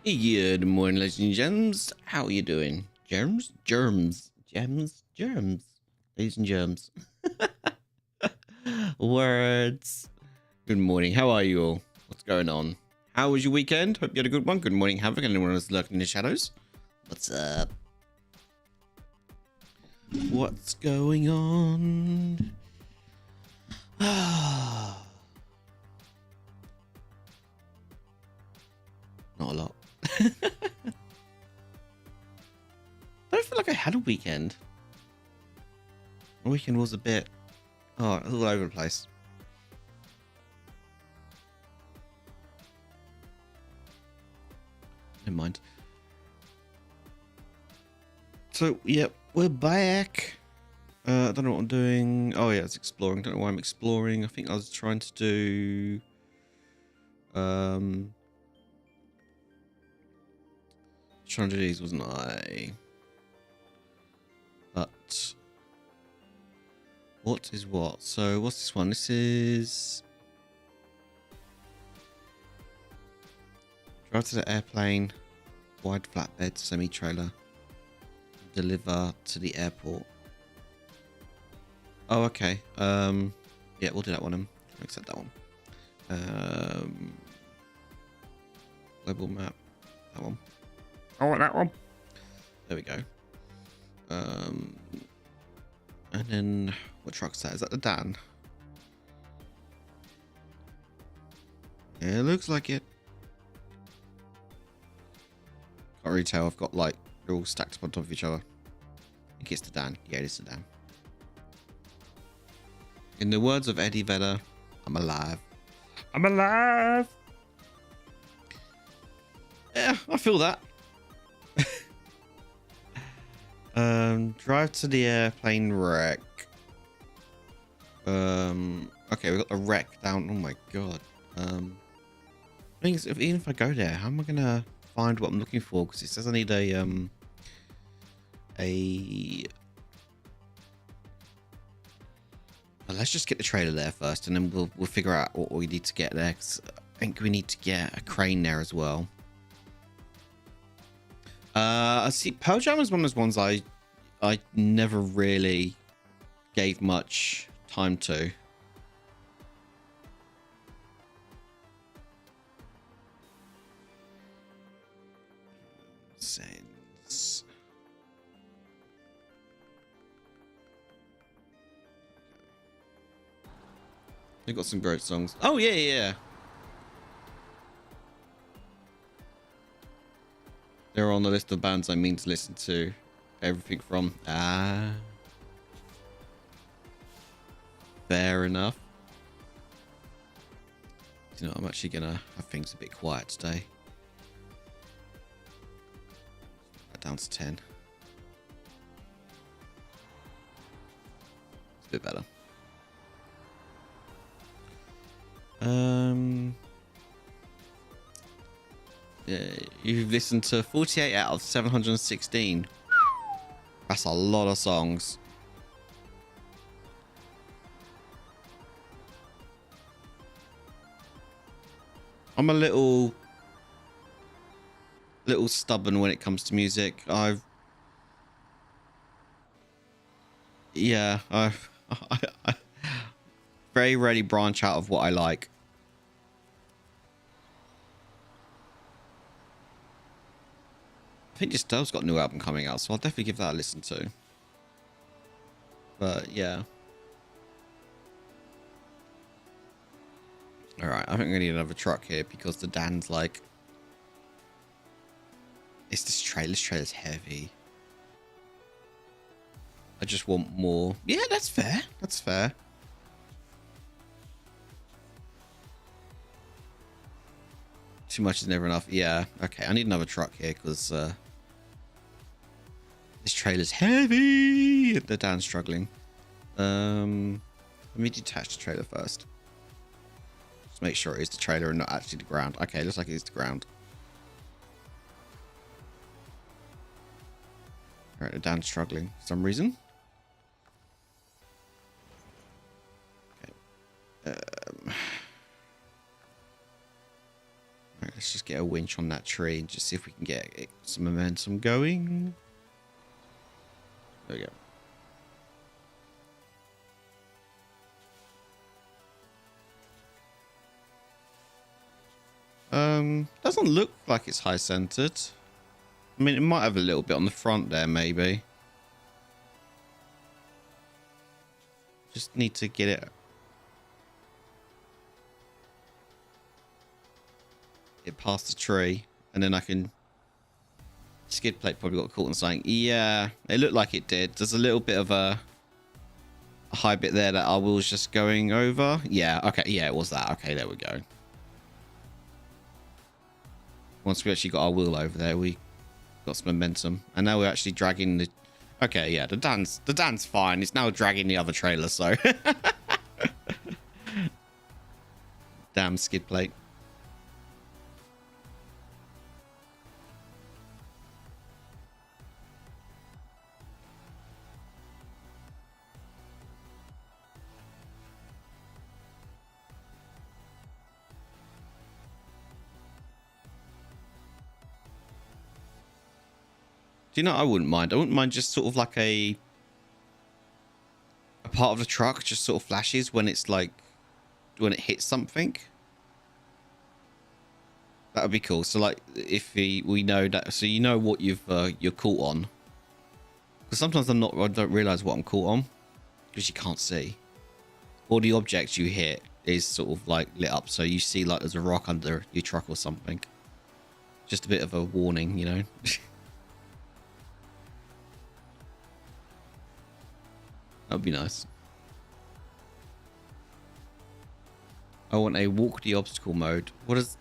Good morning, ladies and gems. How are you doing? Germs, ladies and germs. Words. Good morning. How are you all? What's going on? How was your weekend? Hope you had a good one. Good morning, Havoc. Anyone else lurking in the shadows? What's up? What's going on? Not a lot. I don't feel like I had a weekend. My weekend was a bit... Oh, it was all over the place. Never mind. So, yep, we're back. I don't know what I'm doing. Oh, yeah, it's exploring. Don't know why I'm exploring. I think I was trying to do... Trying to do these, wasn't I? But... What is what? So, what's this one? This is... Drive to the airplane. Wide flatbed semi-trailer. Deliver to the airport. Oh, okay. Yeah, we'll do that one. I'll accept that one. Global map. That one. I want that one. There we go. And then what truck's that? Is that the Dan? Yeah, it looks like it. Can't really tell. I've got like they're all stacked up on top of each other. I think it's the Dan. Yeah, it is the Dan. In the words of Eddie Vedder, I'm alive. I'm alive. Yeah, I feel that. Drive to the airplane wreck. Okay, we got the wreck down. Oh my god. Things. Even if I go there, how am I gonna find what I'm looking for? Because it says I need a Well, let's just get the trailer there first, and then we'll figure out what we need to get there. 'Cause I think we need to get a crane there as well. I see. Pearl Jam is one of those ones I never really gave much time to. Sense. They've got some great songs. Oh yeah, yeah. They're on the list of bands I mean to listen to. Everything from fair enough. You know, I'm actually gonna have things a bit quiet today. Down to 10. It's a bit better. Yeah, you've listened to 48 out of 716. That's a lot of songs. I'm a little stubborn when it comes to music. I very rarely branch out of what I like. I think Disturbed's got a new album coming out, so I'll definitely give that a listen to. But yeah. Alright, I think we need another truck here because the Dan's like... It's this trailer. This trailer's heavy. I just want more. Yeah, that's fair. That's fair. Too much is never enough. Yeah. Okay, I need another truck here because this trailer's heavy. The Dan's struggling. Let me detach the trailer first. Just make sure it is the trailer and not actually the ground. Okay, looks like it is the ground. Alright, the Dan's struggling for some reason. Okay. Alright, let's just just get a winch on that tree and just see if we can get some momentum going. There we go. Doesn't look like it's high centered. I mean, it might have a little bit on the front there, maybe. Just need to get it past the tree, and then I can... Skid plate probably got caught on something. Yeah, it looked like it did. There's a little bit of a high bit there that our wheel's just going over. Yeah, okay, yeah, it was that. Okay, there we go. Once we actually got our wheel over there, we got some momentum, and now we're actually dragging the... Okay, yeah, the Dan's fine. It's now dragging the other trailer, so... Damn skid plate. Do you know, I wouldn't mind. I wouldn't mind just sort of like a part of the truck just sort of flashes when it's like, when it hits something. That would be cool. So like, if we know that, so you know what you're caught on. Because sometimes I don't realize what I'm caught on because you can't see. Or the object you hit is sort of like lit up, so you see like there's a rock under your truck or something. Just a bit of a warning, you know. That would be nice. I want a walk the obstacle mode. What is...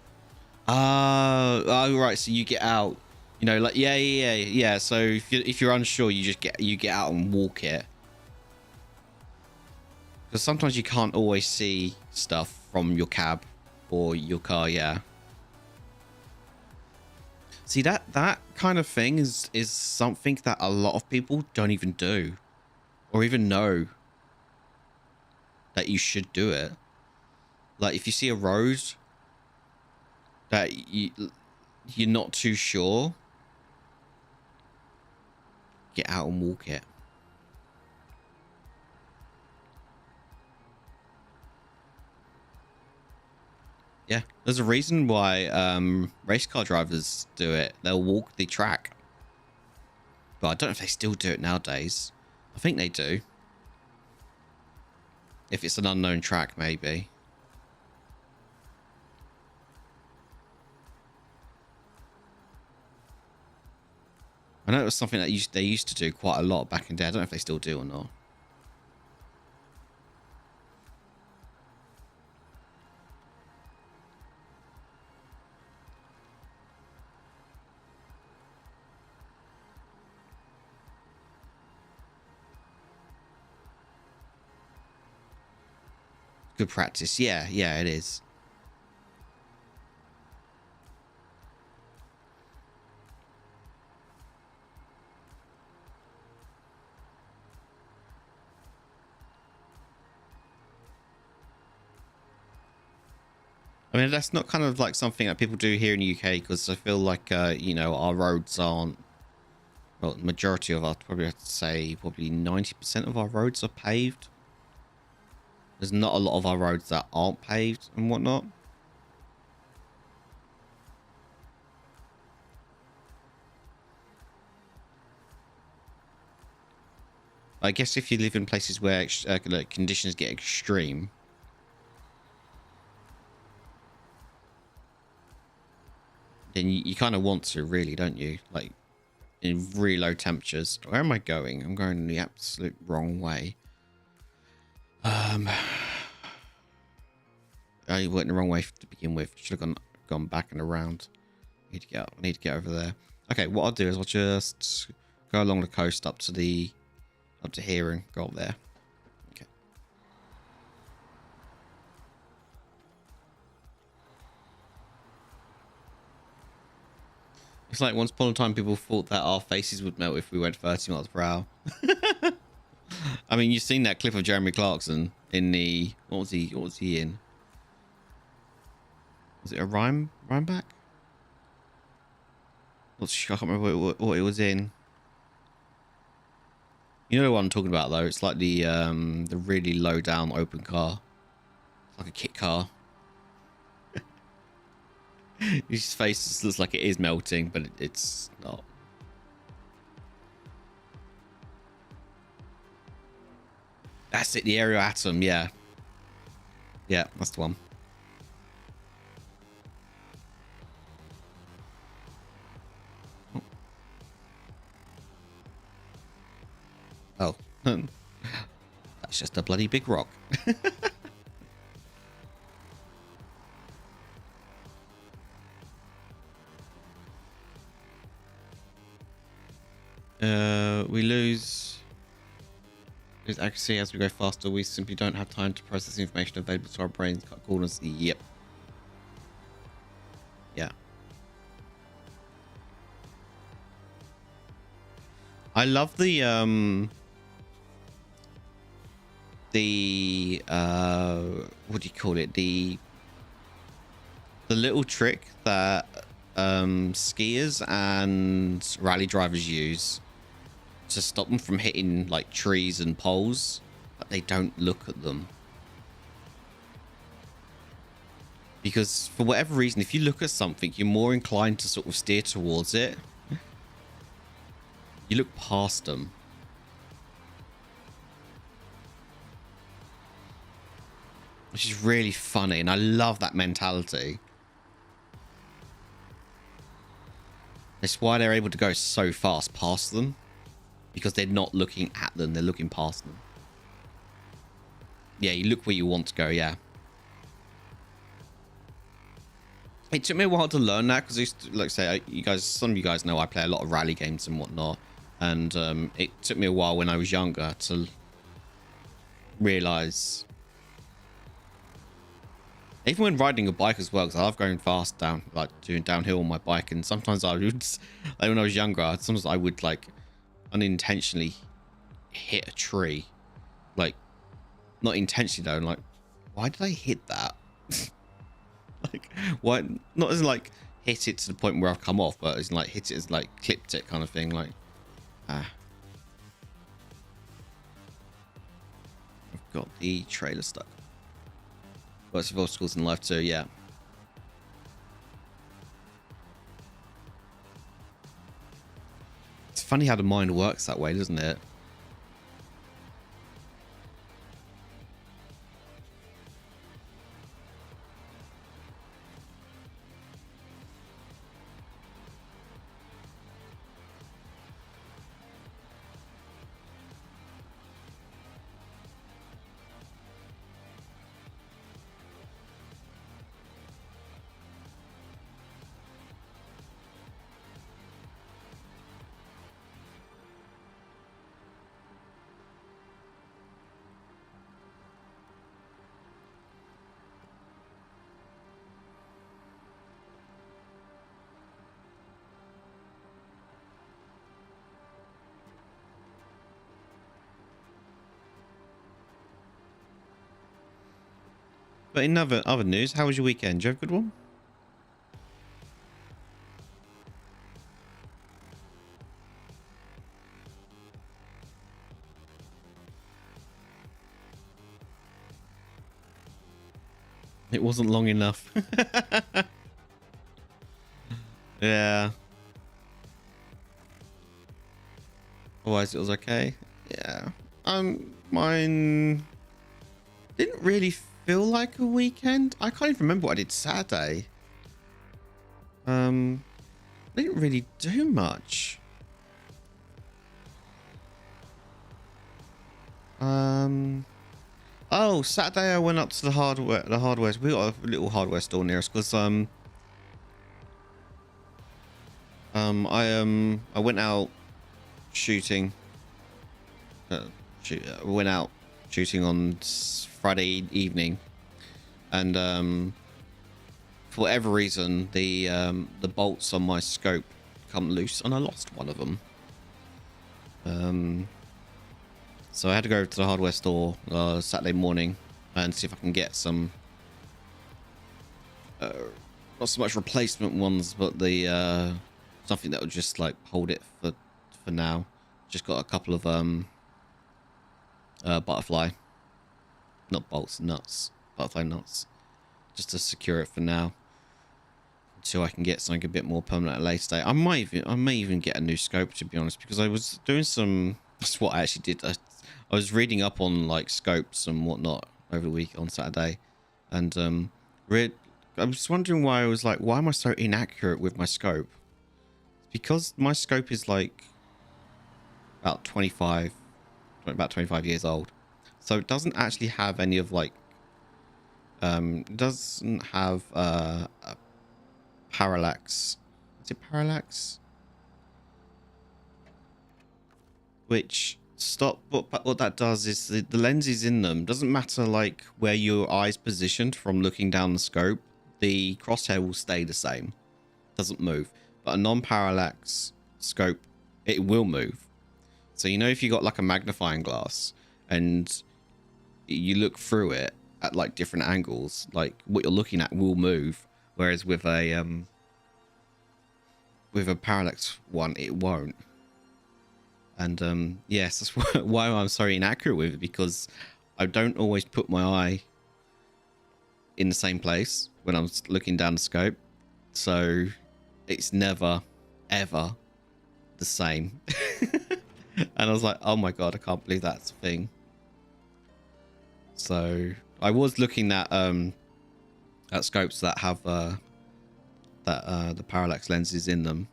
oh, right. So you get out, you know, like, yeah. So if you're unsure, you just get out and walk it. Because sometimes you can't always see stuff from your cab or your car, yeah. See, that kind of thing is something that a lot of people don't even do. Or even know that you should do it. Like if you see a road that you're not too sure, get out and walk it. Yeah, there's a reason why race car drivers do it. They'll walk the track. But I don't know if they still do it nowadays. I think they do. If it's an unknown track, maybe. I know it was something that they used to do quite a lot back in the day. I don't know if they still do or not. Good practice. Yeah, it is. I mean, that's not kind of like something that people do here in the UK, because I feel like, you know, our roads aren't, well, the majority of our, probably have to say, probably 90% of our roads are paved. There's not a lot of our roads that aren't paved and whatnot. I guess if you live in places where like, conditions get extreme, then you kind of want to, really, don't you? Like, in really low temperatures. Where am I going? I'm going the absolute wrong way. I went the wrong way to begin with. Should have gone back and around. I need to get over there. Okay, what I'll do is I'll just go along the coast up to here and go up there. Okay. It's like once upon a time people thought that our faces would melt if we went 30 miles per hour. I mean, you've seen that clip of Jeremy Clarkson in the... What was he in? Was it a rhyme back? I can't remember what it was in. You know what I'm talking about though? It's like the really low down open car. It's like a kit car. His face just looks like it is melting, but it's not. That's it, the aerial atom, yeah. Yeah, that's the one. Oh. That's just a bloody big rock. We lose accuracy as we go faster. We simply don't have time to process the information available to our brains. Cut corners. Yep. Yeah. I love the what do you call it? The little trick that skiers and rally drivers use to stop them from hitting like trees and poles, but they don't look at them. Because for whatever reason, if you look at something, you're more inclined to sort of steer towards it. You look past them. Which is really funny, and I love that mentality. That's why they're able to go so fast past them. Because they're not looking at them, they're looking past them. Yeah, you look where you want to go, yeah. It took me a while to learn that, because like I say, some of you guys know I play a lot of rally games and whatnot. And it took me a while when I was younger to realise. Even when riding a bike as well, because I love going fast down, like doing downhill on my bike. And sometimes I would, like when I was younger, sometimes I would like unintentionally hit a tree. Like, not intentionally though. Like, why did I hit that? Like, why? Not as in like hit it to the point where I've come off, but as in like hit it as like clipped it kind of thing. Like, I've got the trailer stuck. Lots of obstacles in life too, yeah. It's funny how the mind works that way, doesn't it? But in other news, how was your weekend? Did you have a good one? It wasn't long enough. Yeah. Otherwise, it was okay. Yeah. Mine didn't really feel like a weekend. I can't even remember what I did Saturday. I didn't really do much. Oh, Saturday I went up to the hardware. We got a little hardware store near us because I went out shooting. Went out shooting on Friday evening, and for whatever reason the bolts on my scope come loose, and I lost one of them. So I had to go to the hardware store Saturday morning and see if I can get some not so much replacement ones, but the something that will just like hold it for now. Just got a couple of butterfly, not bolts, nuts, butterfly nuts, just to secure it for now until I can get something a bit more permanent at a later date. I may even get a new scope, to be honest, because I was doing some. That's what I actually did. I was reading up on like scopes and whatnot over the week on Saturday, and I was wondering why I was like, why am I so inaccurate with my scope? Because my scope is like about 25 years old, so it doesn't actually have any of like it doesn't have a parallax. Is it parallax? Which what that does is the lenses in them, doesn't matter like where your eye's positioned from looking down the scope, the crosshair will stay the same, doesn't move. But a non-parallax scope, it will move. So you know, if you got like a magnifying glass and you look through it at like different angles, like what you're looking at will move, whereas with a parallax one, it won't. And yes, that's why I'm so inaccurate with it, because I don't always put my eye in the same place when I'm looking down the scope, so it's never ever the same. And I was like, oh my god, I can't believe that's a thing. So I was looking at scopes that have the parallax lenses in them,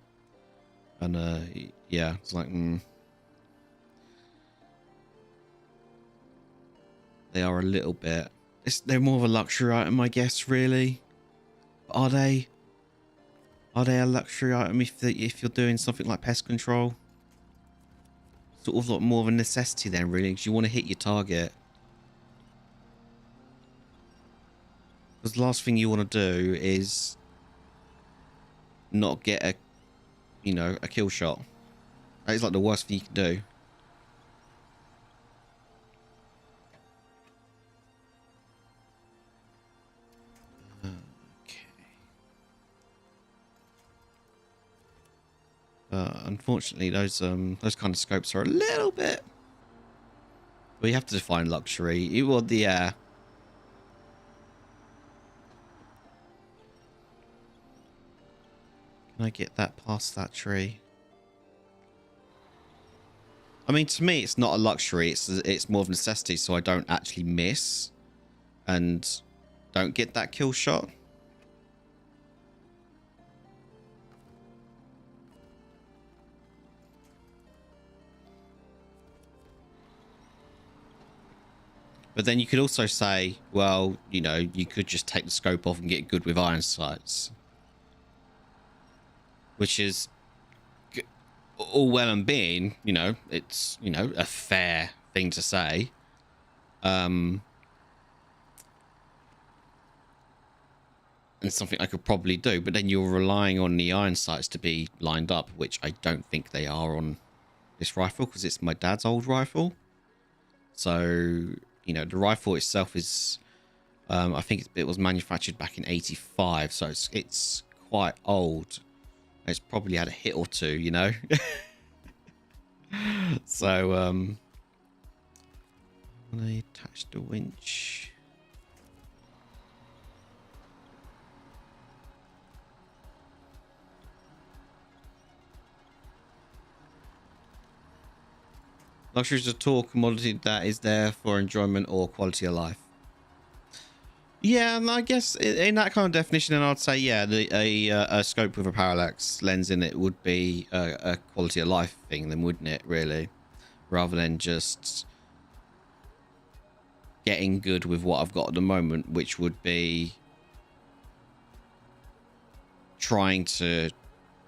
and yeah, it's like they are a little bit. They're more of a luxury item, I guess. Really, but are they? Are they a luxury item if you're doing something like pest control? Sort of like more of a necessity then, really, because you want to hit your target. Because the last thing you want to do is not get a kill shot. That is like the worst thing you can do. Unfortunately, those kind of scopes are a little bit. Well, you have to define luxury. You want the Can I get that past that tree? I mean, to me, it's not a luxury. It's more of a necessity, so I don't actually miss and don't get that kill shot. But then you could also say, well, you could just take the scope off and get good with iron sights, which is all well and being, it's, a fair thing to say. And something I could probably do, but then you're relying on the iron sights to be lined up, which I don't think they are on this rifle, because it's my dad's old rifle. So, the rifle itself is, I think it was manufactured back in 85, so it's quite old. It's probably had a hit or two, So, I attached the winch. Luxury is a tool commodity that is there for enjoyment or quality of life. Yeah, and I guess in that kind of definition, then I'd say, yeah, a scope with a parallax lens in it would be a quality of life thing, then, wouldn't it? Really, rather than just getting good with what I've got at the moment, which would be trying to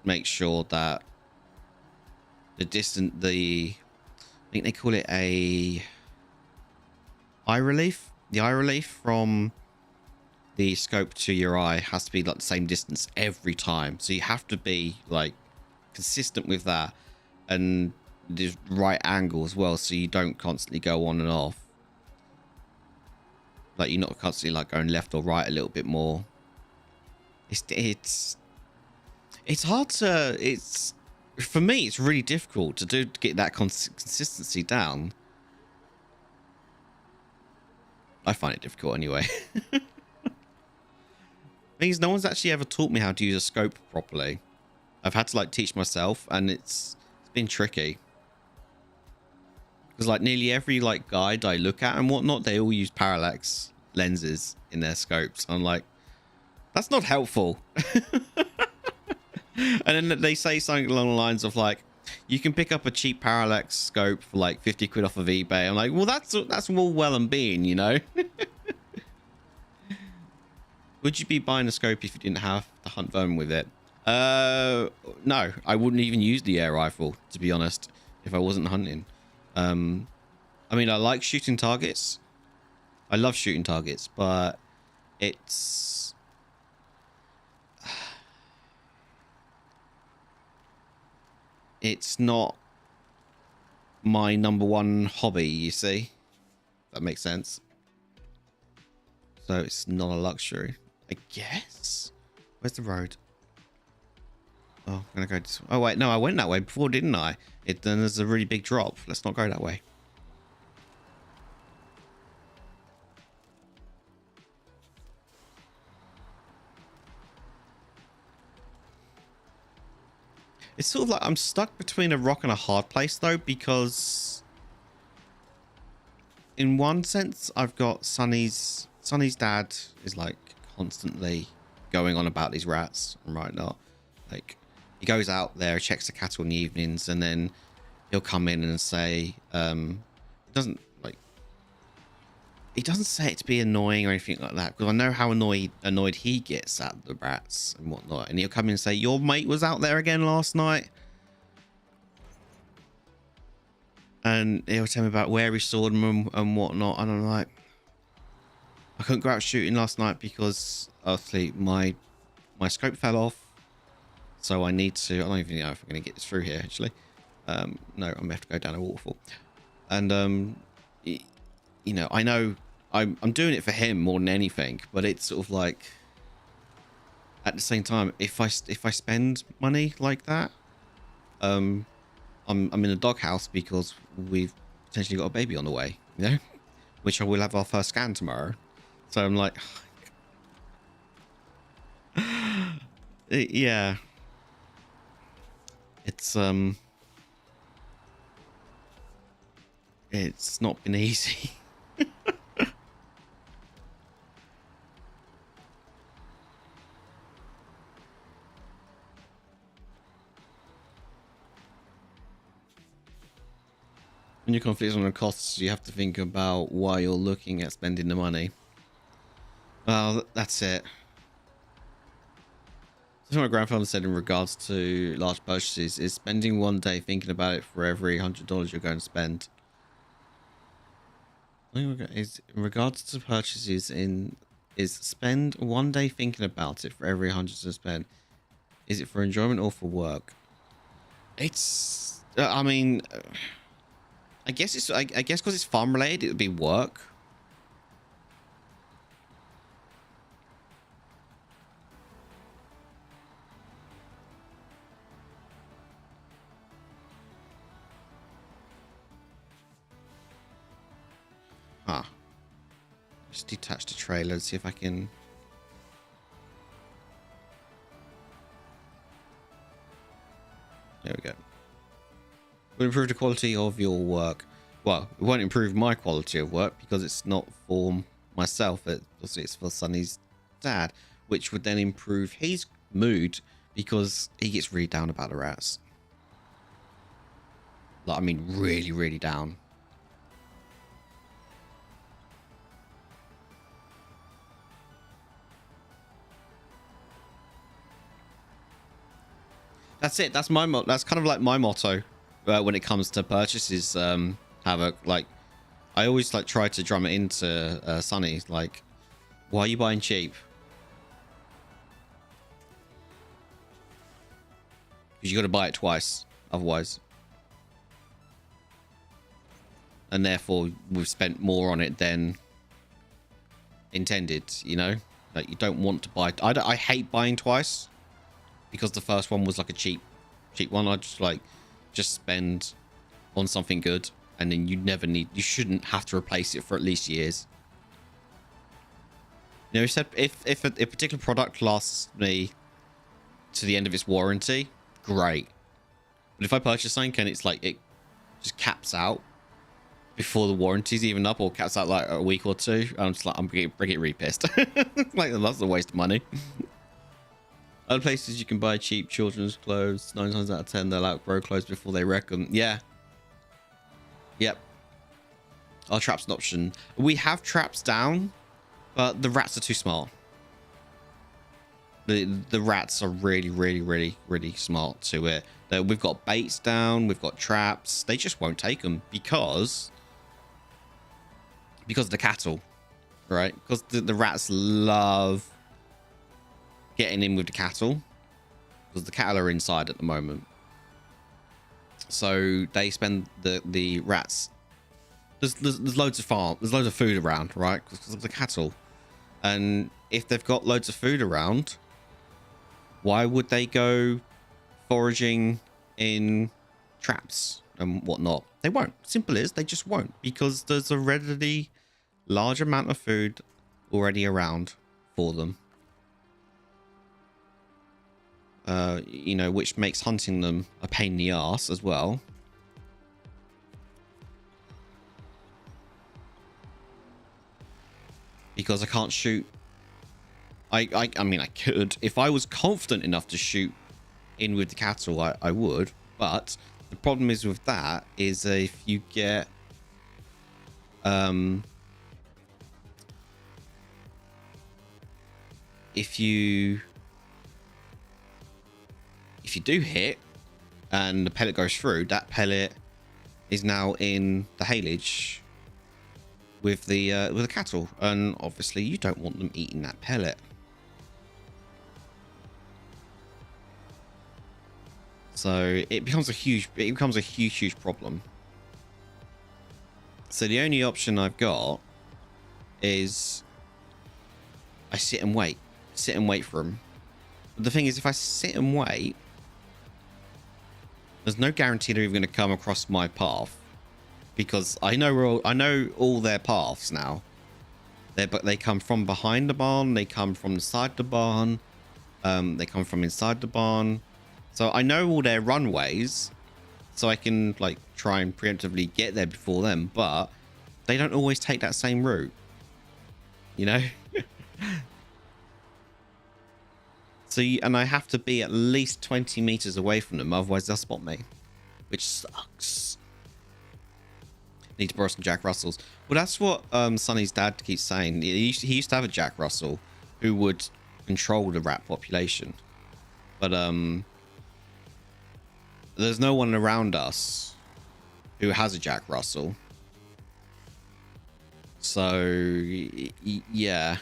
make sure that I think they call it a eye relief. The eye relief from the scope to your eye has to be like the same distance every time. So you have to be like consistent with that, and the right angle as well, so you don't constantly go on and off. Like you're not constantly like going left or right a little bit more. It's It's hard to. It's for me. It's really difficult to get that consistency down. I find it difficult anyway. Things no one's actually ever taught me how to use a scope properly. I've had to like teach myself, and it's been tricky. Because like nearly every like guide I look at and whatnot, they all use parallax lenses in their scopes. I'm like, that's not helpful. And then they say something along the lines of like, you can pick up a cheap parallax scope for like 50 quid off of eBay. I'm like, well, that's all well and being, you know. Would you be buying a scope if you didn't have to hunt vermin with it? No, I wouldn't even use the air rifle, to be honest, if I wasn't hunting. I mean, I like shooting targets. I love shooting targets, but it's not my number one hobby, you see. That makes sense. So it's not a luxury, I guess. Where's the road? Oh, I'm gonna go this way. Oh wait, no, I went that way before, didn't I? Then there's a really big drop. Let's not go that way. It's sort of like I'm stuck between a rock and a hard place though, because in one sense I've got Sonny's dad is like constantly going on about these rats and right now. Like he goes out there, checks the cattle in the evenings, and then he'll come in and say, he doesn't say it to be annoying or anything like that, because I know how annoyed he gets at the rats and whatnot. And he'll come in and say, your mate was out there again last night. And he'll tell me about where he saw them and whatnot. And I'm like, I couldn't go out shooting last night because obviously my scope fell off. So I need to, I don't even know if I'm going to get this through here actually. No, I'm going to have to go down a waterfall. And, you know, I know I'm doing it for him more than anything, but it's sort of like at the same time, if I spend money like that, I'm in a doghouse because we've potentially got a baby on the way, you know, which I will have our first scan tomorrow. So I'm like, yeah, it's not been easy. When you're conflicted on the costs, you have to think about why you're looking at spending the money. Well, that's it. So my grandfather said in regards to large purchases is spending one day thinking about it for every $100 you're going to spend. Is in regards to purchases is spend one day thinking about it for every 100 to spend. Is it for enjoyment or for work? It's I mean, I guess it's I guess because it's farm related, it would be work. Huh. Just detach the trailer and see if I can. There we go. Will improve the quality of your work. Well, it won't improve my quality of work because it's not for myself. It's for Sonny's dad, which would then improve his mood because he gets really down about the rats. Like, I mean, really, really down. That's it. That's my that's kind of like my motto when it comes to purchases. Havoc. Like, I always like try to drum it into Sonny. Like, why are you buying cheap? Because you got to buy it twice, otherwise. And therefore, we've spent more on it than intended. You know, like you don't want to buy. I hate buying twice. because the first one was like a cheap one. I just spend on something good, and then you shouldn't have to replace it for at least years. You know, said if a particular product lasts me to the end of its warranty, great. But if I purchase something and it's like it just caps out before the warranty's even up, or caps out like a week or two, I'm just like, I'm getting really pissed. Like, that's a waste of money. Other places you can buy cheap children's clothes, 9 times out of 10 they'll outgrow clothes before they wreck them. Yeah. Yep. Our trap's an option. We have traps down, but the rats are too smart. The rats are really smart to it. We've got baits down, we've got traps. They just won't take them because of the cattle, right? Because the rats love getting in with the cattle, because the cattle are inside at the moment. So they spend the rats. There's loads of there's loads of food around, right? Because of the cattle. And if they've got loads of food around, why would they go foraging in traps and whatnot? They won't. Simple as, they just won't, because there's a readily large amount of food already around for them. You know, which makes hunting them a pain in the ass as well. Because I can't shoot. I mean, I could. If I was confident enough to shoot in with the cattle, I would. But the problem is with that is if you get... If you do hit and the pellet goes through, that pellet is now in the haylage with the cattle, and obviously you don't want them eating that pellet. So it becomes a huge problem. So the only option I've got is I sit and wait for them. But the thing is, if I sit and wait, there's no guarantee they're even going to come across my path, because I know all their paths now. They come from behind the barn, they come from the side of the barn, they come from inside the barn. So I know all their runways, so I can like try and preemptively get there before them. But they don't always take that same route, you know. So, and I have to be at least 20 meters away from them, otherwise they'll spot me, which sucks. Need to borrow some Jack Russells. Well, that's what Sonny's dad keeps saying. He used to have a Jack Russell who would control the rat population, but there's no one around us who has a Jack Russell. So yeah.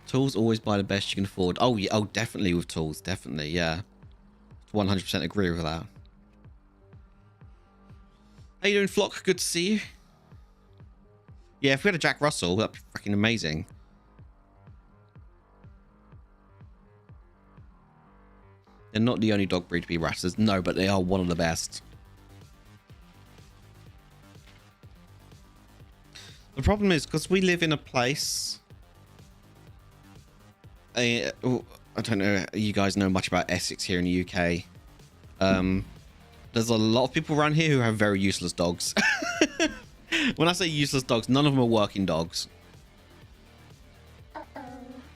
Tools, always buy the best you can afford. Oh, yeah, oh, definitely with tools. Definitely, yeah. 100% agree with that. How you doing, Flock? Good to see you. Yeah, if we had a Jack Russell, that'd be fucking amazing. They're not the only dog breed to be ratters. No, but they are one of the best. The problem is, because we live in a place... I don't know, you guys know much about Essex here in the UK. There's a lot of people around here who have very useless dogs. When I say useless dogs, none of them are working dogs.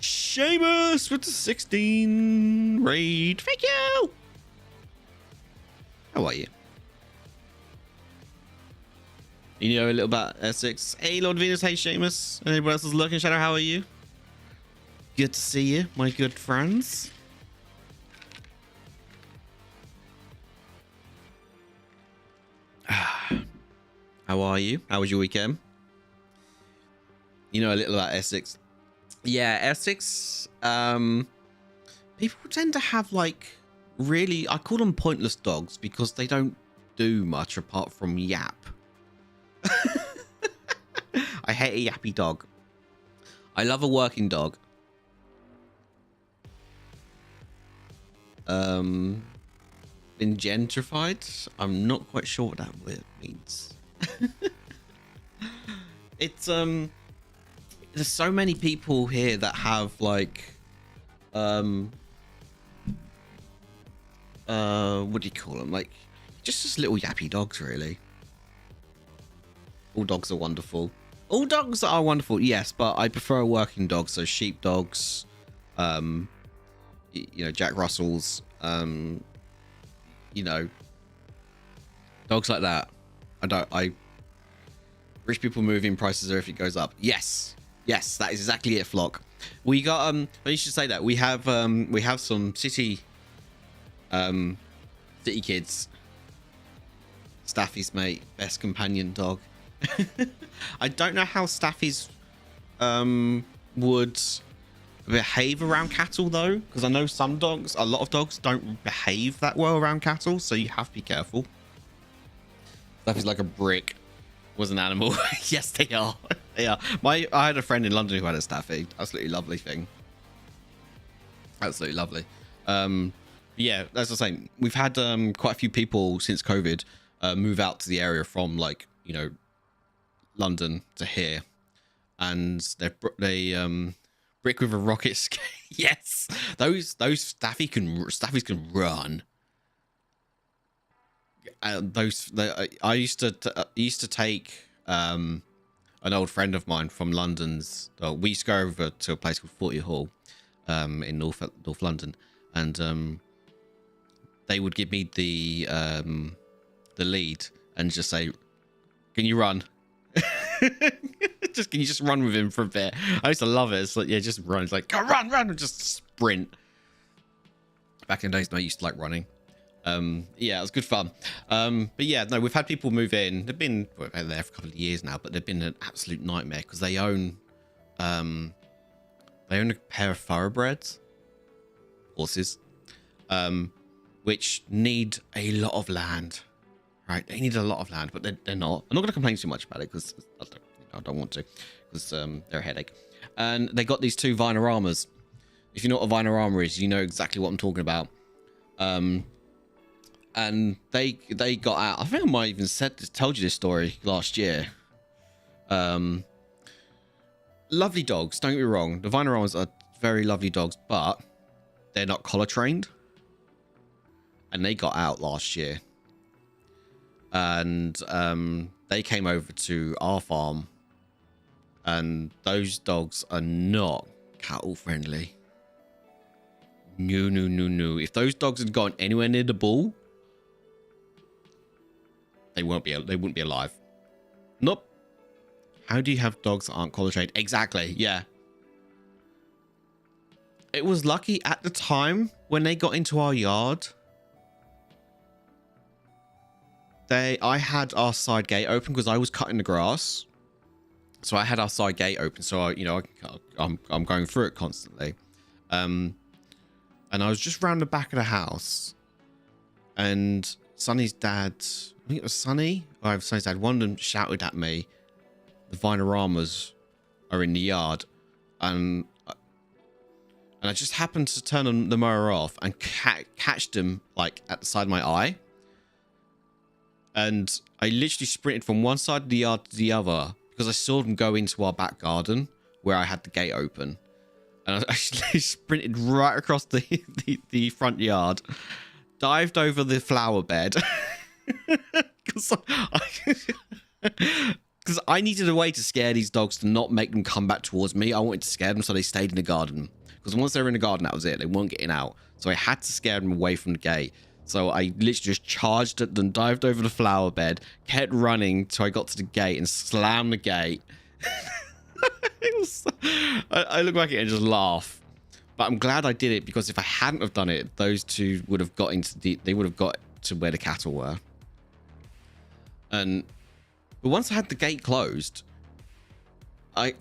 Seamus with the 16 raid. Thank you. How are you? You know a little about Essex. Hey, Lord Venus. Hey, Seamus. Anybody else is lurking? Shadow, how are you? Good to see you, my good friends. How are you? How was your weekend? You know a little about Essex. Yeah, Essex. People tend to have like really, I call them pointless dogs because they don't do much apart from yap. I hate a yappy dog. I love a working dog. been gentrified. I'm not quite sure what that word means. It's there's so many people here that have like what do you call them, like just little yappy dogs, really. All dogs are wonderful. All dogs are wonderful, yes, but I prefer working dogs, so sheep dogs, you know, Jack Russells, you know, dogs like that. Rich people move in, prices are if it goes up. Yes, that is exactly it, Flock. We got you should say that we have some city kids. Staffy's mate, best companion dog. I don't know how Staffies would behave around cattle though, because I know a lot of dogs don't behave that well around cattle, so you have to be careful. Staffy's like a brick. Was an animal. Yes, they are. They are. I had a friend in London who had a Staffy. Absolutely lovely thing. Absolutely lovely. Yeah, as I was saying, we've had quite a few people since COVID move out to the area from, like, you know, London to here, and they brick with a rocket scale. Yes, those Staffies can run. I used to take an old friend of mine from London's. We used to go over to a place called Forty Hall in North London, and they would give me the lead and just say, "Can you run?" Can you just run with him for a bit? I used to love it. It's like, yeah, just run. It's like, go run, and just sprint. Back in the days, I used to like running. Yeah, it was good fun. But yeah, no, we've had people move in. They've been there for a couple of years now, but they've been an absolute nightmare because they own a pair of thoroughbreds horses, which need a lot of land. Right, they need a lot of land, but they're not. I'm not going to complain too much about it because I don't want to, because they're a headache. And they got these two Vinaramas. If you know what a Vinarama is, you know exactly what I'm talking about. And they got out. I think I might even told you this story last year. Lovely dogs, don't get me wrong. The Vinaramas are very lovely dogs, but they're not collar trained. And they got out last year. And they came over to our farm, and those dogs are not cattle friendly. No. If those dogs had gone anywhere near the bull, they wouldn't be alive. Nope. How do you have dogs that aren't collar trained? Exactly. Yeah. It was lucky at the time when they got into our yard. I had our side gate open because I was cutting the grass, so I had our side gate open. So I'm going through it constantly, and I was just round the back of the house, and Sonny's dad, I think it was Sonny, or Sonny's dad, one of them shouted at me, "The Vinaramas are in the yard," and I just happened to turn the mower off and catch them like at the side of my eye. And I literally sprinted from one side of the yard to the other because I saw them go into our back garden where I had the gate open. And I actually sprinted right across the front yard, dived over the flower bed. Because I needed a way to scare these dogs to not make them come back towards me. I wanted to scare them so they stayed in the garden. Because once they were in the garden, that was it. They weren't getting out. So I had to scare them away from the gate. So I literally just charged it and dived over the flower bed, kept running till I got to the gate and slammed the gate. I look back at it and just laugh. But I'm glad I did it, because if I hadn't have done it, those two would have got they would have got to where the cattle were. But once I had the gate closed, I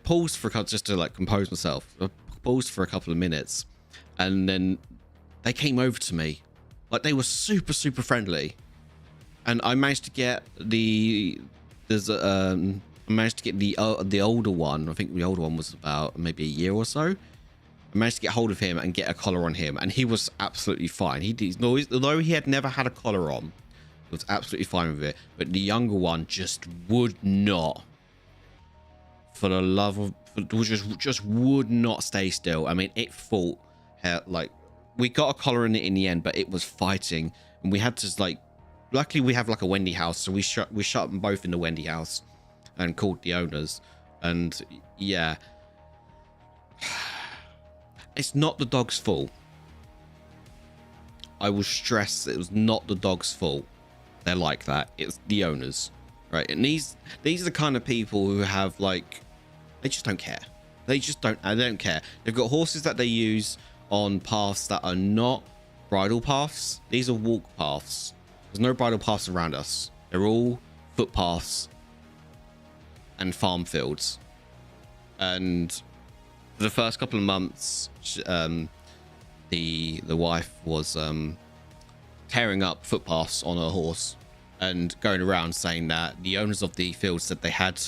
paused for just to like compose myself. I paused for a couple of minutes, and then they came over to me. Like, they were super, super friendly. And I managed to get the older one. I think the older one was about maybe a year or so. I I managed to get hold of him and get a collar on him, and he was absolutely fine. Although he had never had a collar on, he was absolutely fine with it. But the younger one just would not, for the love of, just would not stay still. I mean, it fought. Like, we got a collar in it in the end, but it was fighting, and we had to like. Luckily, we have like a Wendy house, so we shut them both in the Wendy house, and called the owners, and yeah. It's not the dog's fault. I will stress it was not the dog's fault. They're like that. It's the owners, right? And these are the kind of people who have like, they just don't care. They don't care. They've got horses that they use on paths that are not bridle paths. These are walk paths. There's no bridle paths around us. They're all footpaths and farm fields. And for the first couple of months, the wife was tearing up footpaths on her horse and going around saying that the owners of the fields said they had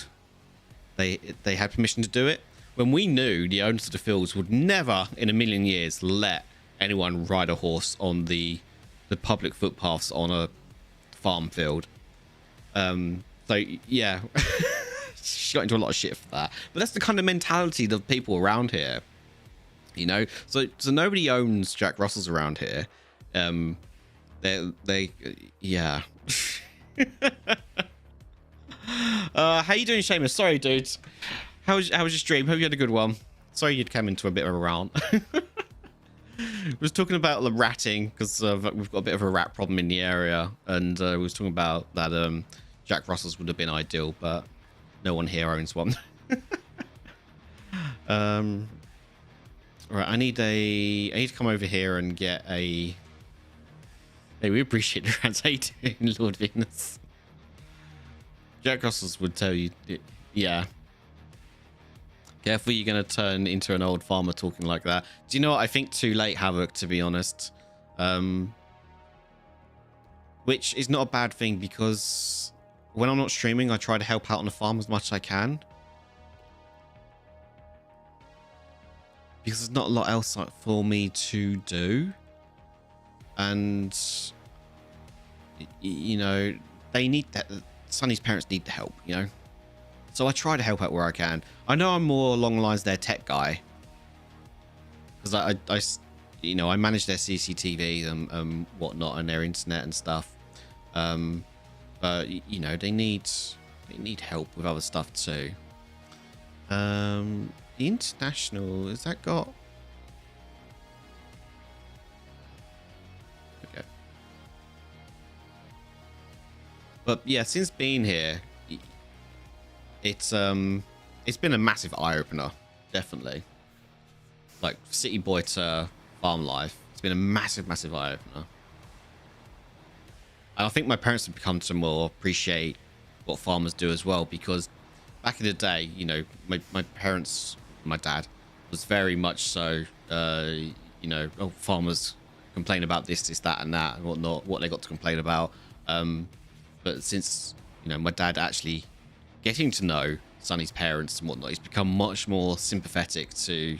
permission to do it, when we knew the owners of the fields would never in a million years let anyone ride a horse on the public footpaths on a farm field. So yeah. She got into a lot of shit for that, but that's the kind of mentality of people around here, you know. So nobody owns Jack Russells around here. They yeah. How you doing, Seamus? Sorry, dudes. How was your stream? Hope you had a good one. Sorry you'd come into a bit of a rant. We was talking about the ratting because we've got a bit of a rat problem in the area, and we was talking about that Jack Russells would have been ideal, but no one here owns one. Right, I need to come over here and get a. Hey, we appreciate the rants. How you doing, Lord Venus? Jack Russells would tell you, yeah. Careful, you're gonna turn into an old farmer talking like that. Do you know what? I think too late, Havoc, to be honest. Which is not a bad thing, because when I'm not streaming, I try to help out on the farm as much as I can. Because there's not a lot else for me to do. And, you know, they need that. Sonny's parents need the help, you know. So I try to help out where I can. I know I'm more along the lines their tech guy. Because I you know, I manage their CCTV and whatnot and their internet and stuff. But you know, they need help with other stuff too. The international, has that got? Okay. But yeah, since being here, it's been a massive eye opener, definitely. Like city boy to farm life, it's been a massive eye opener. I think my parents have become to more appreciate what farmers do as well, because back in the day, you know, my parents, my dad, was very much so, you know, oh, farmers complain about this, that, and that, and whatnot, what they got to complain about. But since, you know, my dad actually getting to know Sonny's parents and whatnot, he's become much more sympathetic to,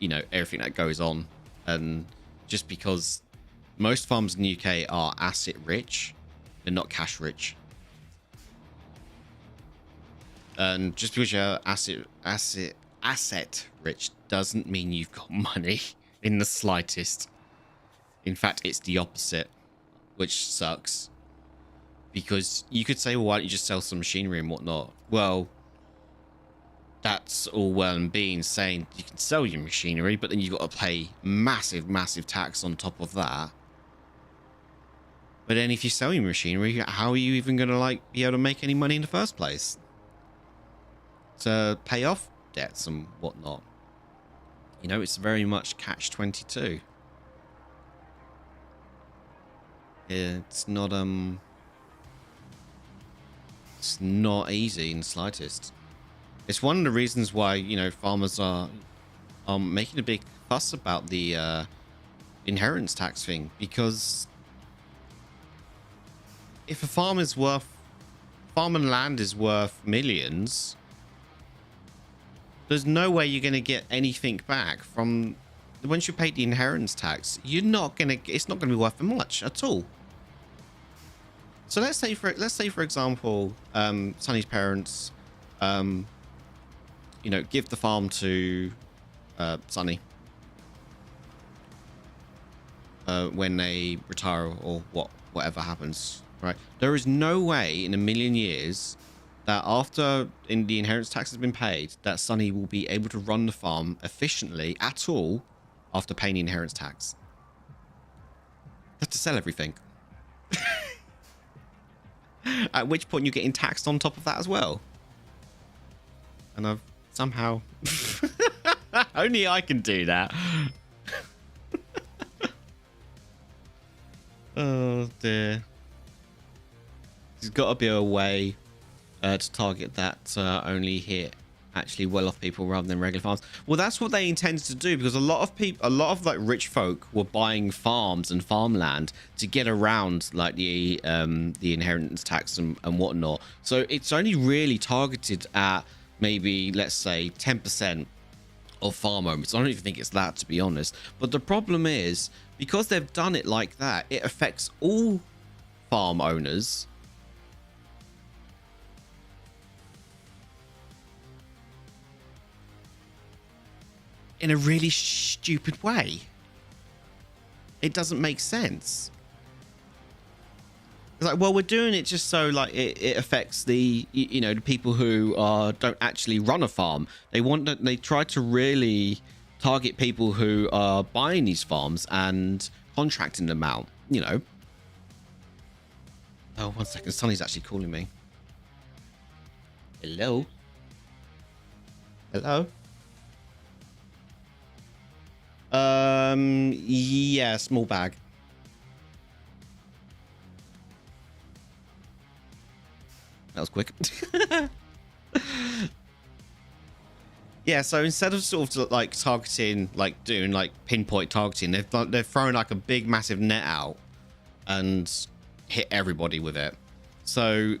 you know, everything that goes on. And just because most farms in the UK are asset rich, they're not cash rich. And just because you're asset rich doesn't mean you've got money in the slightest. In fact, it's the opposite, which sucks. Because you could say, well, why don't you just sell some machinery and whatnot? Well, that's all well and being saying you can sell your machinery, but then you've got to pay massive tax on top of that. But then if you sell your machinery, how are you even going to like be able to make any money in the first place? To pay off debts and whatnot. You know, it's very much catch-22. It's not easy in the slightest. It's one of the reasons why, you know, farmers are making a big fuss about the inheritance tax thing, because if a farm and land is worth millions, There's no way you're going to get anything back from once you pay the inheritance tax. You're not going to. It's not going to be worth much at all. So let's say for example, Sonny's parents, give the farm to Sonny when they retire or whatever happens. Right? There is no way in a million years that after the inheritance tax has been paid, that Sonny will be able to run the farm efficiently at all after paying the inheritance tax. They have to sell everything. At which point you're getting taxed on top of that as well. And I've somehow... Only I can do that. Oh dear. There's got to be a way to target that only hit actually well-off people rather than regular farms. Well, that's what they intended to do, because a lot of like rich folk were buying farms and farmland to get around like the inheritance tax and whatnot. So it's only really targeted at maybe, let's say, 10% of farm owners. I don't even think it's that, to be honest. But the problem is, because they've done it like that, it affects all farm owners. In a really stupid way. It doesn't make sense. It's like, well, we're doing it just so like it affects the the people who don't actually run a farm. They try to really target people who are buying these farms and contracting them out. Oh, 1 second. Sonny's actually calling me. Hello. Hello. Yeah, small bag. That was quick. Yeah, so instead of sort of like targeting, like doing like pinpoint targeting, they've thrown like a big massive net out and hit everybody with it. So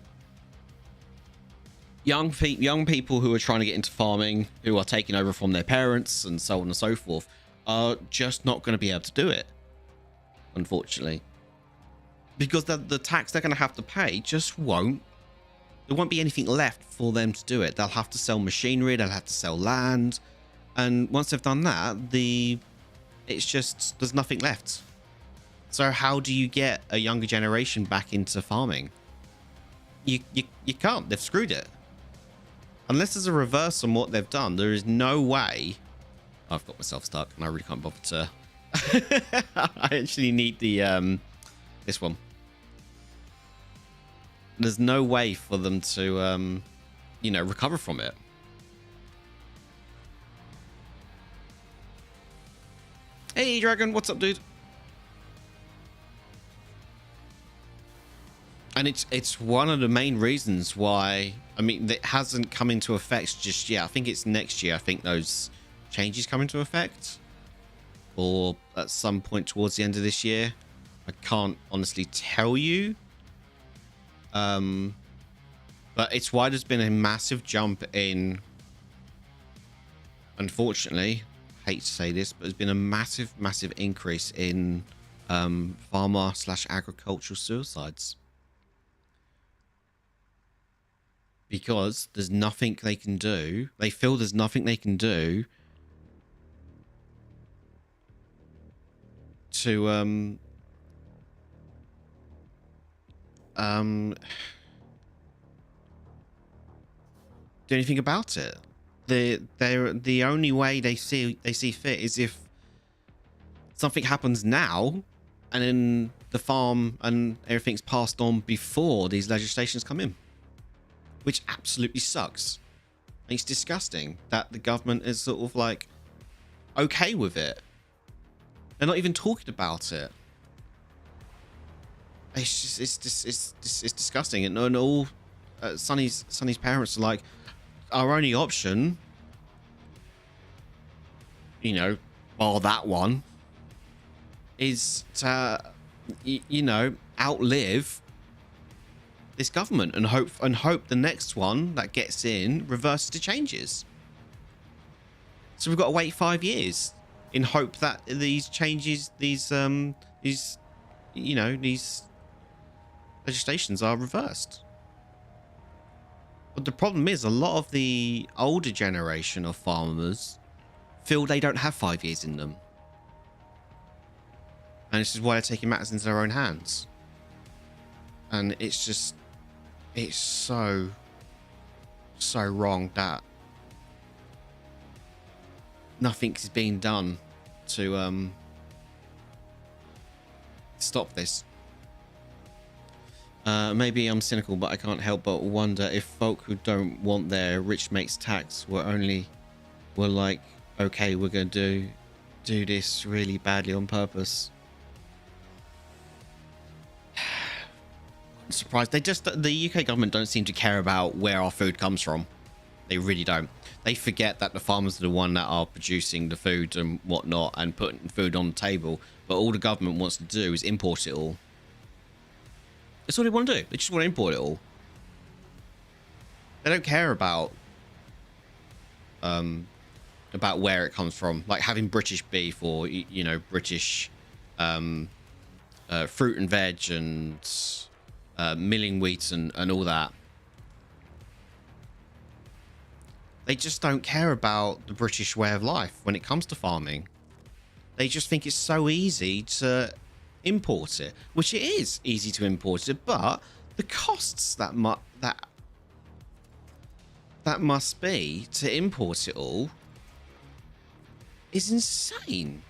young people who are trying to get into farming, who are taking over from their parents and so on and so forth, are just not going to be able to do it, unfortunately, because the tax they're going to have to pay just won't. There won't be anything left for them to do it. They'll have to sell machinery. They'll have to sell land, and once they've done that, it's just there's nothing left. So how do you get a younger generation back into farming? You can't. They've screwed it. Unless there's a reverse on what they've done, there is no way. I've got myself stuck and I really can't bother to. I actually need the this one. There's no way for them to recover from it. Hey Dragon, what's up, dude? And it's one of the main reasons why, I mean, it hasn't come into effect just yet. I think it's next year. I think those changes come into effect, or at some point towards the end of this year. I can't honestly tell you, but it's why there's been a massive jump in, unfortunately, hate to say this, but there's been a massive increase in farmer/agricultural suicides, because there's nothing they can do. They feel there's nothing they can do to do anything about it. The only way they see fit is if something happens now, and then the farm and everything's passed on before these legislations come in, which absolutely sucks. It's disgusting that the government is sort of like okay with it. They're not even talking about it. It's just it's disgusting. And all Sonny's parents are like, our only option, bar that one, is to outlive this government and hope the next one that gets in reverses the changes. So we've got to wait 5 years in hope that these changes, these you know, these legislations are reversed. But the problem is, a lot of the older generation of farmers feel they don't have 5 years in them. And this is why they're taking matters into their own hands. And it's just, it's so wrong that nothing is being done to stop this. Maybe I'm cynical, but I can't help but wonder if folk who don't want their rich mates taxed were like, okay, we're going to do this really badly on purpose. I'm surprised. The UK government don't seem to care about where our food comes from. They really don't. They forget that the farmers are the one that are producing the food and whatnot and putting food on the table. But all the government wants to do is import it all. That's all they want to do. They just want to import it all. They don't care about where it comes from, like having British beef or, you know, British fruit and veg and milling wheat and all that. They just don't care about the British way of life when it comes to farming. They just think it's so easy to import it, which it is easy to import it, but the costs that must be to import it all is insane.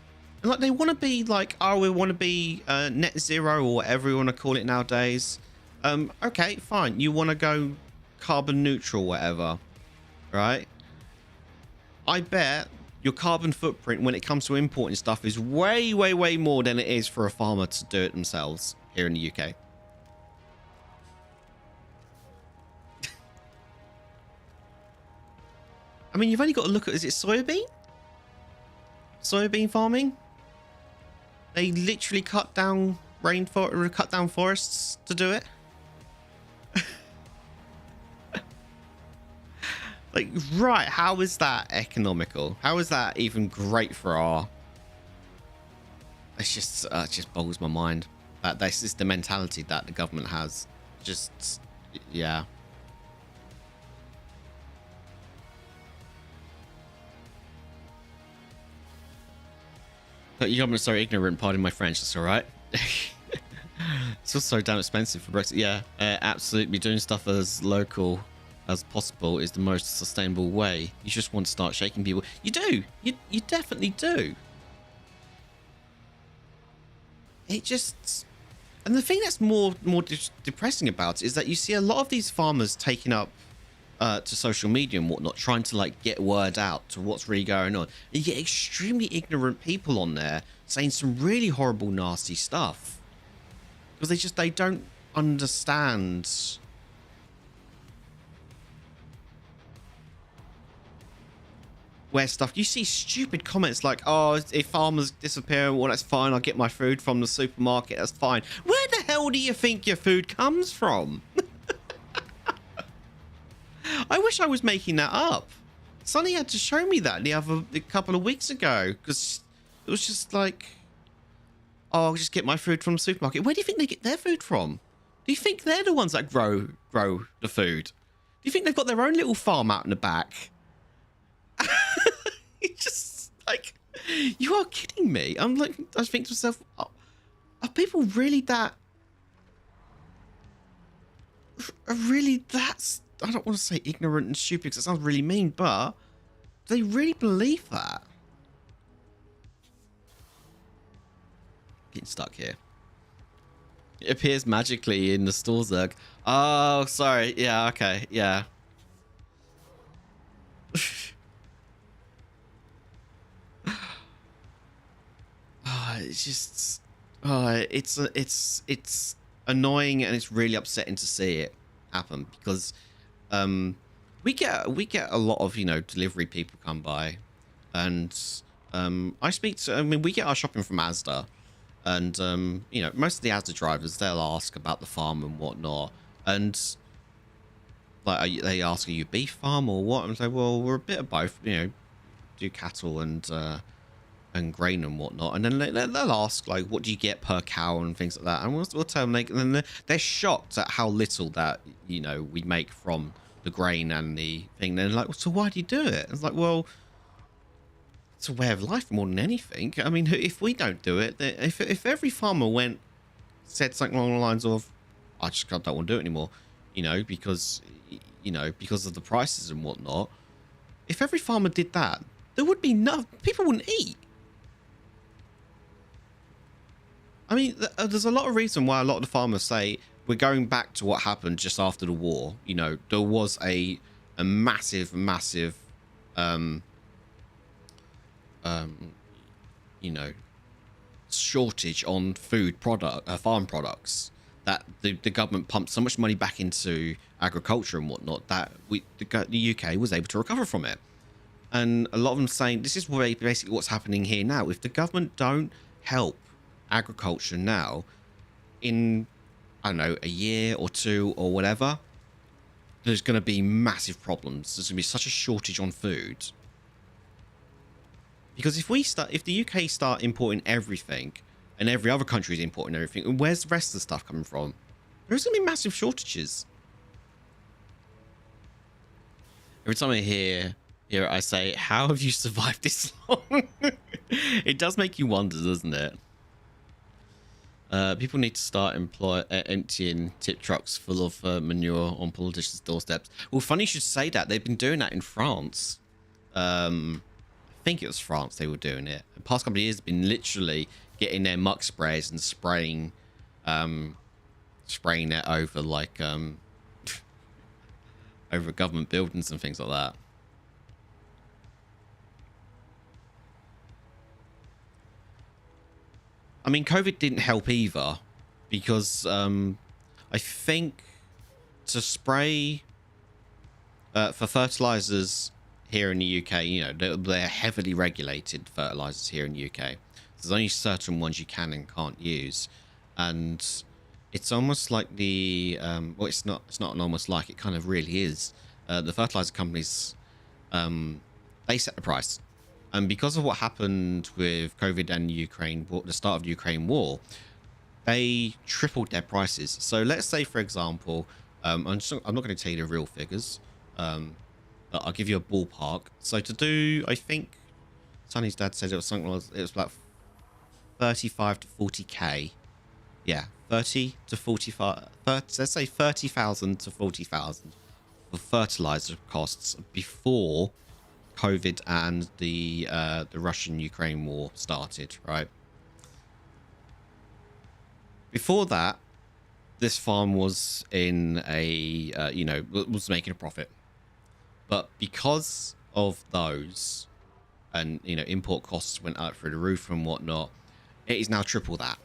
And like, they want to be like, oh, we want to be net zero or whatever you want to call it nowadays. Okay, fine. You want to go carbon neutral, whatever, right? I bet your carbon footprint when it comes to importing stuff is way, way, way more than it is for a farmer to do it themselves here in the UK. I mean, you've only got to look at, is it soybean? Soybean farming? They literally cut down forests to do it. Like, right, how is that economical? How is that even great for our... It's just, it just boggles my mind. That this is the mentality that the government has. Just, yeah. But your government's so ignorant, pardon my French, that's alright. It's also so damn expensive for Brexit. Yeah, absolutely. Doing stuff as local as possible is the most sustainable way. You just want to start shaking people. You do. You definitely do. It just... And the thing that's more depressing about it is that you see a lot of these farmers taking up to social media and whatnot, trying to like get word out to what's really going on. And you get extremely ignorant people on there saying some really horrible, nasty stuff because they don't understand where stuff. You see stupid comments like, "Oh, if farmers disappear, well, that's fine. I'll get my food from the supermarket. That's fine." Where the hell do you think your food comes from? I wish I was making that up. Sonny had to show me that a couple of weeks ago because it was just like, "Oh, I'll just get my food from the supermarket." Where do you think they get their food from? Do you think they're the ones that grow the food? Do you think they've got their own little farm out in the back? It's just like, you are kidding me. I'm like, I think to myself, are people really that? I don't want to say ignorant and stupid because it sounds really mean, but do they really believe that? Getting stuck here. It appears magically in the store, Zerg. Oh, sorry. Yeah, okay. Yeah. It's just, it's annoying and it's really upsetting to see it happen because we get a lot of, you know, delivery people come by, and we get our shopping from Asda, and you know, most of the Asda drivers, they'll ask about the farm and whatnot, and like they ask, are you a beef farm or what? And I say, well, we're a bit of both, you know, do cattle and grain and whatnot, and then they'll ask like, what do you get per cow and things like that, and we'll tell them. And then they're shocked at how little that we make from the grain and the thing. They're like, well, so why do you do it? It's like, well, it's a way of life more than anything. I mean, if we don't do it, if every farmer said something along the lines of, I just don't want to do it anymore, because of the prices and whatnot. If every farmer did that, there would be people wouldn't eat. I mean, there's a lot of reason why a lot of the farmers say we're going back to what happened just after the war. There was a massive, shortage on farm products, that the government pumped so much money back into agriculture and whatnot that the UK was able to recover from it. And a lot of them saying this is basically what's happening here now. If the government don't help agriculture now, in, I don't know, a year or two or whatever, there's going to be massive problems. There's going to be such a shortage on food. Because if the UK start importing everything, and every other country is importing everything, where's the rest of the stuff coming from? There's going to be massive shortages. Every time I hear I say, how have you survived this long? It does make you wonder, doesn't it? People need to start emptying tip trucks full of manure on politicians' doorsteps. Well, funny you should say that. They've been doing that in France. I think it was France they were doing it. The past couple of years have been literally getting their muck sprays and spraying it over like over government buildings and things like that. I mean, COVID didn't help either, because I think to spray for fertilizers here in the UK, they're heavily regulated fertilizers here in the UK. There's only certain ones you can and can't use, and it's almost like well, it's not almost like, it kind of really is. The fertilizer companies, they set the price. And because of what happened with COVID and the start of the Ukraine war, they tripled their prices. So let's say, for example, I'm not going to tell you the real figures, but I'll give you a ballpark. So to do, I think Sonny's dad said it was about 35 to 40k. Yeah, 30 to 45. Let's say 30,000 to 40,000 for fertilizer costs before COVID and the Russian-Ukraine war started, right? Before that, this farm was in was making a profit, but because of those, and import costs went up through the roof and whatnot, it is now triple that.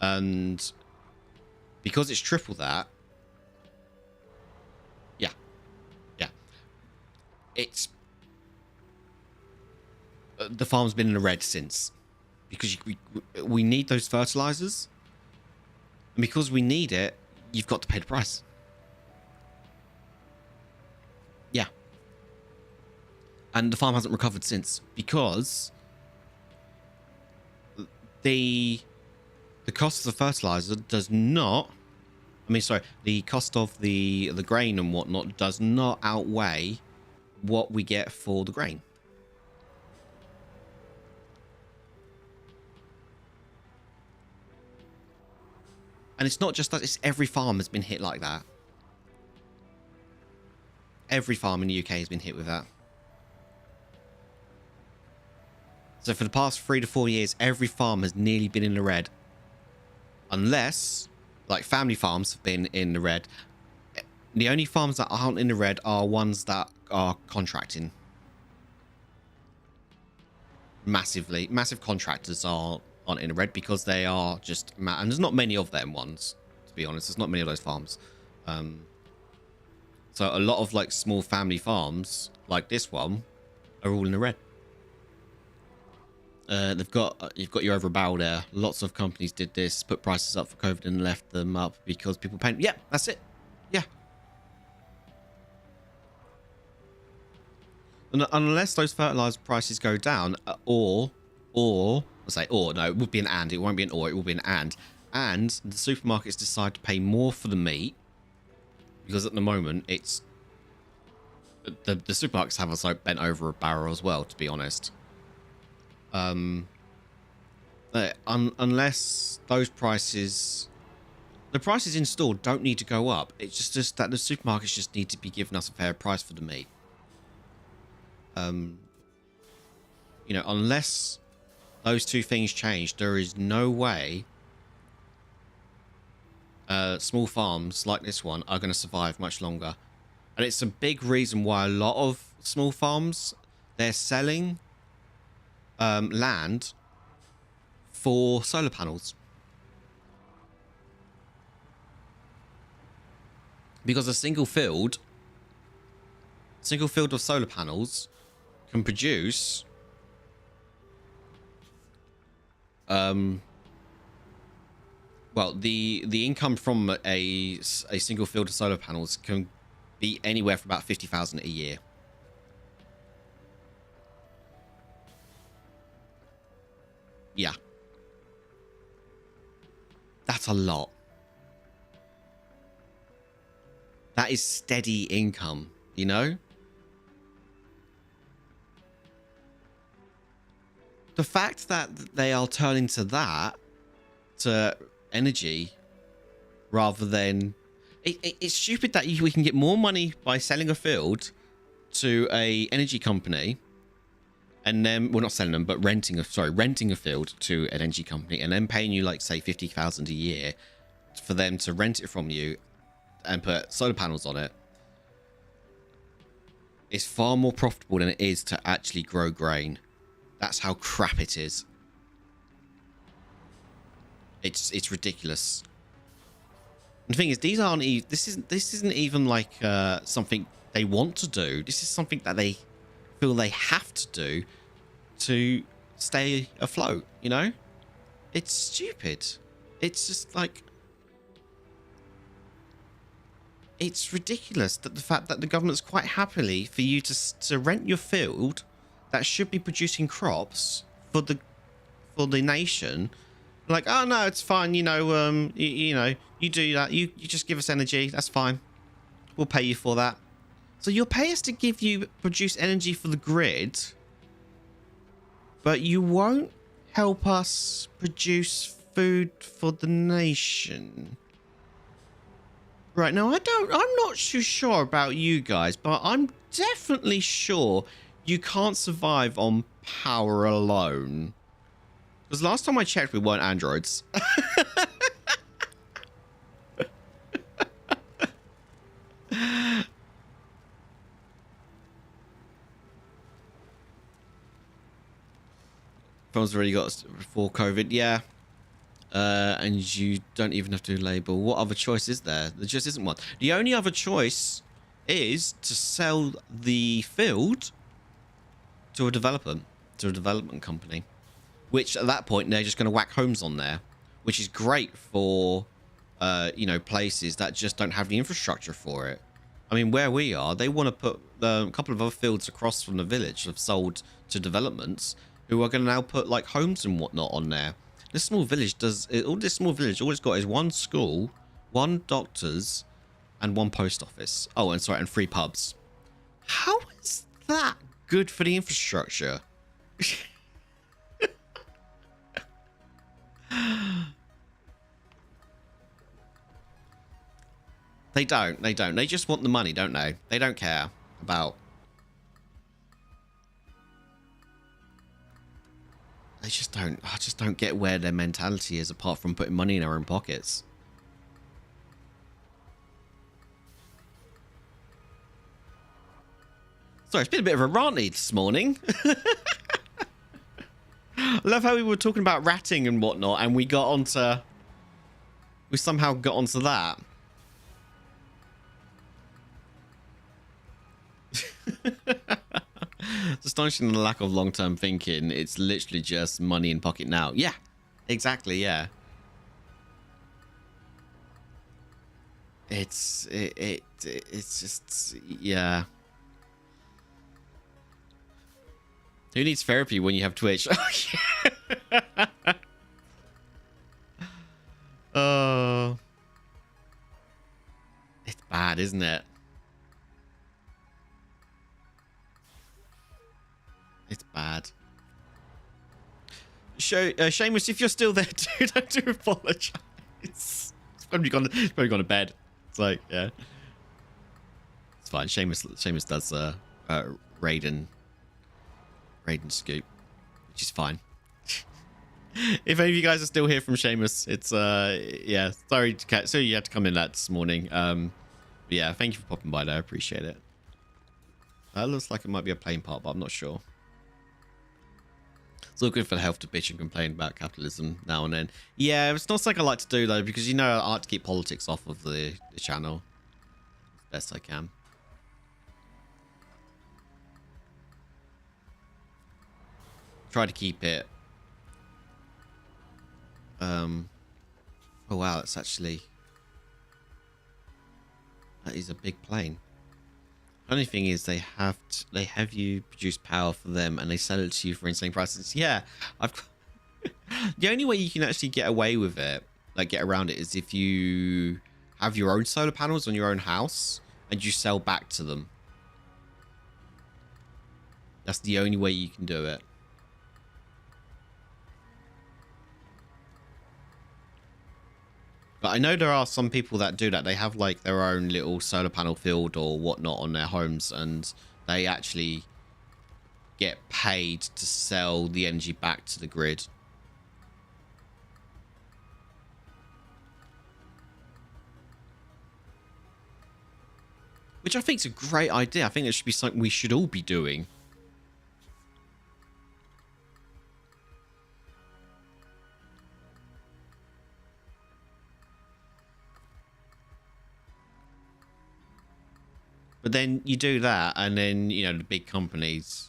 And because it's triple that, it's the farm's been in the red since, because we need those fertilizers, and because we need it, you've got to pay the price. Yeah, and the farm hasn't recovered since, because the cost of the fertilizer does not, the cost of the grain and whatnot does not outweigh what we get for the grain. And it's not just that, it's every farm has been hit like that. Every farm in the UK has been hit with that. So for the past 3 to 4 years, every farm has nearly been in the red. Unless, like, family farms have been in the red. The only farms that aren't in the red are ones that are contracting. Massive contractors aren't in the red, because they are just, and there's not many of them ones, to be honest. There's not many of those farms. So a lot of like small family farms like this one are all in the red. You've got your over a barrel there. Lots of companies did this, put prices up for COVID and left them up because people paying. Yeah, that's it. Yeah. Unless those fertilizer prices go down, or I say or no, it would be an and. It won't be an or. It will be an and the supermarkets decide to pay more for the meat because at the moment it's the supermarkets have us like bent over a barrel as well. To be honest, unless those prices. The prices in store don't need to go up. It's just that the supermarkets just need to be giving us a fair price for the meat. You know, unless those two things change, there is no way small farms like this one are going to survive much longer. And it's a big reason why a lot of small farms, they're selling land for solar panels. Because a single field of solar panels can produce well, the income from a single field of solar panels can be anywhere from about 50,000 a year. Yeah. That's a lot. That is steady income, you know? The fact that they are turning to that, to energy, rather than... It's stupid that we can get more money by selling a field to a energy company, and then... Well, not selling them, but renting a field to an energy company, and then paying you, like, say, 50,000 a year for them to rent it from you and put solar panels on it. It's far more profitable than it is to actually grow grain. That's how crap it is. It's ridiculous. And the thing is, these aren't this isn't even like something they want to do. This is something that they feel they have to do to stay afloat, you know? It's stupid. It's just like... It's ridiculous that the fact that the government's quite happily for you to rent your field that should be producing crops for the nation. Like, oh no, it's fine, you know, you know, you do that, you just give us energy, that's fine. We'll pay you for that. So you'll pay us to produce energy for the grid, but you won't help us produce food for the nation. Right, now I'm not too sure about you guys, but I'm definitely sure you can't survive on power alone. Because last time I checked, we weren't androids. Everyone's already got before COVID, yeah. And you don't even have to label. What other choice is there? There just isn't one. The only other choice is to sell the field to a development company. Which at that point they're just going to whack homes on there, which is great for, you know, places that just don't have the infrastructure for it. I mean, where we are, they want to put a couple of other fields across from the village have sold to developments who are going to now put like homes and whatnot on there. This small village all it's got is one school, one doctor's, and one post office. Oh, and sorry, and 3 pubs. How is that good for the infrastructure? They don't. They just want the money, don't they? They don't care about... They just don't... I just don't get where their mentality is apart from putting money in their own pockets. Sorry, it's been a bit of a ranty this morning. I love how we were talking about ratting and whatnot, and we somehow got onto that. It's astonishing the lack of long-term thinking. It's literally just money in pocket now. Yeah, exactly. Yeah, it's just, yeah. Who needs therapy when you have Twitch? Oh, it's bad, isn't it? It's bad. Seamus, if you're still there, dude, I do apologize. It's probably gone to bed. It's like, yeah, it's fine. Seamus does Raiden scoop, which is fine. If any of you guys are still here from Seamus, it's yeah, sorry you had to come in that this morning. But yeah, thank you for popping by there. I appreciate it. That looks like it might be a plane part, but I'm not sure. It's all good for the health to bitch and complain about capitalism now and then. Yeah, it's not something I like to do though, because you know I like to keep politics off of the channel as best I can. Try to keep it. Oh wow, it's actually, that is a big plane. Only thing is they have you produce power for them and they sell it to you for insane prices. Yeah, the only way you can actually get away with it, like get around it, is if you have your own solar panels on your own house and you sell back to them. That's the only way you can do it. But I know there are some people that do that. They have like their own little solar panel field or whatnot on their homes, and they actually get paid to sell the energy back to the grid. Which I think is a great idea. I think it should be something we should all be doing. But then you do that, and then, you know, the big companies,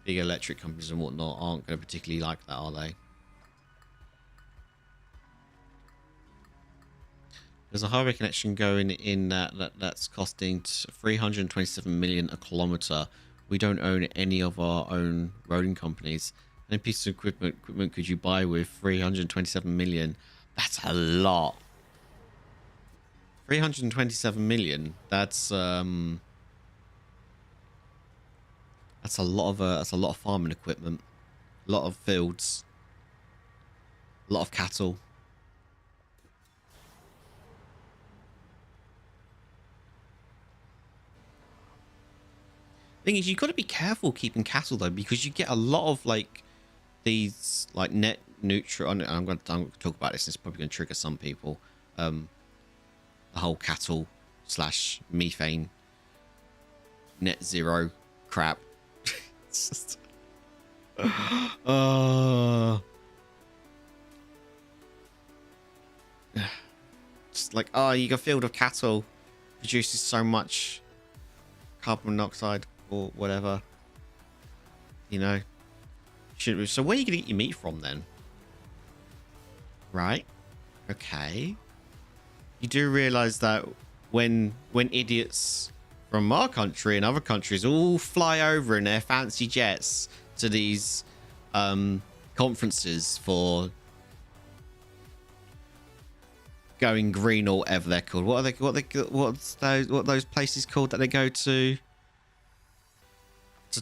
big electric companies and whatnot, aren't going to particularly like that, are they? There's a highway connection going in that's costing 327 million a kilometer. We don't own any of our own roading companies. Any piece of equipment could you buy with 327 million? That's a lot. 327 million. That's a lot of farming equipment, a lot of fields, a lot of cattle. Thing is, you've got to be careful keeping cattle though, because you get a lot of like these like net neutral. I'm going to talk about this. And it's probably going to trigger some people. The whole cattle / methane net zero crap. It's just, just like, oh, you got a field of cattle produces so much carbon monoxide or whatever, you know. So where are you gonna get your meat from then? Right? Okay. You do realize that when idiots from our country and other countries all fly over in their fancy jets to these conferences for going green or whatever they're called. What's those places called that they go to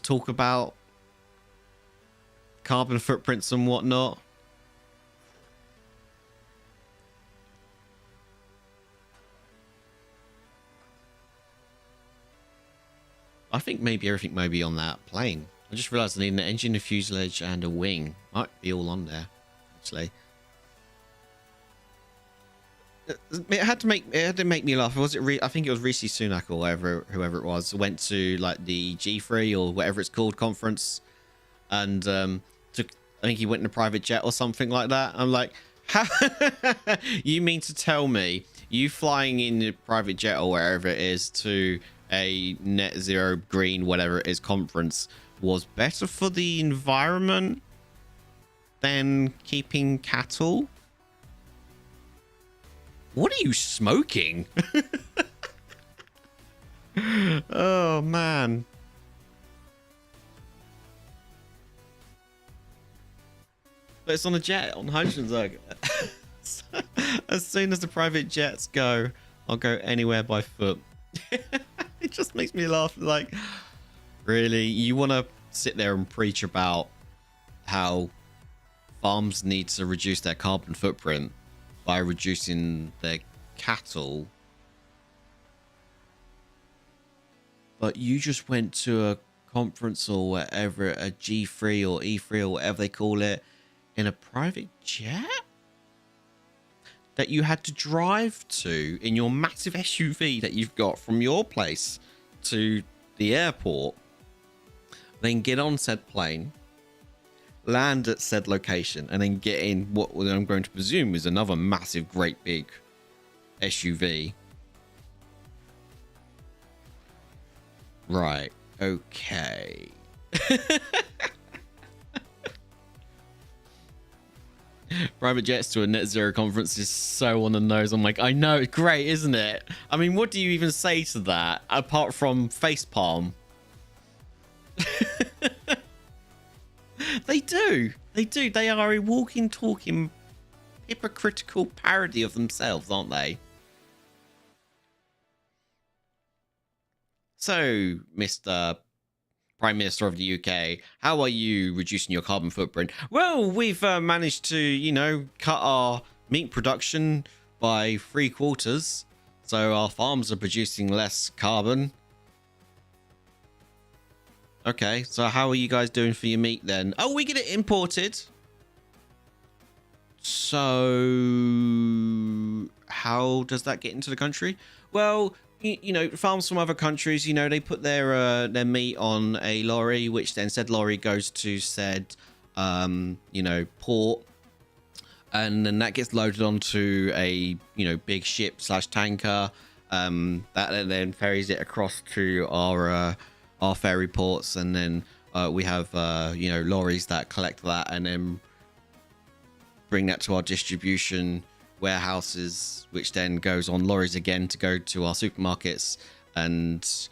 talk about carbon footprints and whatnot? I think maybe everything may be on that plane. I just realised I need an engine, a fuselage, and a wing. Might be all on there, actually. It had to make me laugh. Was it? I think it was Rishi Sunak or whoever it was, went to like the G3 or whatever it's called conference, and took. I think he went in a private jet or something like that. I'm like, how? You mean to tell me you flying in a private jet or wherever it is to a net zero green whatever it is conference was better for the environment than keeping cattle? What are you smoking? Oh man. But it's on a jet on hydrogen. Like, as soon as the private jets go, I'll go anywhere by foot. It just makes me laugh. Like, really, you want to sit there and preach about how farms need to reduce their carbon footprint by reducing their cattle, but you just went to a conference or whatever, a G3 or E3 or whatever they call it, in a private jet that you had to drive to in your massive SUV that you've got from your place to the airport, then get on said plane, land at said location, and then get in what I'm going to presume is another massive, great big SUV. Right. Okay. Private jets to a net zero conference is so on the nose. I'm like, I know, it's great, isn't it? I mean, what do you even say to that apart from facepalm? They do. They do. They are a walking, talking, hypocritical parody of themselves, aren't they? So, Mr. Prime Minister of the UK, how are you reducing your carbon footprint? Well, we've managed to, you know, cut our meat production by 3/4. So our farms are producing less carbon. Okay, so how are you guys doing for your meat then? Oh, we get it imported. So how does that get into the country? Well, you know, farms from other countries, you know, they put their meat on a lorry, which then said lorry goes to said, you know, port, and then that gets loaded onto a, you know, big ship / tanker, that then ferries it across to our ferry ports, and then we have you know, lorries that collect that and then bring that to our distribution warehouses, which then goes on lorries again to go to our supermarkets. And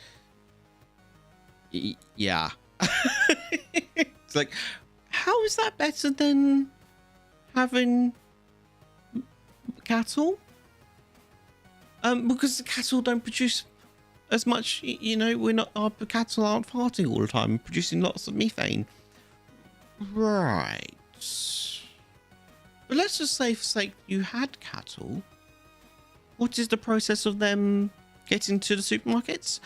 yeah. It's like, how is that better than having cattle? Because the cattle don't produce as much, you know, our cattle aren't farting all the time, producing lots of methane. Right. But let's just say, for sake, you had cattle. What is the process of them getting to the supermarkets?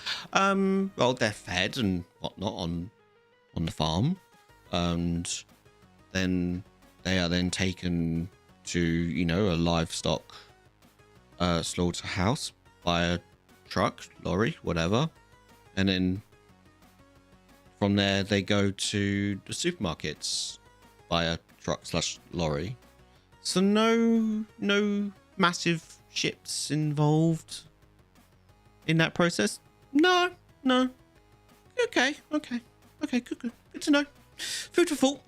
Well, they're fed and whatnot on the farm, and then they are then taken to, you know, a livestock slaughterhouse by a truck, lorry, whatever, and then from there they go to the supermarkets by a truck / lorry. So no massive ships involved in that process. No. Okay, good to know. Food for thought.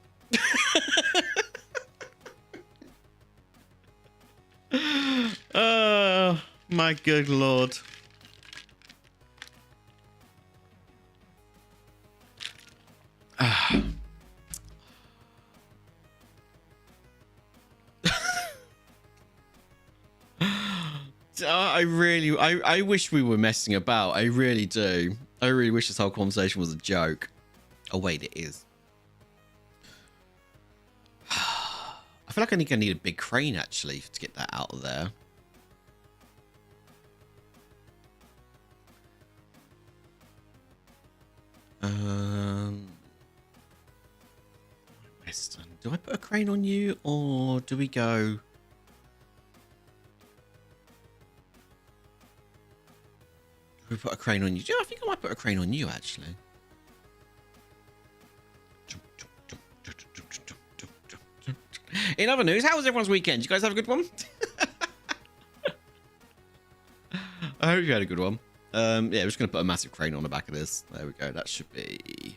Oh my good lord. I wish we were messing about. I really do. I really wish this whole conversation was a joke. Oh wait, it is. I feel like I think I need a big crane actually to get that out of there. Western. Do I put a crane on you, or do we go? We put a crane on you. Yeah, I think I might put a crane on you actually. In other news, how was everyone's weekend? You guys have a good one? I hope you had a good one. Yeah, we're just gonna put a massive crane on the back of this. There we go. That should be.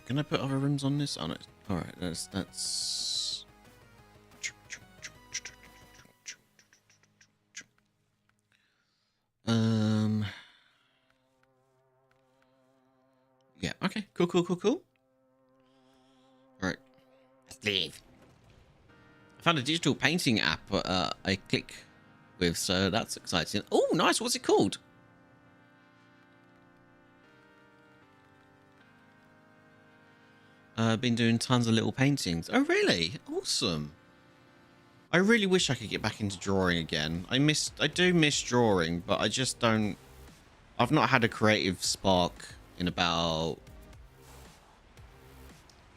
Can I put other rims on this? Oh no. All right. That's. Yeah. Okay. Cool. Cool. Cool. Cool. All right. Let's leave. I found a digital painting app. I click with, so that's exciting. Oh, nice. What's it called? Been doing tons of little paintings. Oh, really? Awesome. I really wish I could get back into drawing again. I do miss drawing, but I just don't. I've not had a creative spark in about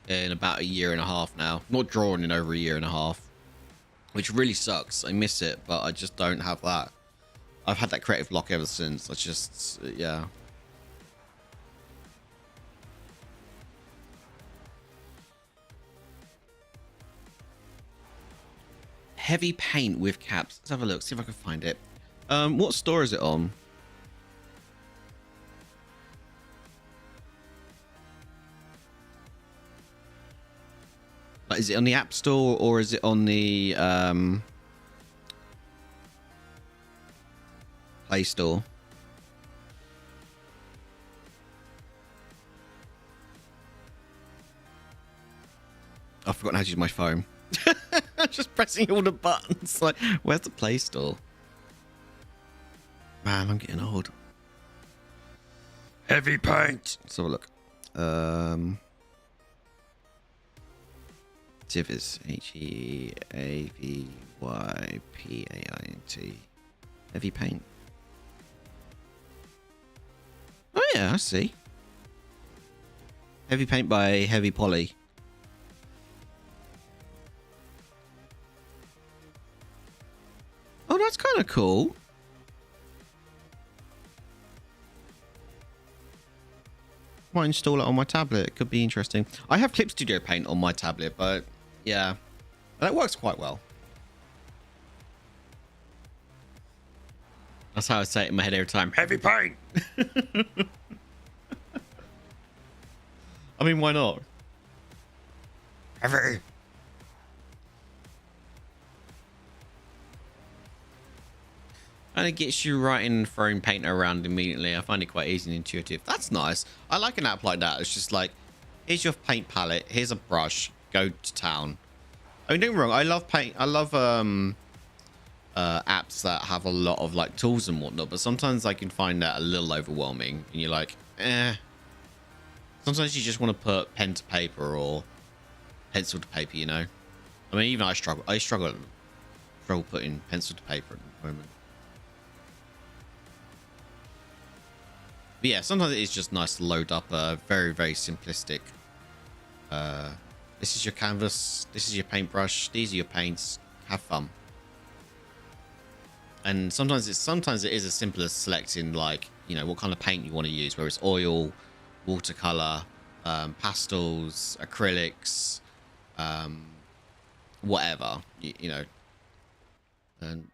a year and a half now. Not drawing in over a year and a half, which really sucks. I miss it, but I just don't have that. I've had that creative block ever since. I just, yeah. Heavy paint with caps. Let's have a look. See if I can find it. What store is it on? Like, is it on the App Store or is it on the Play Store? I've forgotten how to use my phone. I'm just pressing all the buttons. Like, where's the Play Store? Man, I'm getting old. Heavy paint. Let's have a look. See if it's HEAVYPAINT. Heavy paint. Oh yeah, I see. Heavy paint by Heavy Poly. Oh, that's kind of cool. Might install it on my tablet. It could be interesting. I have Clip Studio Paint on my tablet, but yeah, that works quite well. That's how I say it in my head every time. Heavy paint. I mean, why not? Heavy. And it gets you right in throwing paint around immediately. I find it quite easy and intuitive. That's nice. I like an app like that. It's just like, here's your paint palette. Here's a brush. Go to town. I mean, don't get me wrong. I love paint. I love apps that have a lot of like tools and whatnot. But sometimes I can find that a little overwhelming. And you're like, eh. Sometimes you just want to put pen to paper or pencil to paper, you know. I mean, even I struggle. I struggle putting pencil to paper at the moment. But yeah, sometimes it is just nice to load up a very, very simplistic. This is your canvas. This is your paintbrush. These are your paints. Have fun. And sometimes it is as simple as selecting, like, you know, what kind of paint you want to use, whether it's oil, watercolor, pastels, acrylics, whatever, you know. And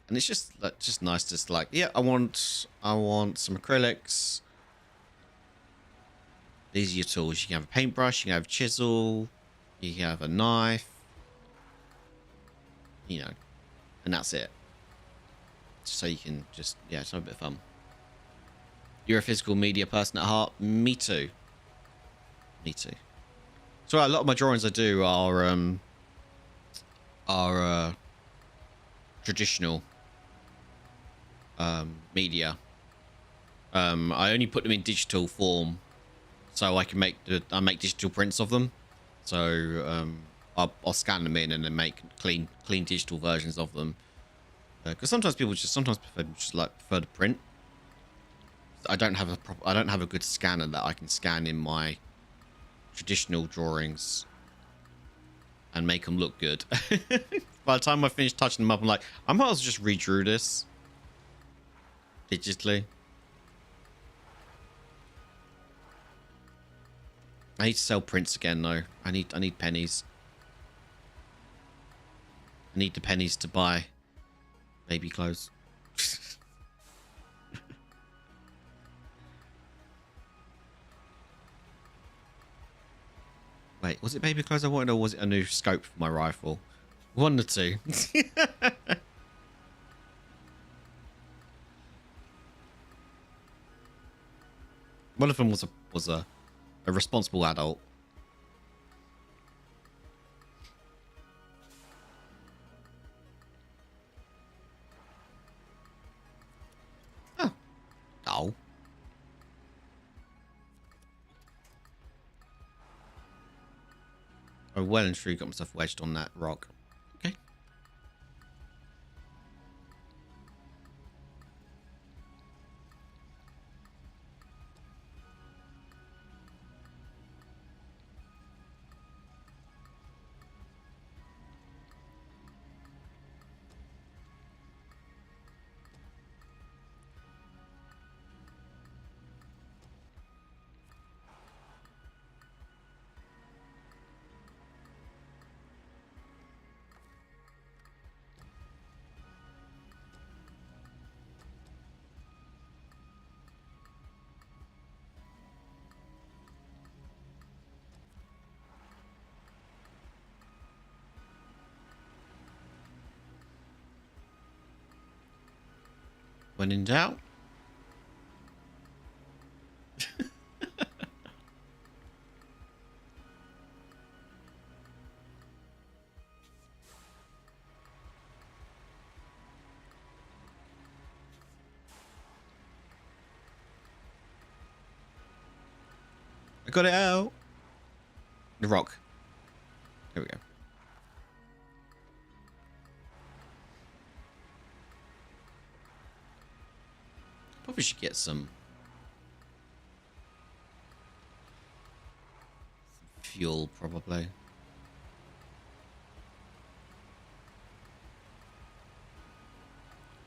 it's just nice, just like, yeah, I want some acrylics. These are your tools. You can have a paintbrush, you can have a chisel, you can have a knife, you know, and that's it. So you can just, yeah, it's have a bit of fun. You're a physical media person at heart. Me too. Me too. So a lot of my drawings I do are traditional media. I only put them in digital form so I can make digital prints of them. So I'll scan them in and then make clean digital versions of them. Because sometimes people prefer to print. I don't have a good scanner that I can scan in my traditional drawings and make them look good. By the time I finish touching them up, I'm like, I might as well just redrew this digitally. I need to sell prints again though. I need pennies. I need the pennies to buy baby clothes. Wait, was it baby clothes I wanted, or was it a new scope for my rifle? One or two. One of them was a A responsible adult. Oh. Oh. I well and truly got myself wedged on that rock. Okay. When in doubt. I got it out. The rock. Here we go. Probably should get some fuel, probably.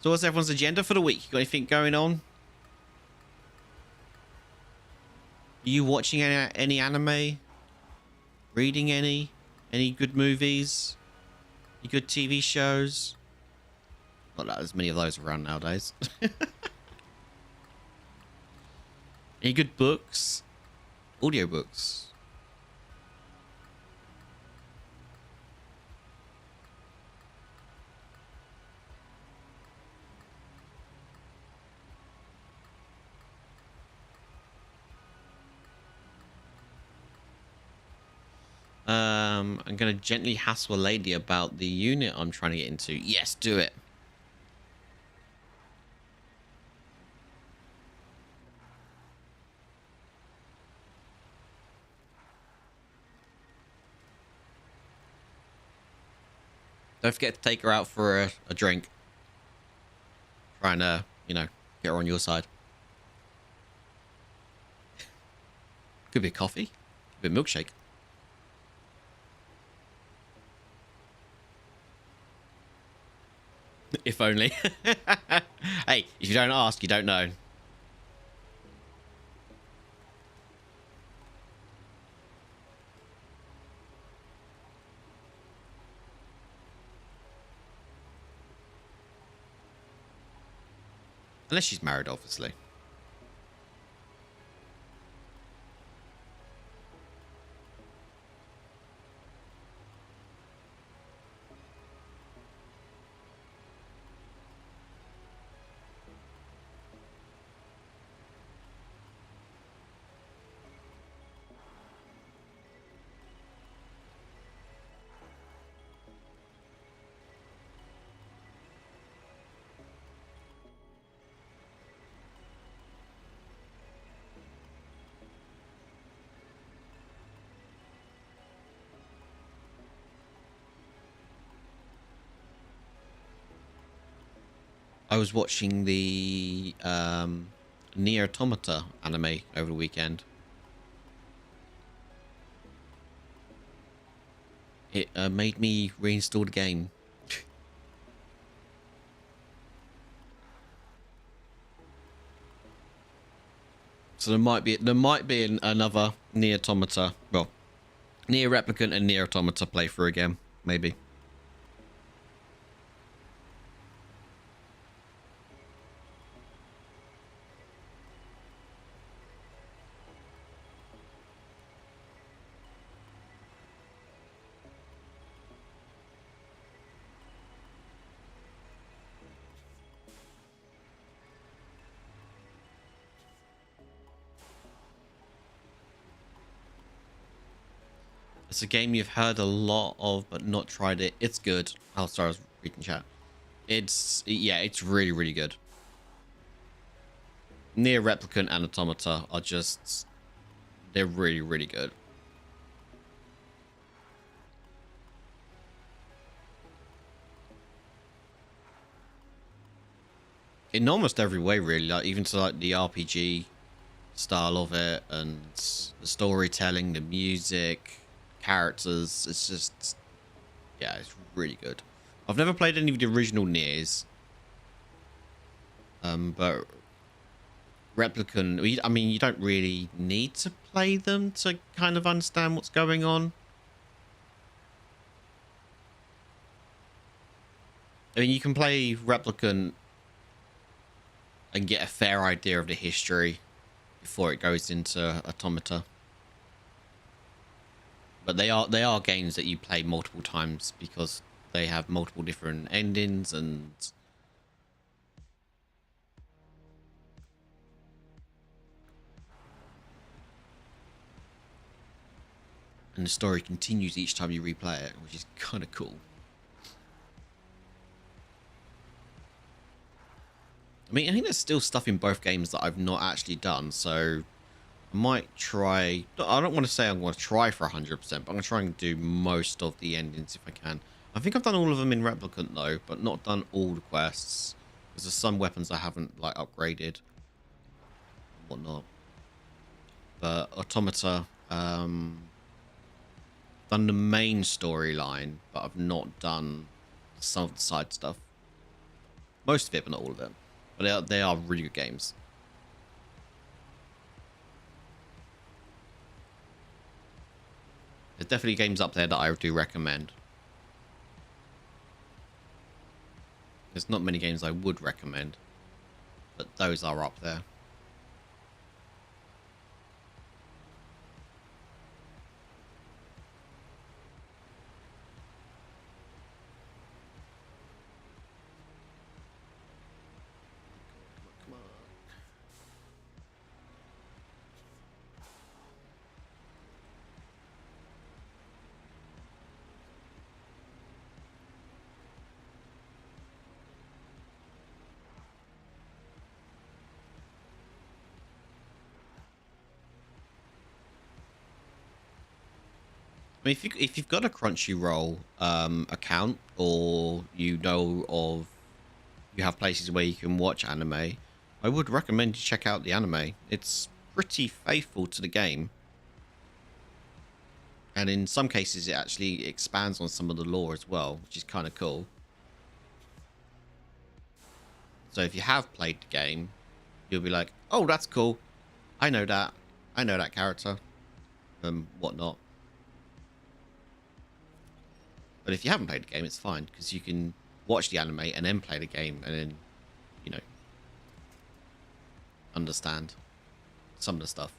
So what's everyone's agenda for the week? You got anything going on? Are you watching any anime? Reading any? Any good movies? Any good TV shows? Not that there's many of those around nowadays. Any good books? Audiobooks? I'm going to gently hassle a lady about the unit I'm trying to get into. Yes, do it. Don't forget to take her out for a drink. Trying to, you know, get her on your side. Could be a coffee. Could be a milkshake. If only. Hey, if you don't ask, you don't know. Unless she's married, obviously. I was watching the Nier Automata anime over the weekend. It made me reinstall the game. So there might be another Nier Automata, well, Nier Replicant and Nier Automata playthrough again, maybe. It's a game you've heard a lot of, but not tried it. It's good. Oh, sorry, I was reading chat. Yeah, it's really, really good. Near Replicant and Automata are just, they're really, really good. In almost every way, really. Like even to like the RPG style of it, and the storytelling, the music, characters. It's just, yeah, it's really good. I've never played any of the original Niers, but Replicant, I mean, you don't really need to play them to kind of understand what's going on. I mean, you can play Replicant and get a fair idea of the history before it goes into Automata. But they are games that you play multiple times because they have multiple different endings and the story continues each time you replay it, which is kind of cool. I mean, I think there's still stuff in both games that I've not actually done, so I might try. I don't want to say I'm going to try for 100%, but I'm going to try and do most of the endings if I can. I think I've done all of them in Replicant though, but not done all the quests because there's some weapons I haven't like upgraded and whatnot. But Automata, done the main storyline, but I've not done some of the side stuff. Most of it, but not all of it. But they are really good games. There's definitely games up there that I do recommend. There's not many games I would recommend, but those are up there. Come on. I mean, if you've got a Crunchyroll account, or you know of, you have places where you can watch anime, I would recommend you check out the anime. It's pretty faithful to the game, and in some cases, it actually expands on some of the lore as well, which is kind of cool. So if you have played the game, you'll be like, "Oh, that's cool. I know that. I know that character, whatnot." But if you haven't played the game, it's fine because you can watch the anime and then play the game and then, you know, understand some of the stuff.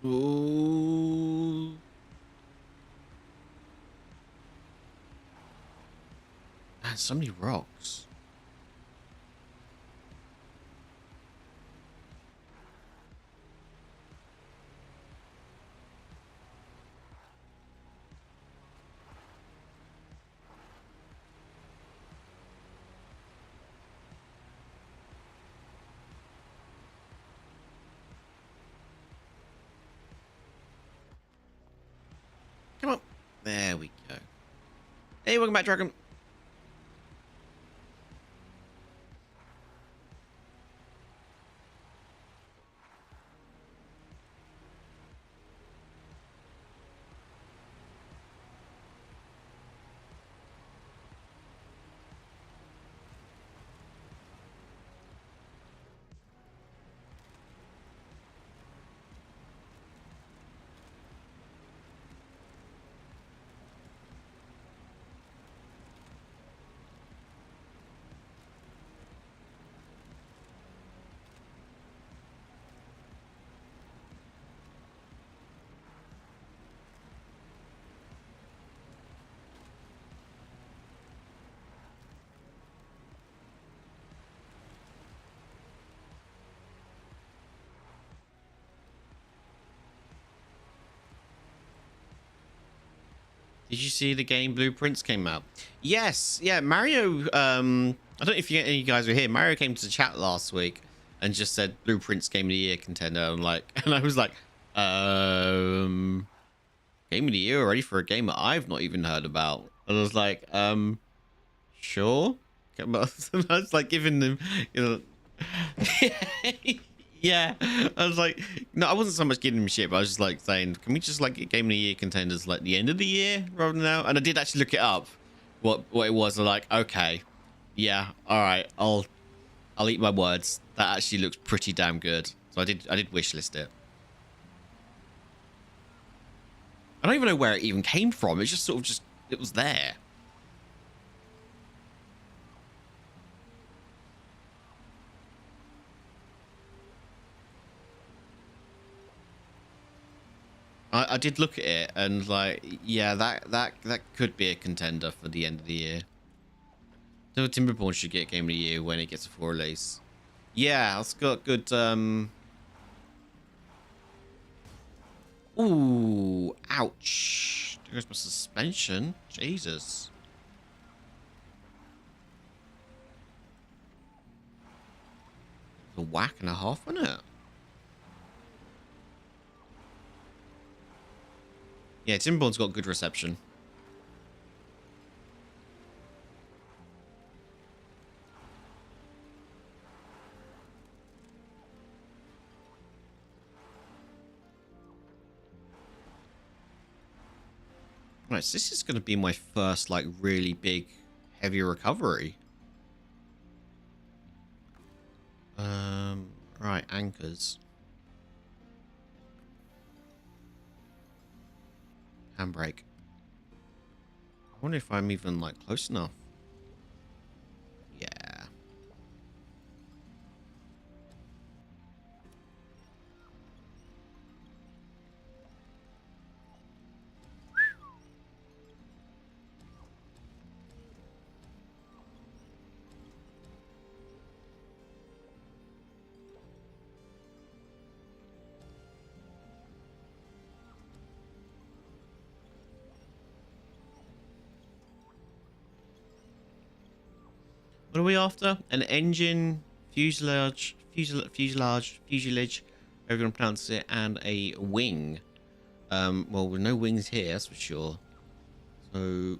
Ooh. Man, so many rocks. Come on. There we go. Hey, welcome back, Dragon. Did you see the game Blueprints came out? Yes, yeah, Mario. I don't know if any of you guys were here. Mario came to the chat last week and just said Blueprints Game of the Year contender. And I was like, Game of the Year already for a game that I've not even heard about. And I was like, sure. I was like giving them, you know. Yeah, I was like, no, I wasn't so much giving him shit, but I was just like saying, can we just like get Game of the Year contenders like the end of the year rather than now? And I did actually look it up, what it was. I'm like, okay, yeah, all right, I'll eat my words. That actually looks pretty damn good. So I did wishlist it. I don't even know where it even came from. It's just sort of it was there. I did look at it and like, yeah, that could be a contender for the end of the year. So Timberborn should get Game of the Year when it gets a full release. Yeah, it's got good. Ooh, ouch! There goes my suspension. Jesus. A whack and a half on it. Yeah, Timberborn's got good reception. Right, so this is going to be my first, like, really big, heavy recovery. Right, anchors. Handbrake. I wonder if I'm even, like, close enough. Yeah. What are we after? An engine, fuselage, fuselage, however you going to pronounce it, and a wing. Well, with no wings here, that's for sure. So...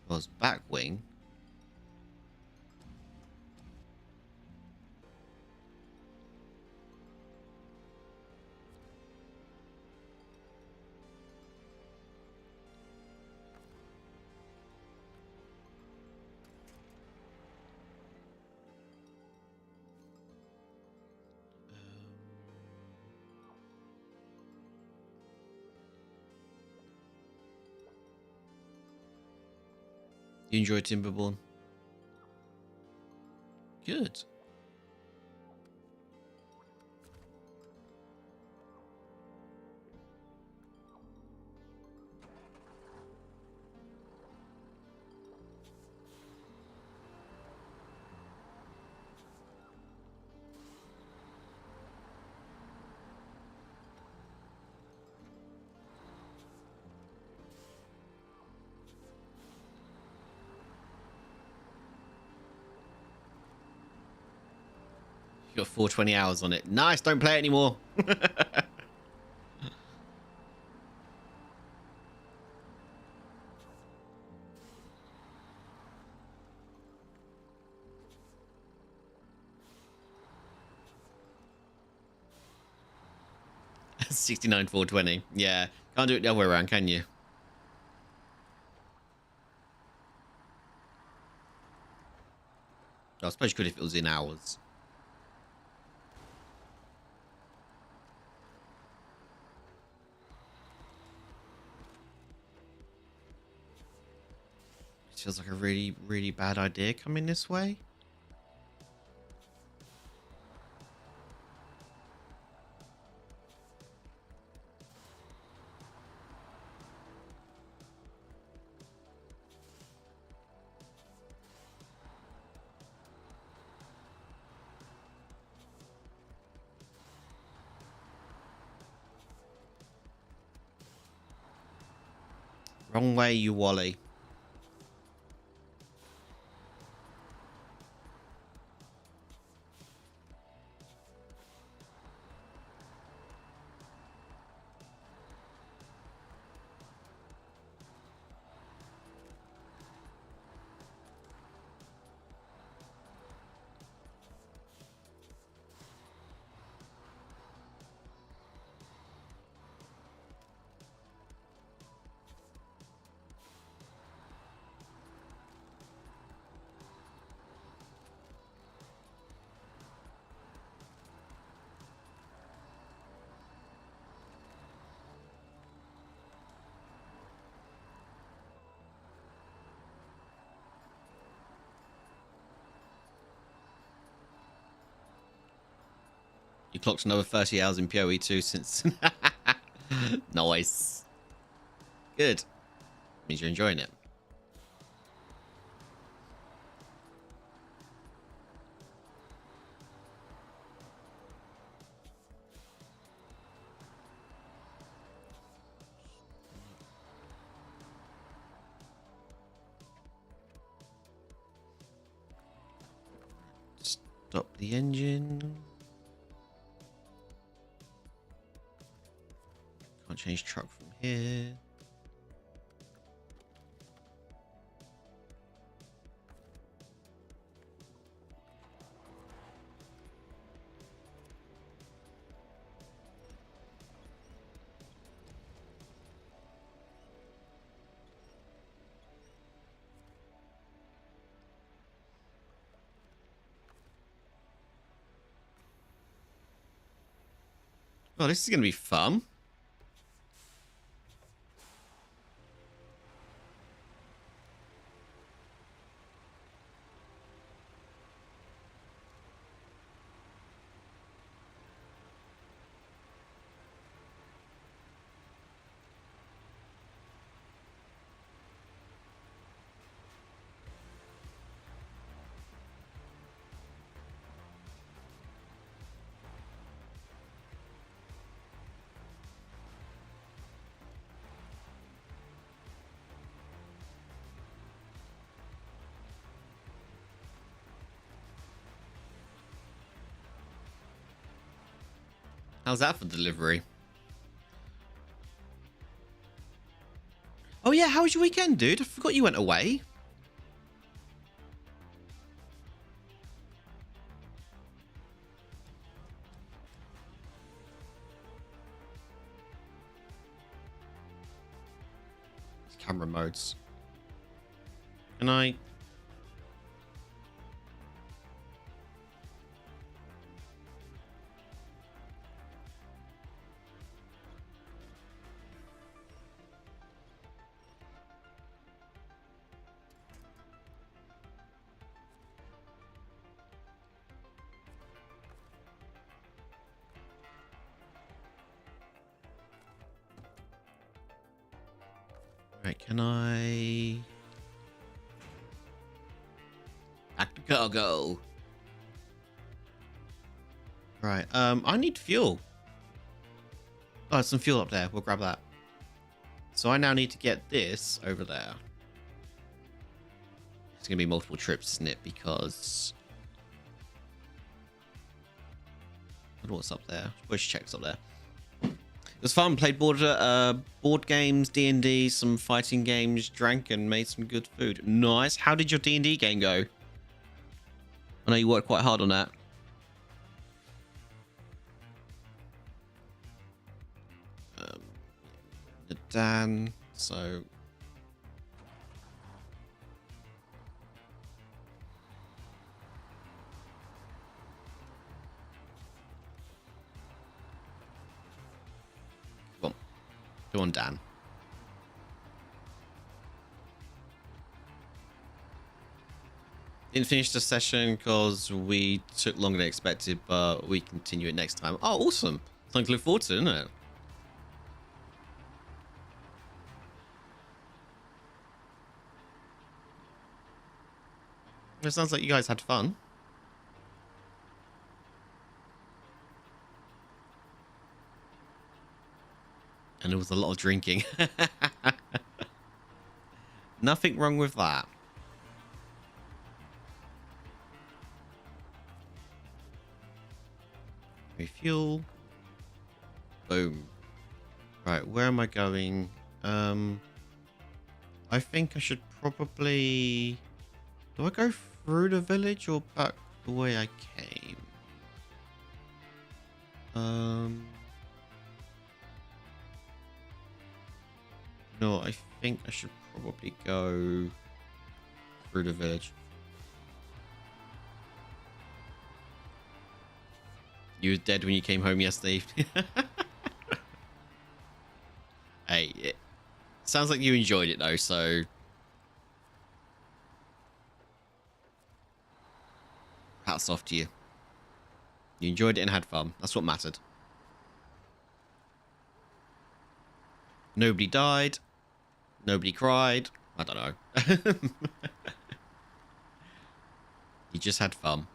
was back wing. You enjoy Timberborn? Good. You got 420 hours on it. Nice, don't play it anymore. 69, 420. Yeah, can't do it the other way around, can you? I suppose you could if it was in hours. It feels like a really, really bad idea coming this way. Wrong way, you Wally. You clocked another 30 hours in PoE2 since... Nice. Good. Means you're enjoying it. Stop the engine. Can't change truck from here. Oh, this is going to be fun. How's that for delivery? Oh yeah, how was your weekend, dude? I forgot you went away. Camera modes. Can I... Right, can I... Back to cargo. Right, I need fuel. Oh, there's some fuel up there. We'll grab that. So I now need to get this over there. It's going to be multiple trips, isn't it? Because... I don't know what's up there. Push checks up there. It was fun. Played board games, D&D, some fighting games, drank and made some good food. Nice. How did your D&D game go? I know you worked quite hard on that. Dan, so... Come on, Dan. Didn't finish the session because we took longer than expected, but we continue it next time. Oh, awesome. Something to look forward to, isn't it? It sounds like you guys had fun. And it was a lot of drinking. Nothing wrong with that. Refuel. Boom. Right, where am I going? I think I should probably... Do I go through the village or back the way I came? No, I think I should probably go through the village. You were dead when you came home yesterday evening. Hey, it sounds like you enjoyed it though, so hats off to you. You enjoyed it and had fun. That's what mattered. Nobody died. Nobody cried. I don't know. You just had fun.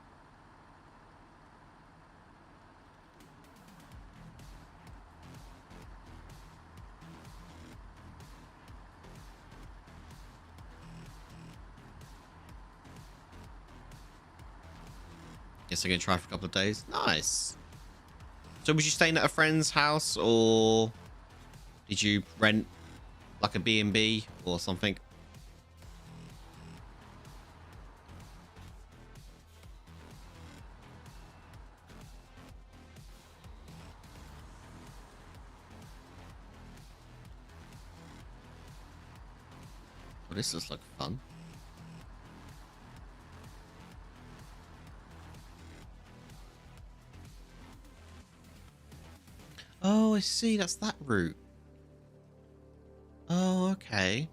Guess I'm going to try for a couple of days. Nice. So was you staying at a friend's house or did you rent like a B&B or something? Well, this looks like fun. Oh, I see. That's that route. Oh, okay.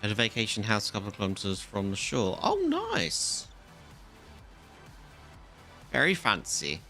At a vacation house a couple of kilometers from the shore. Oh, nice. Very fancy.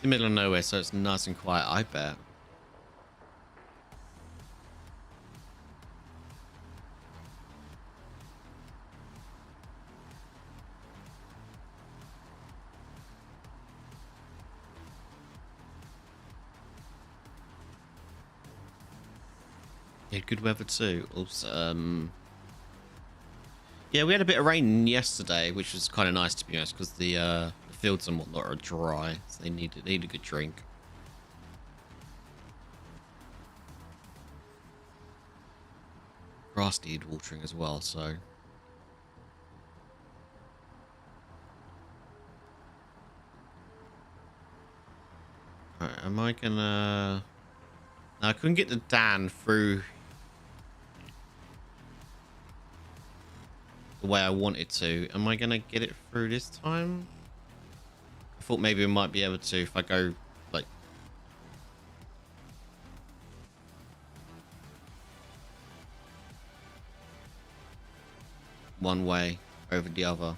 The middle of nowhere, so it's nice and quiet, I bet. Yeah, good weather too. Also, yeah, we had a bit of rain yesterday, which was kind of nice to be honest, because the fields and whatnot are dry, so they need a good drink. Grass needed watering as well, so. Alright, am I gonna... Now, I couldn't get the Dan through the way I wanted to. Am I gonna get it through this time? I thought maybe we might be able to if I go, like... one way over the other.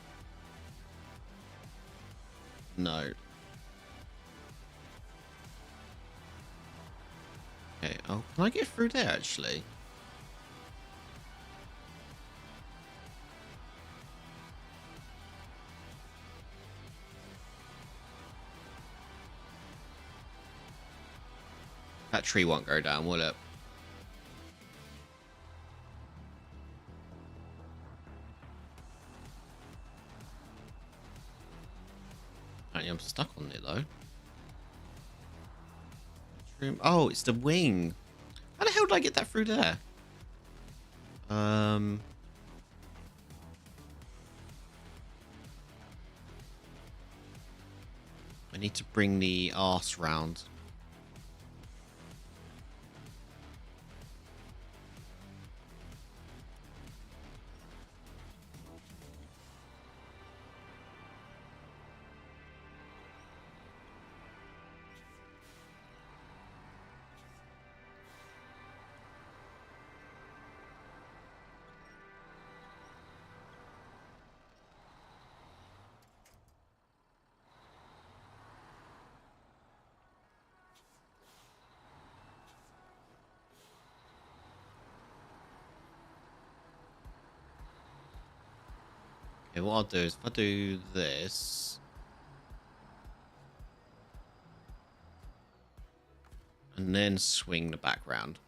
No. Okay, oh, can I get through there, actually? That tree won't go down, will it? Apparently I'm stuck on it, though. Oh, it's the wing. How the hell did I get that through there? I need to bring the arse round. Okay, what I'll do is if I do this and then swing the background.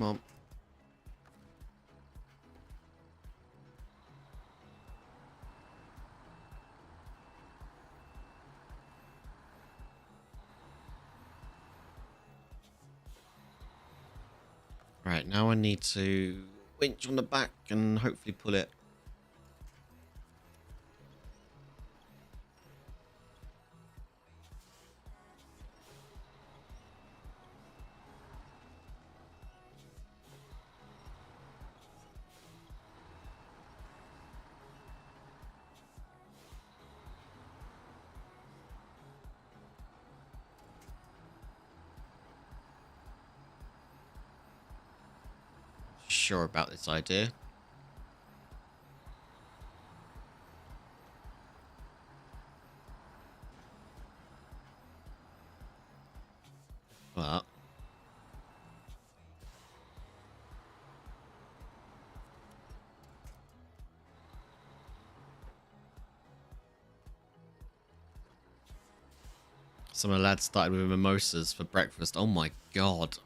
Come on. Right, now I need to winch on the back and hopefully pull it. Sure about this idea. But some of the lads started with mimosas for breakfast. Oh my god.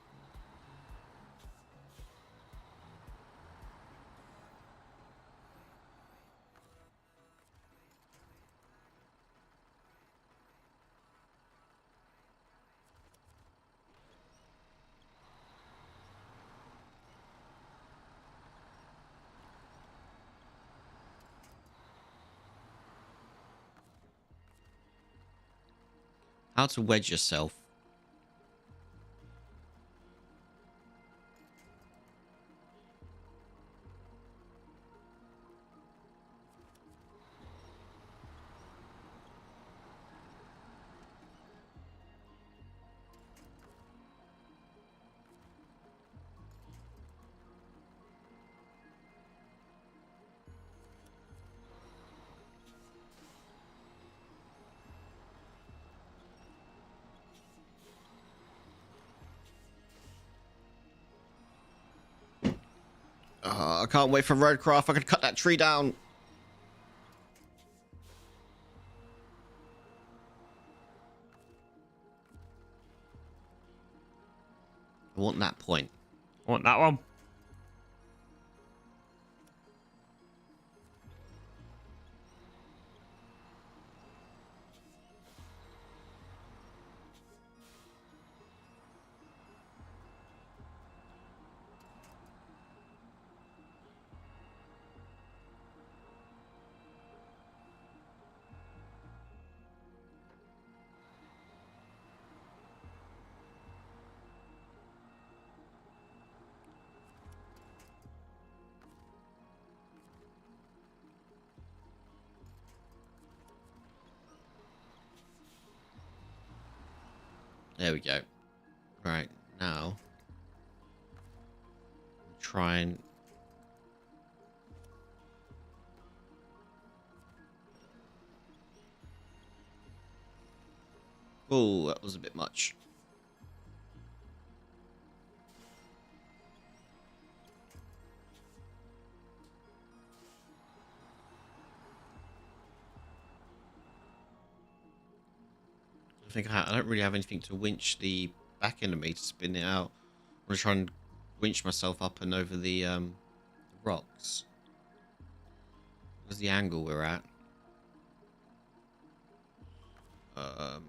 How to wedge yourself. I can't wait for roadcraft. I could cut that tree down. I want that point. I want that one. There we go. Right, now try and oh, that was a bit much. I don't really have anything to winch the back end of me to spin it out. I'm gonna try and winch myself up and over the rocks. Where's the angle we're at? Um,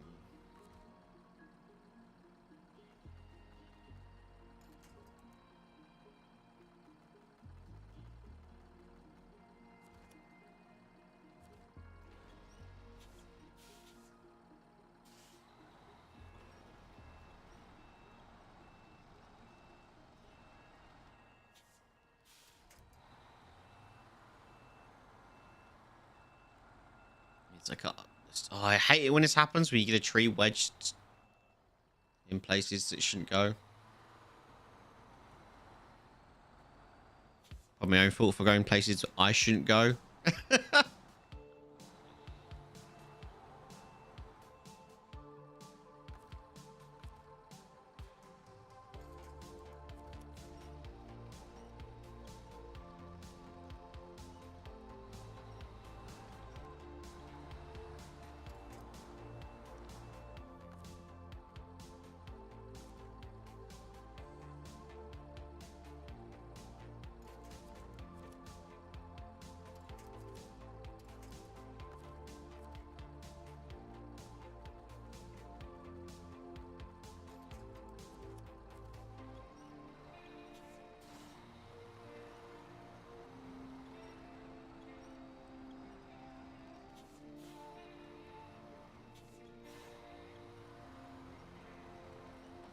It's like, oh, I hate it when this happens, when you get a tree wedged in places that shouldn't go. On my own fault for going places I shouldn't go.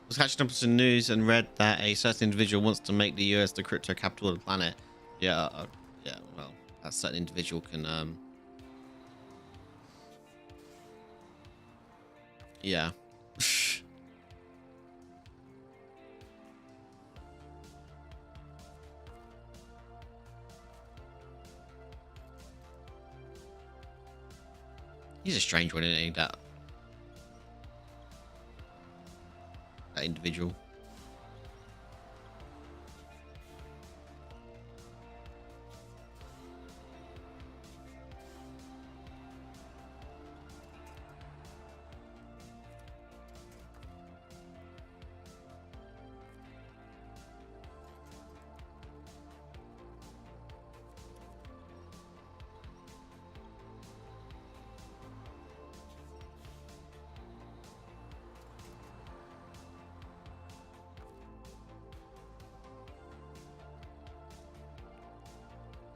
Was catching up with some news and read that a certain individual wants to make the US the crypto capital of the planet. Yeah, yeah. Well, that certain individual can, yeah. He's a strange one, isn't he? That individual.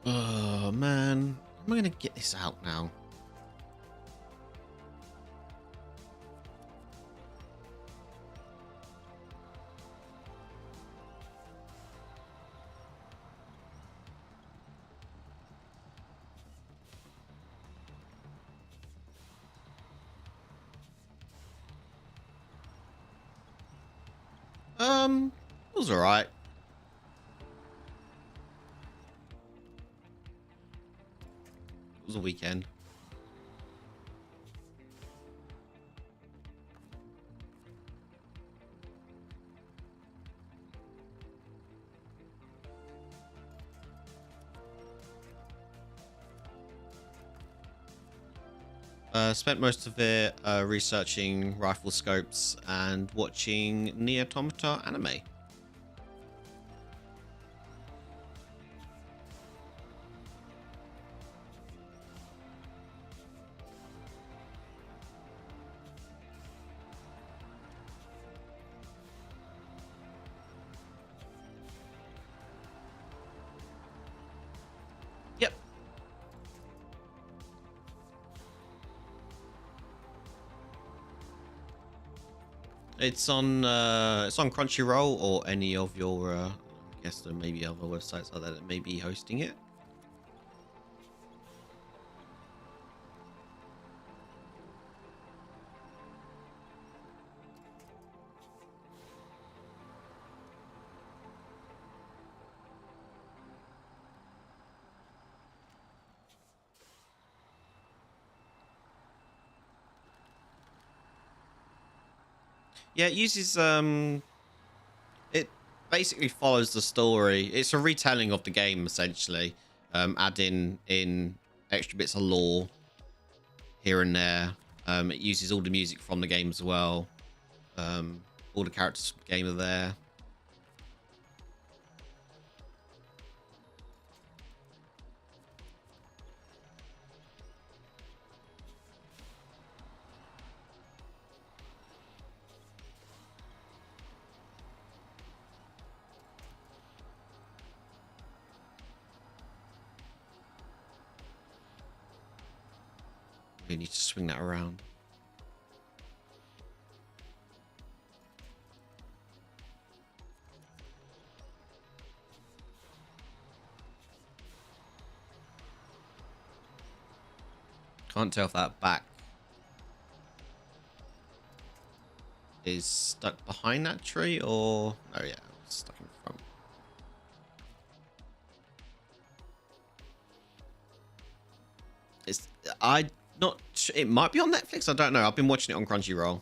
Oh man, how am I gonna get this out now? It was alright. It was a weekend. Spent most of it researching rifle scopes and watching Nier Automata anime. Yep. It's on Crunchyroll or any of your I guess there may be other websites out there that may be hosting it. Yeah, it uses it basically follows the story. It's a retelling of the game essentially, adding in extra bits of lore here and there. It uses all the music from the game as well. All the characters from the game are there. We need to swing that around. Can't tell if that back is stuck behind that tree or... Oh yeah, it's stuck in front. It's... It might be on Netflix, I don't know. I've been watching it on Crunchyroll.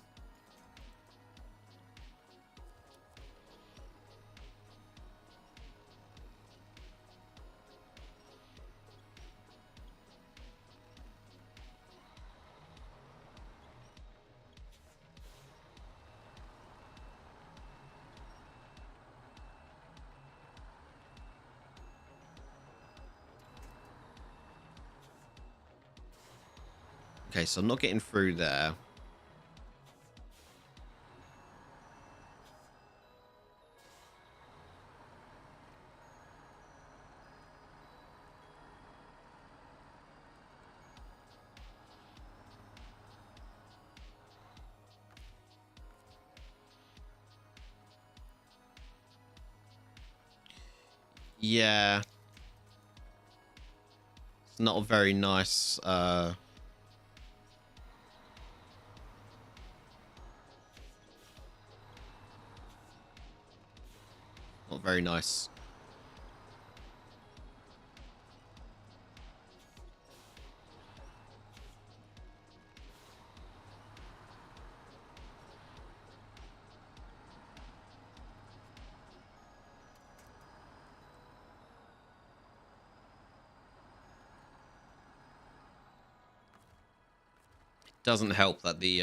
Okay, so I'm not getting through there. Yeah. It's not a very nice, not very nice. Doesn't help that the,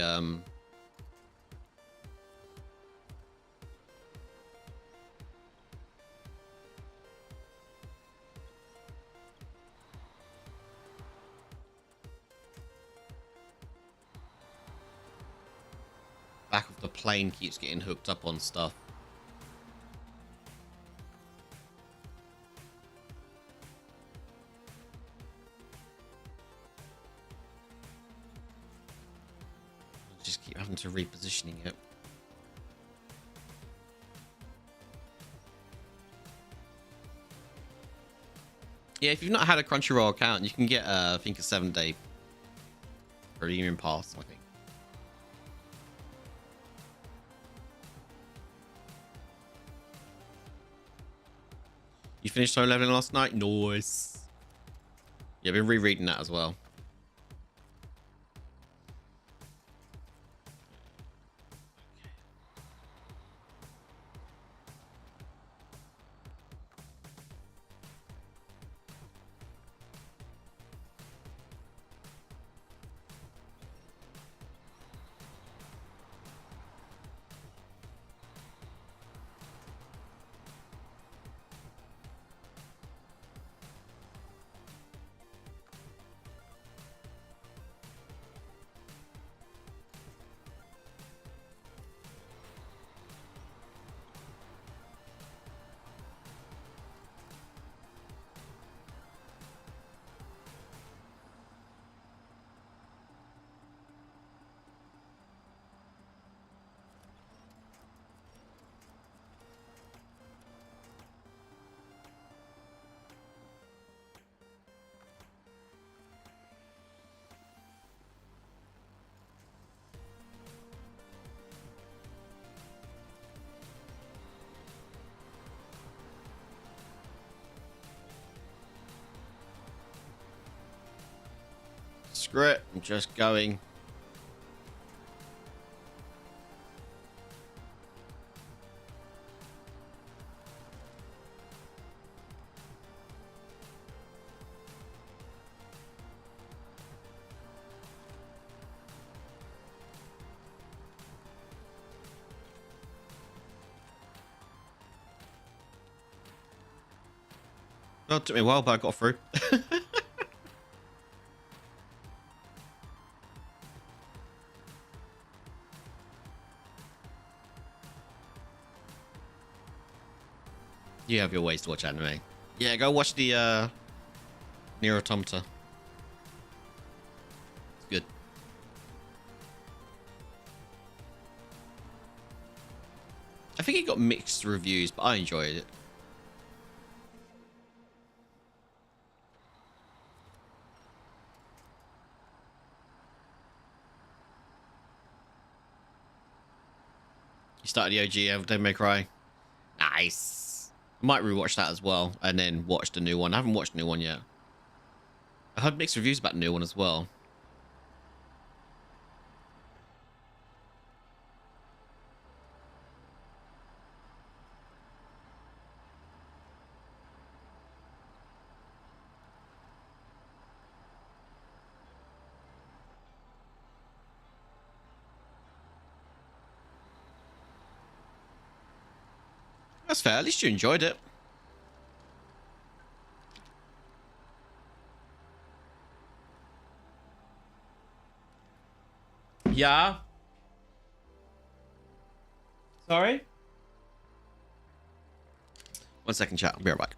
back of the plane keeps getting hooked up on stuff. Just keep having to repositioning it. Yeah, if you've not had a Crunchyroll account, you can get, I think, a 7-day premium pass, I think. You finished solo leveling last night? Nice. Yeah, I've been rereading that as well. Screw it, I'm just going. Well, it took me a while, but I got through. You have your ways to watch anime. Yeah, go watch the Nier Automata. It's good. I think it got mixed reviews, but I enjoyed it. You started the OG of Devil May Cry. Nice. I might rewatch that as well, and then watch the new one. I haven't watched the new one yet. I heard mixed reviews about the new one as well. That's fair. At least you enjoyed it. Yeah. Sorry? 1 second, chat. I'll be right back.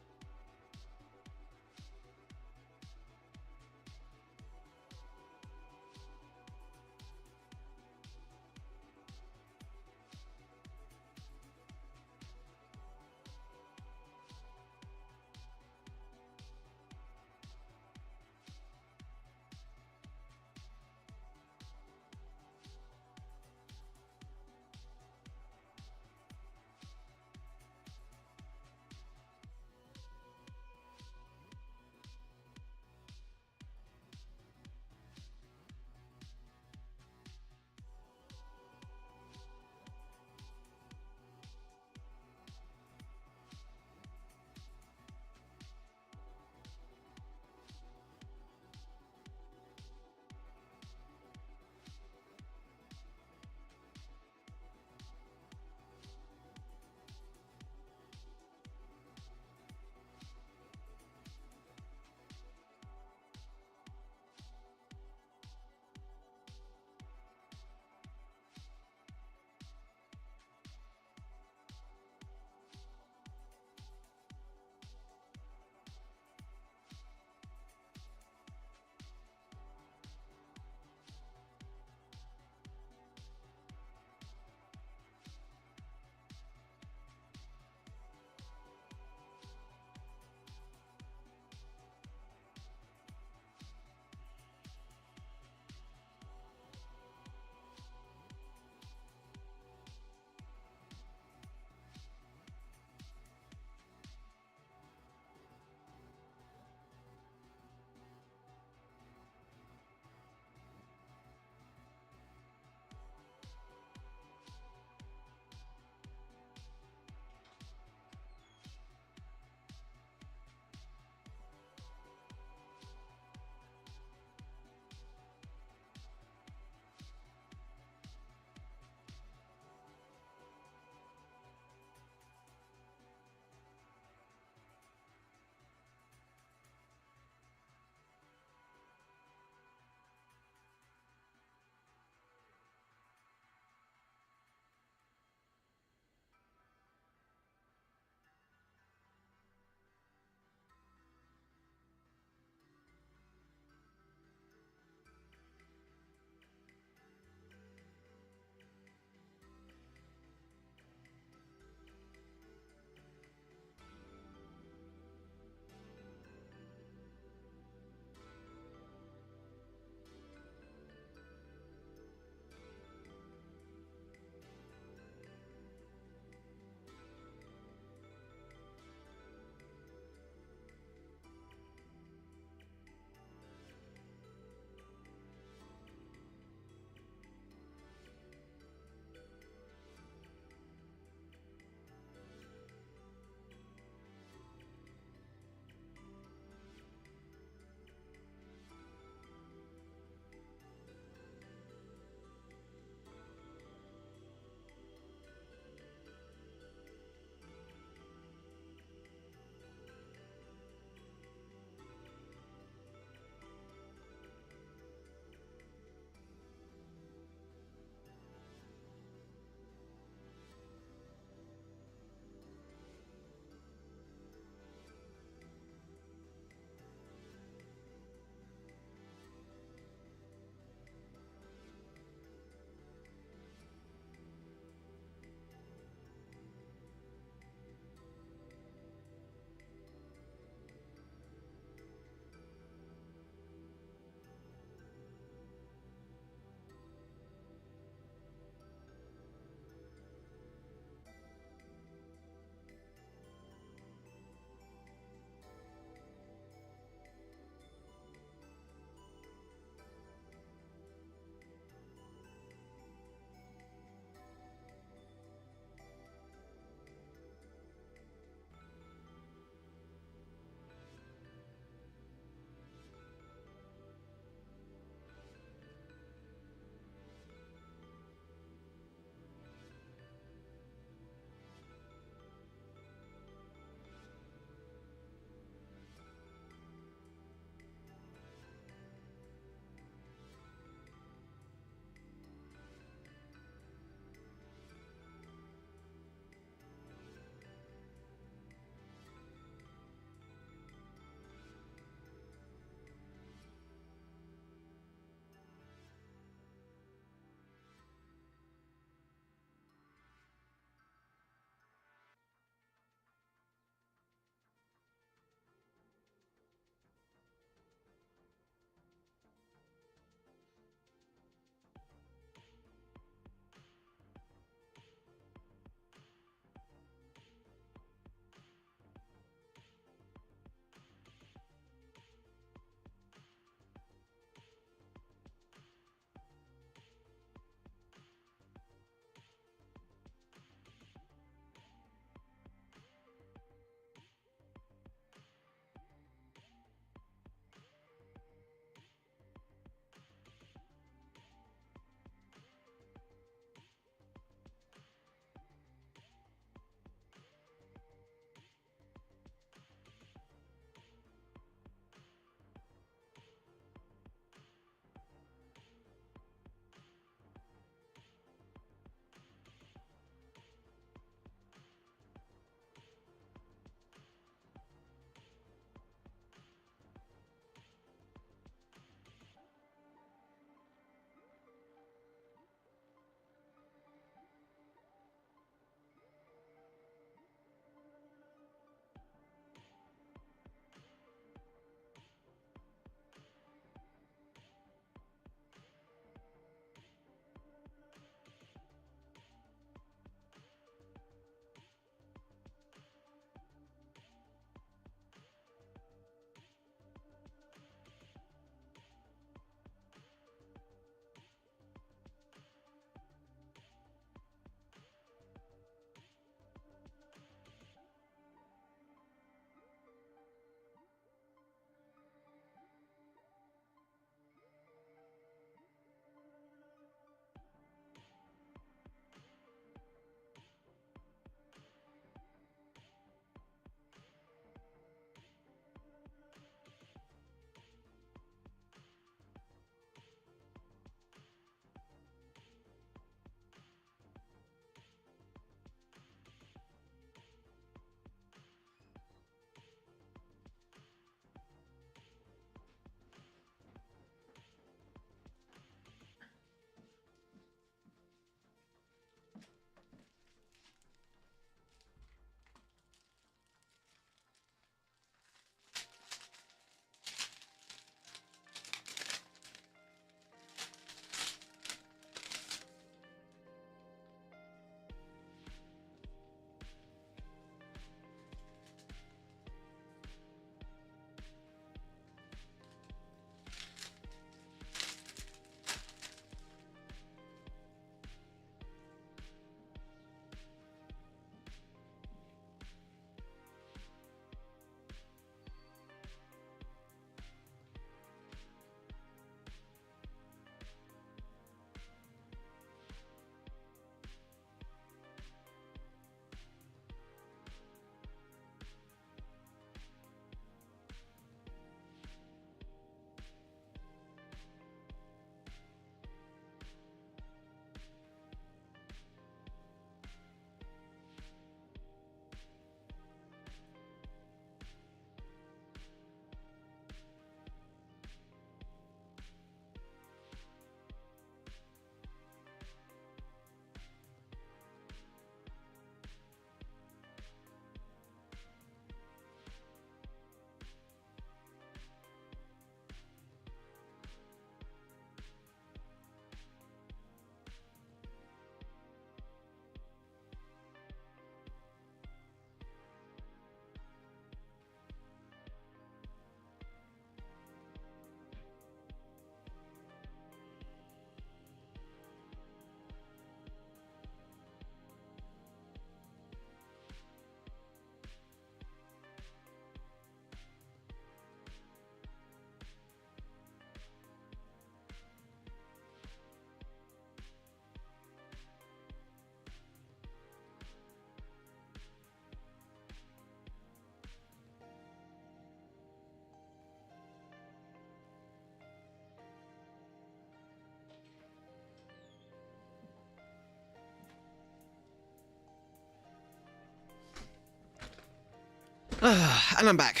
And I'm back.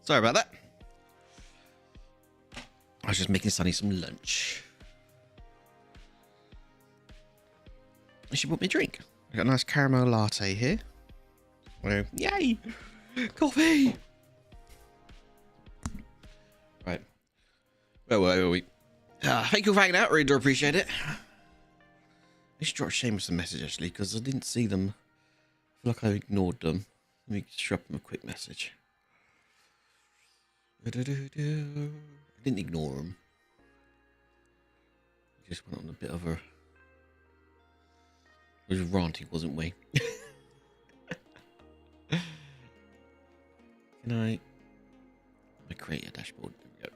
Sorry about that. I was just making Sunny some lunch. She bought me a drink. I got a nice caramel latte here. Oh, yay! Coffee! Right. Where were we? Thank you for hanging out. Really do appreciate it. I should drop Seamus a message, actually, because I didn't see them. I feel like I ignored them. Let me just drop them a quick message. I didn't ignore them. We just went on a bit of a... We was ranting, wasn't we? Can I create a dashboard? There we go.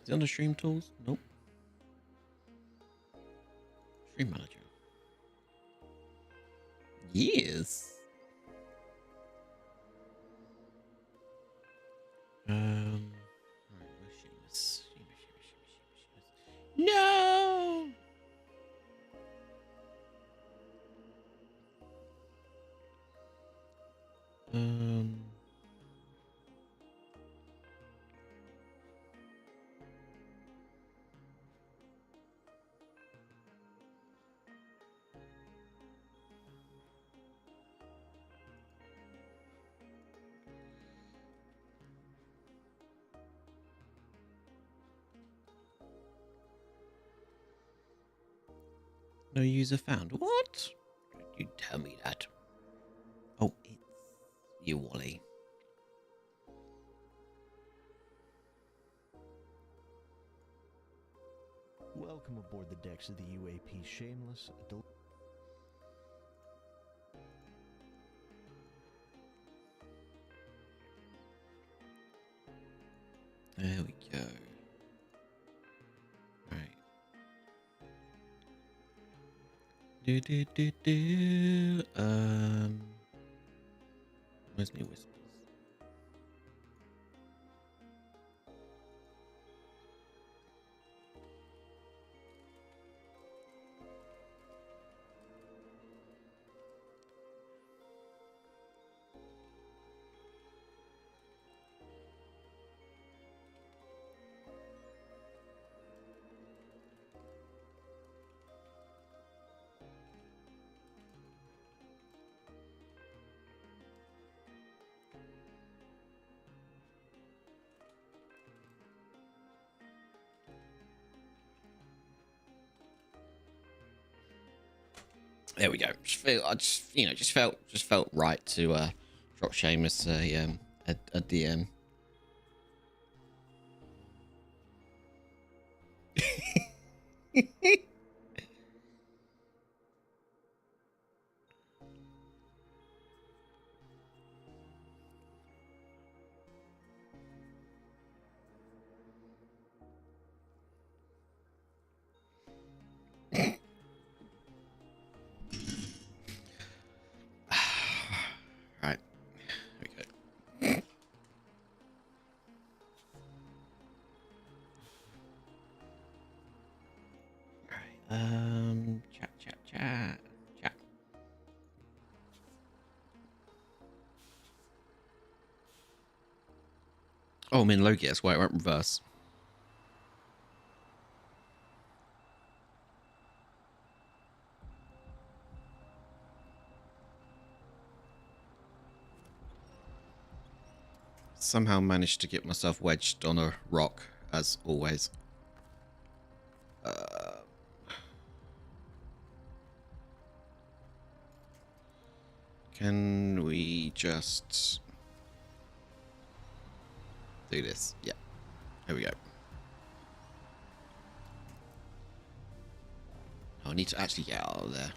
Is it under Stream Tools? Nope. Stream Manager. Yes. Right, where's Seamus? No. No user found. What? You tell me that. Oh, it's you, Wally. Welcome aboard the decks of the UAP Shameless. There we go. Right. Where's my whispers? There we go. Just felt right to drop Seamus a DM. Right. There we go. Right. Chat. Oh, I'm in Loki. That's why it went reverse. Somehow managed to get myself wedged on a rock, as always. Can we just do this? Yeah. Here we go. Oh, I need to actually get out of there.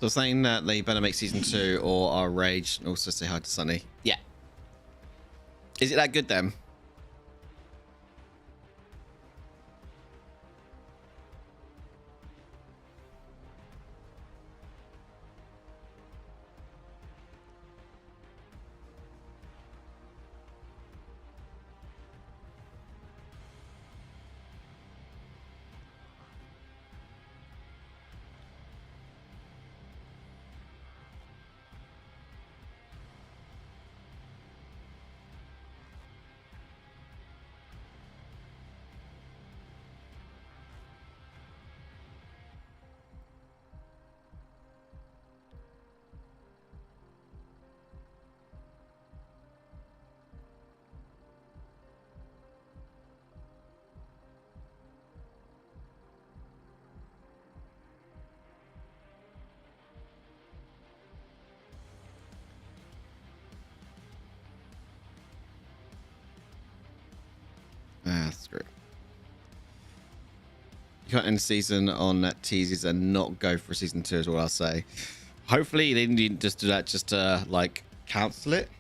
So saying that they better make season 2 or our rage, and also say hi to Sunny. Yeah. Is it that good then? Ah, screw it. You can't end the season on that teases and not go for season 2 is what I'll say. Hopefully they didn't just do that just to like cancel it.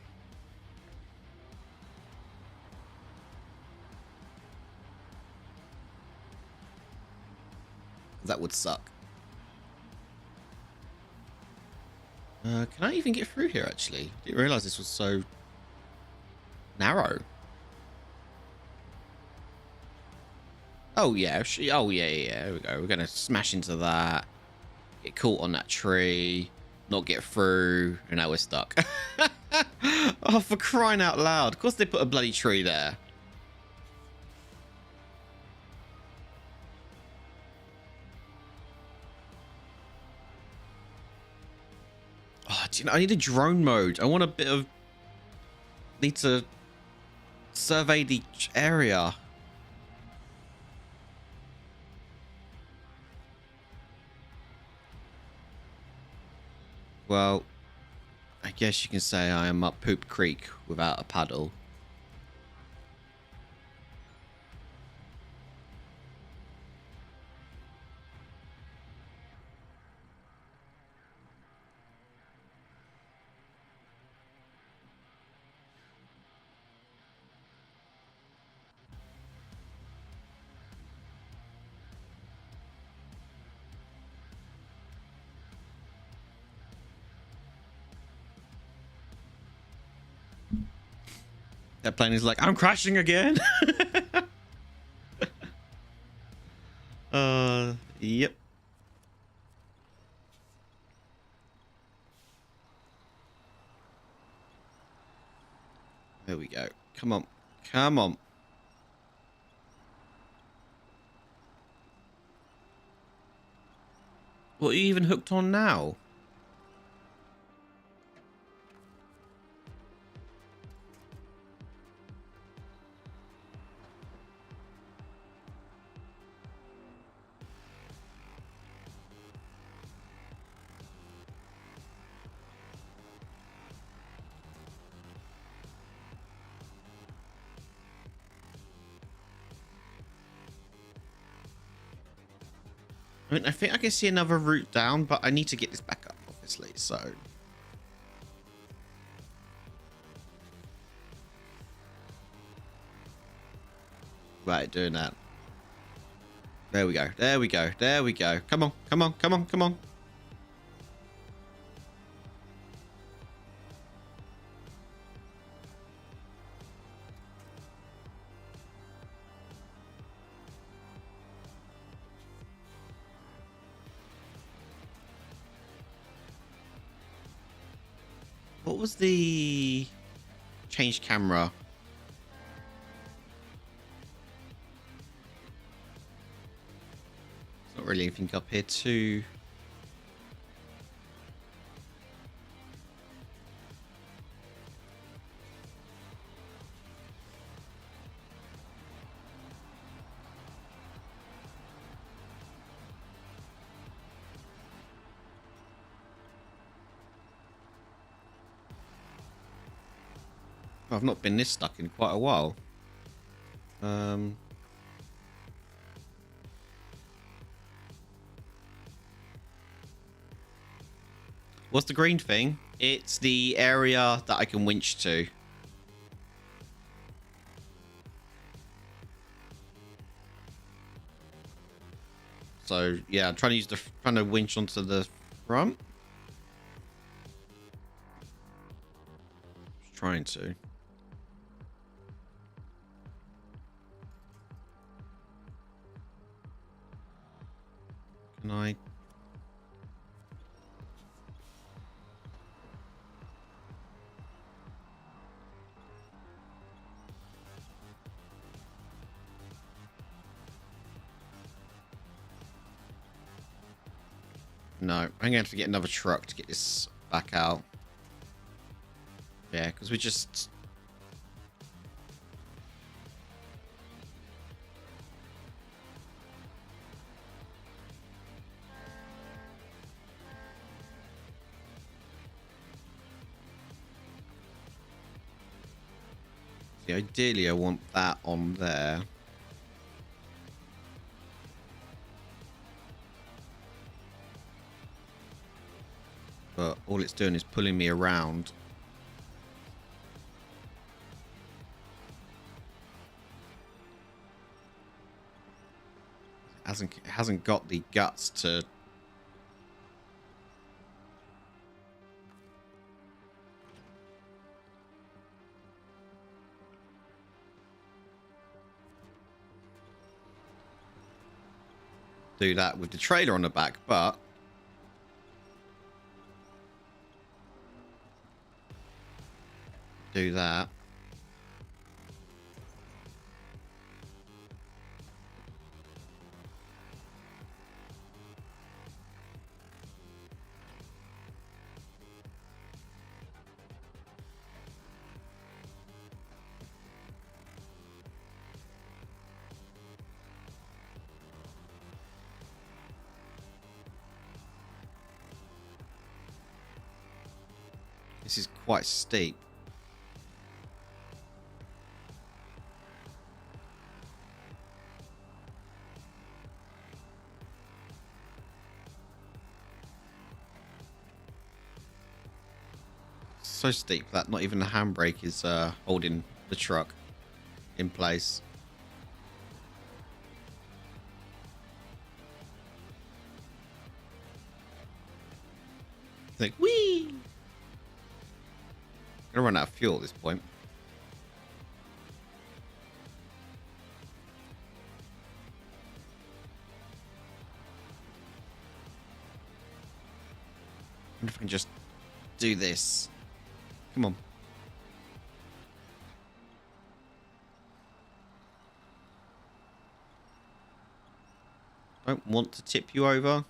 That would suck. Can I even get through here actually? Didn't realize this was so narrow. Oh yeah, oh yeah. There we go. We're gonna smash into that. Get caught on that tree. Not get through, and now we're stuck. Oh, for crying out loud! Of course they put a bloody tree there. Oh, do you know? I need a drone mode. I want a bit of. Need to survey the area. Well, I guess you can say I am up Poop Creek without a paddle. That plane is like, I'm crashing again. Yep. There we go. Come on. Come on. What are you even hooked on now? I mean, I think I can see another route down, but I need to get this back up, obviously, so... Right, doing that. There we go. There we go. There we go. Come on. Come on. Come on. Come on. What was the change camera? There's not really anything up here too. I've not been this stuck in quite a while. What's the green thing? It's the area that I can winch to. So yeah, I'm trying to use trying to winch onto the front. Just trying to. Can I? No, I'm going to have to get another truck to get this back out. Yeah, because we just... See, ideally I want that on there. But all it's doing is pulling me around. It hasn't got the guts to... do that with the trailer on the back, but... do that. This is quite steep. So steep that not even the handbrake is holding the truck in place. It's like, whee! Gonna run out of fuel at this point. I wonder if I can just do this. Come on. Don't want to tip you over.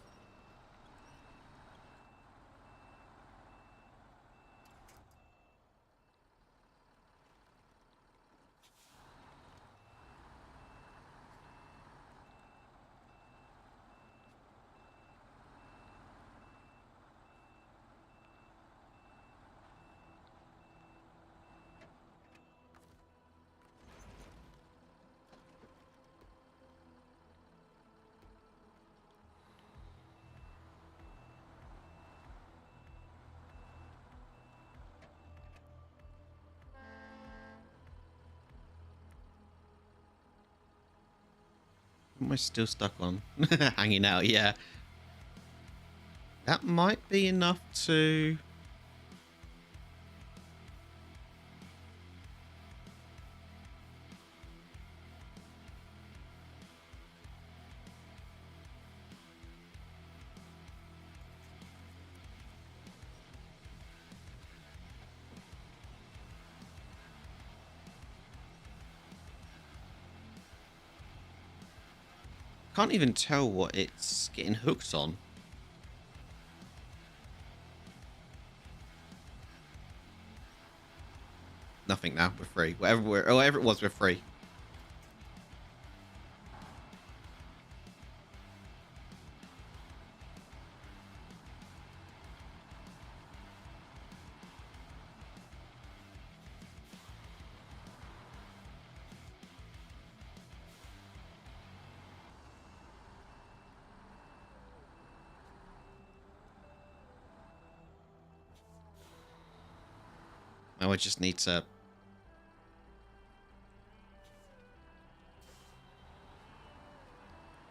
Am I still stuck on? Hanging out, yeah. That might be enough to... Can't even tell what it's getting hooked on. Nothing now. We're free. Whatever it was, we're free. Now I just need to...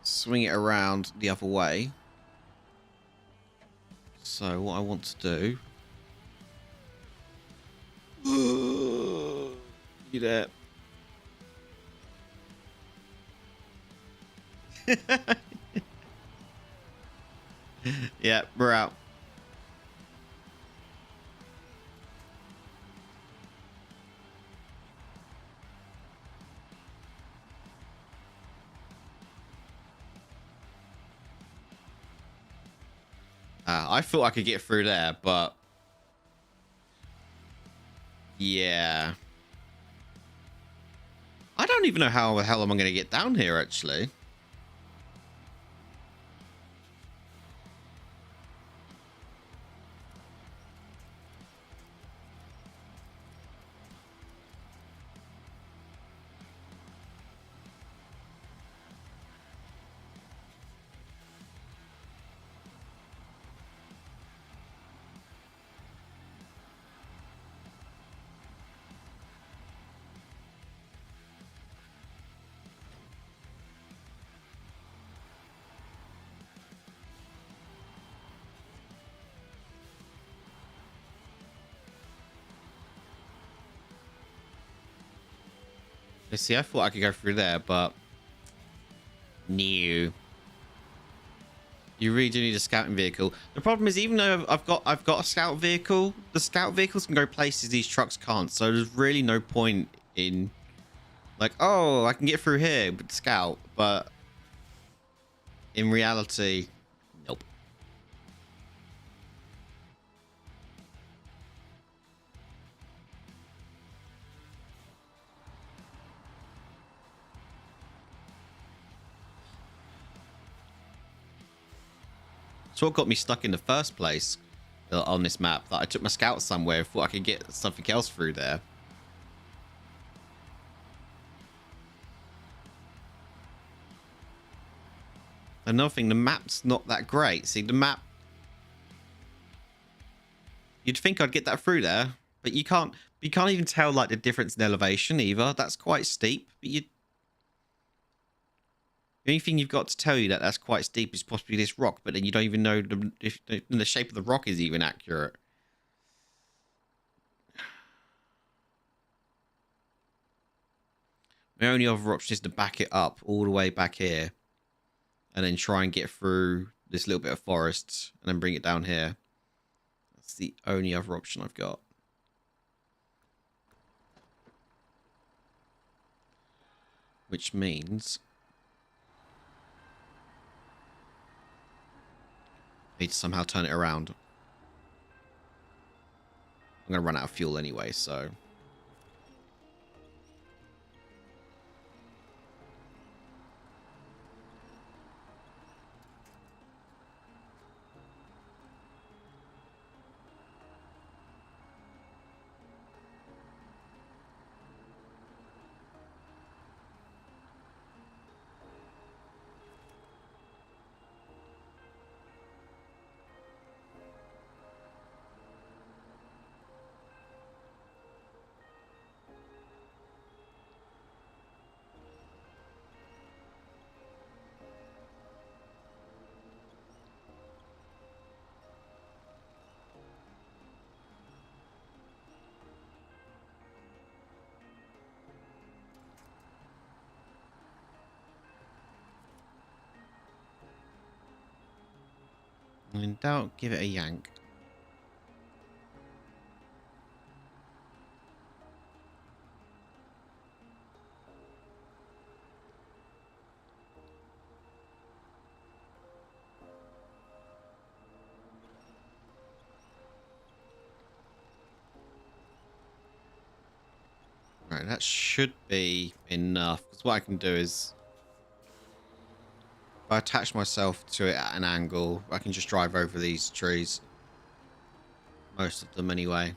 swing it around the other way. So what I want to do... You there? Yeah, we're out. I thought I could get through there, but... Yeah. I don't even know how the hell am I going to get down here, actually. Let's see, I thought I could go through there, but... No. You really do need a scouting vehicle. The problem is, even though I've got a scout vehicle, the scout vehicles can go places these trucks can't. So there's really no point in, like, oh, I can get through here with the scout, but in reality, nope. It's what got me stuck in the first place on this map. That I took my scout somewhere, thought I could get something else through there. Another thing, the map's not that great. See, the map... You'd think I'd get that through there, but you can't even tell, like, the difference in elevation either. That's quite steep, but you... The only thing you've got to tell you that that's quite steep is possibly this rock, but then you don't even know if the shape of the rock is even accurate. My only other option is to back it up all the way back here and then try and get through this little bit of forest and then bring it down here. That's the only other option I've got. Which means... I need to somehow turn it around. I'm going to run out of fuel anyway, so... In doubt, give it a yank. Right, that should be enough. Because what I can do is... If I attach myself to it at an angle, I can just drive over these trees. Most of them anyway.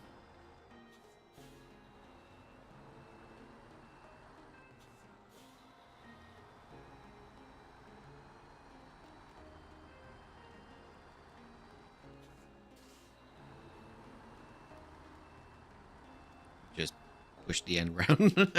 push the end round.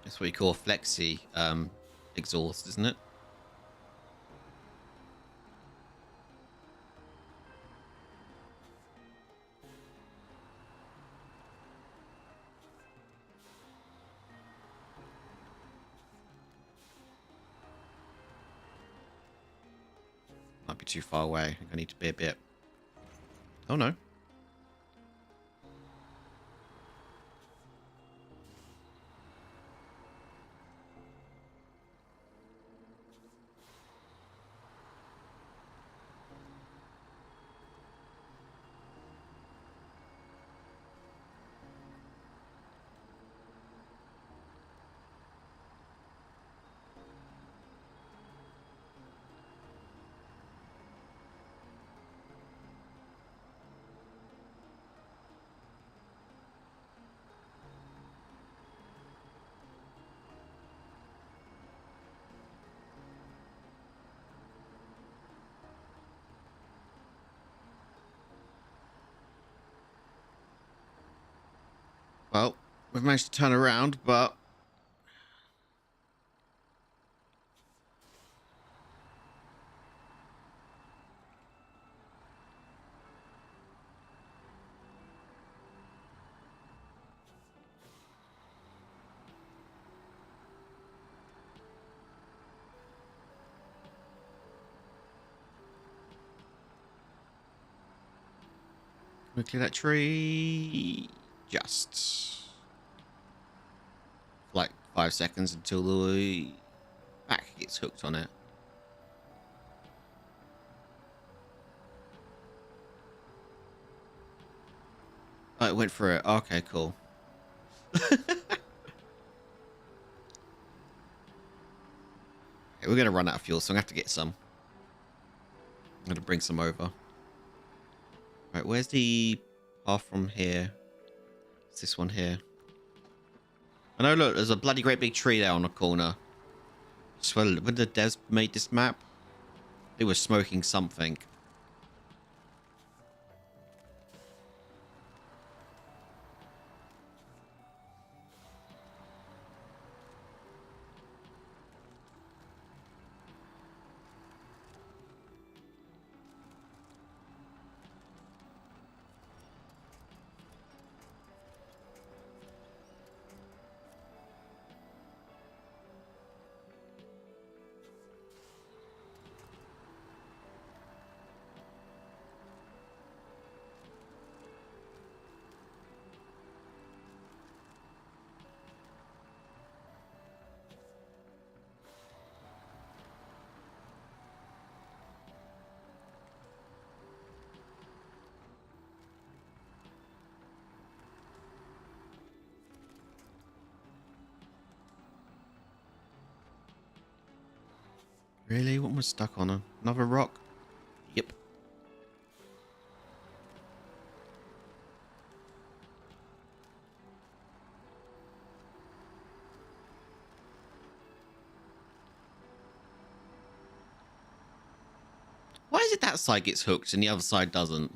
That's what you call flexi exhaust, isn't it? Might be too far away. I think I need to be a bit. Oh no. Well, we've managed to turn around, but we clear that tree. Just like 5 seconds until the back gets hooked on it. Oh, it went for it. Okay, cool. Okay, we're gonna run out of fuel, so I'm gonna have to get some. I'm gonna bring some over. Right, where's the path from here? It's this one here. I know, look, there's a bloody great big tree there on the corner. So when the devs made this map, they were smoking something. Really? What was stuck on? Another rock? Yep. Why is it that side gets hooked and the other side doesn't?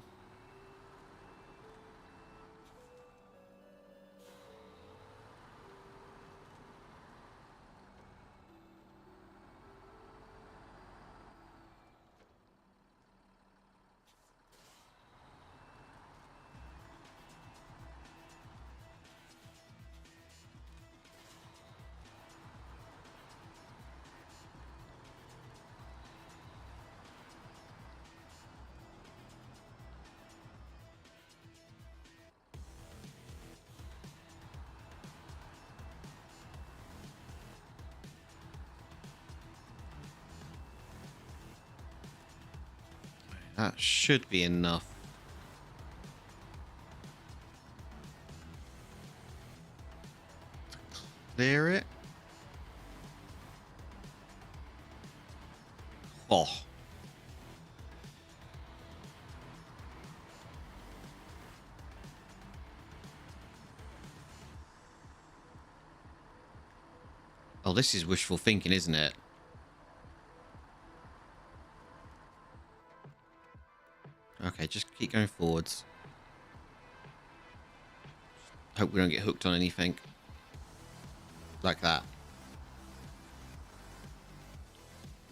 That should be enough. Clear it. Oh. Oh, this is wishful thinking, isn't it? Okay, just keep going forwards. Hope we don't get hooked on anything. Like that.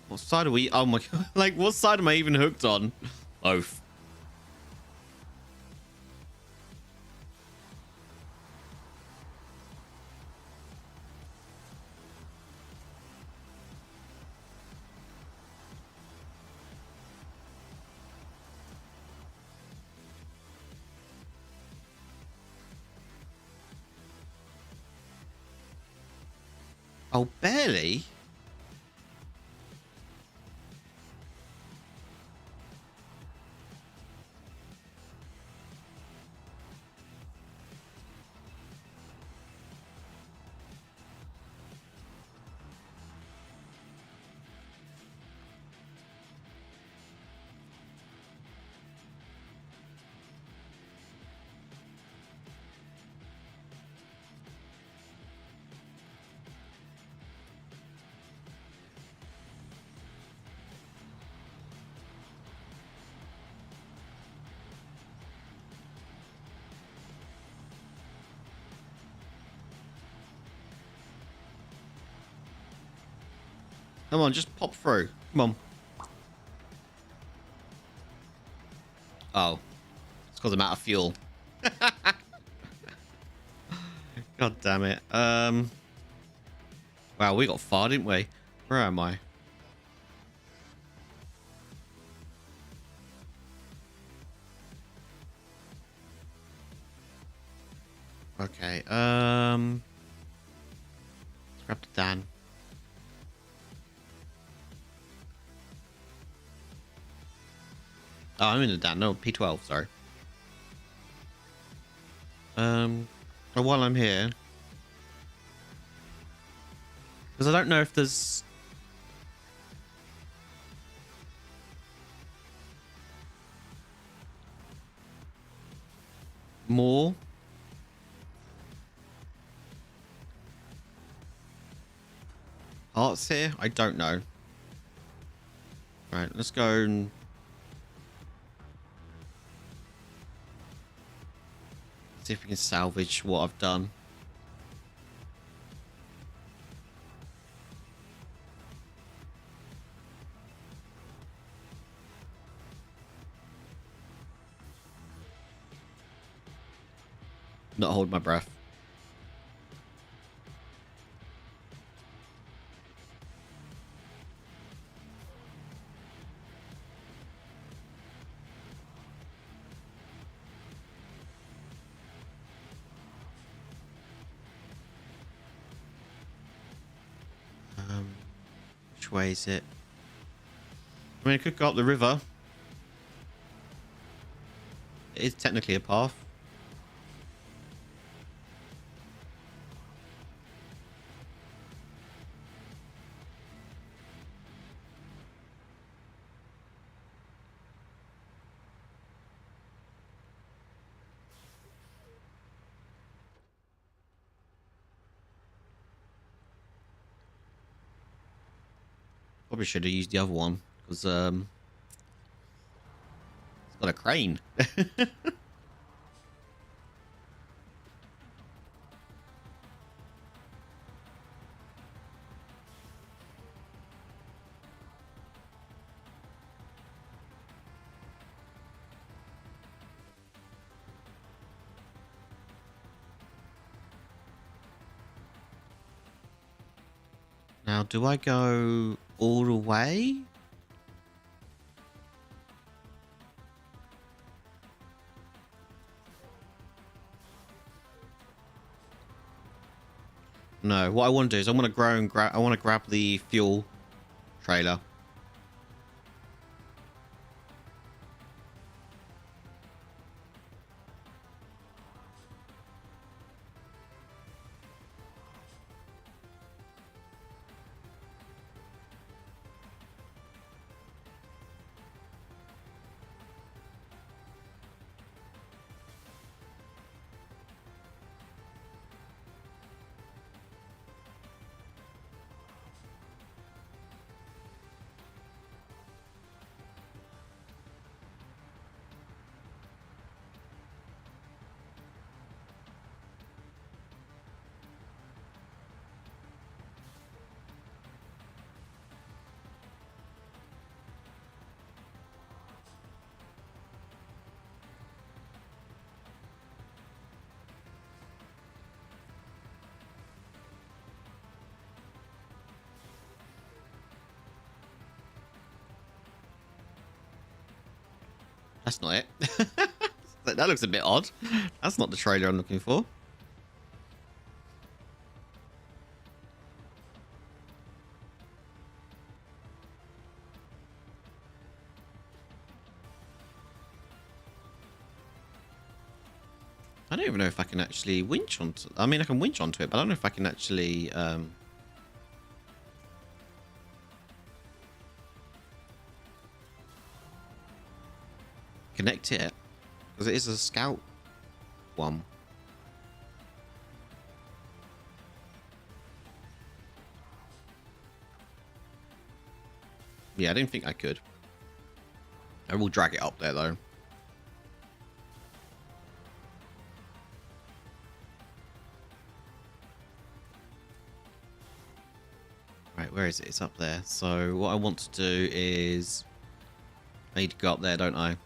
What side are we? Oh my god. Like, what side am I even hooked on? Both. Oh, barely? Come on, just pop through. Come on. Oh. It's because I'm out of fuel. God damn it. Wow, we got far, didn't we? Where am I? Okay, let's grab the Dan. Oh, I'm in the Dan. No, P12, sorry. And while I'm here, because I don't know if there's more. Hearts here? I don't know. Right, let's go and see if we can salvage what I've done. Not hold my breath. Which way is it? I mean, I could go up the river. It is technically a path. Probably should have used the other one because it's got a crane. Now, do I go all the way? No, what I want to do is I want to grow and grab. I want to grab the fuel trailer. That's not it. That looks a bit odd. That's not the trailer I'm looking for. I don't even know if I can actually winch onto... I mean, I can winch onto it, but I don't know if I can actually... connect it. Because it is a scout one. Yeah, I didn't think I could. I will drag it up there, though. Right, where is it? It's up there. So what I want to do is... I need to go up there, don't I?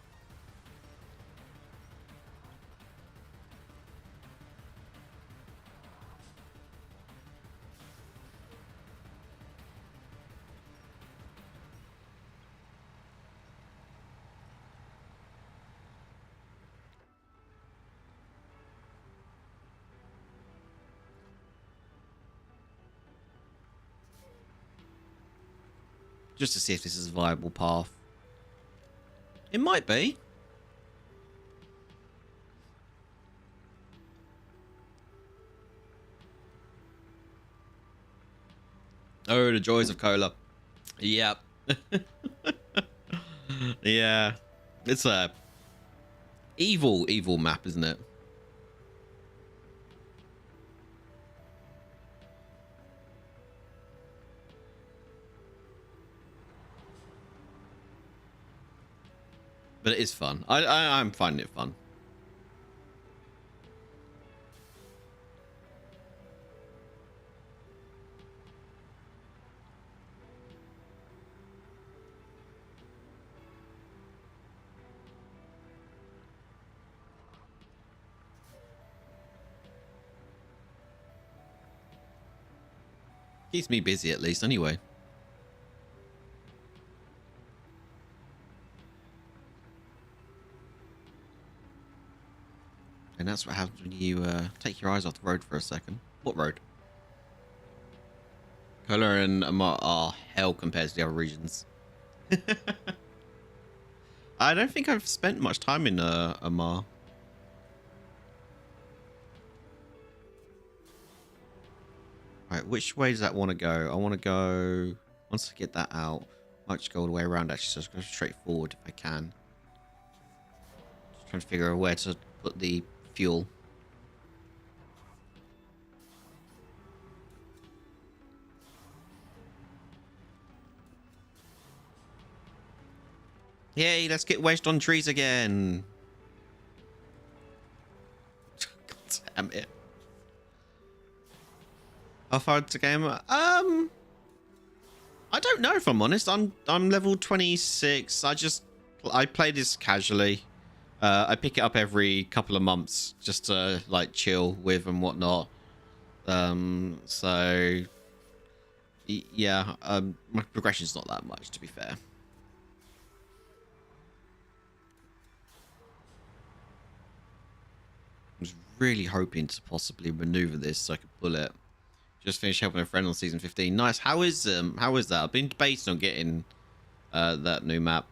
Just to see if this is a viable path. It might be. Oh, the joys of cola. Yep. Yeah. It's a evil map, isn't it? But it is fun. I'm finding it fun. Keeps me busy at least anyway. And that's what happens when you take your eyes off the road for a second. What road? Kola and Amar are hell compared to the other regions. I don't think I've spent much time in Amar. Right, which way does that want to go? I want to go... Once I get that out, I might just go all the way around actually, so just go straight forward if I can. Just trying to figure out where to put the fuel. Yay, let's get wedged on trees again. God damn it. How far to game? I don't know if I'm honest. I'm level 26. I play this casually. I pick it up every couple of months just to like chill with and whatnot. So yeah, my progression's not that much, to be fair. I was really hoping to possibly maneuver this so I could pull it. Just finished helping a friend on season 15. Nice. How is that? I've been debating on getting that new map.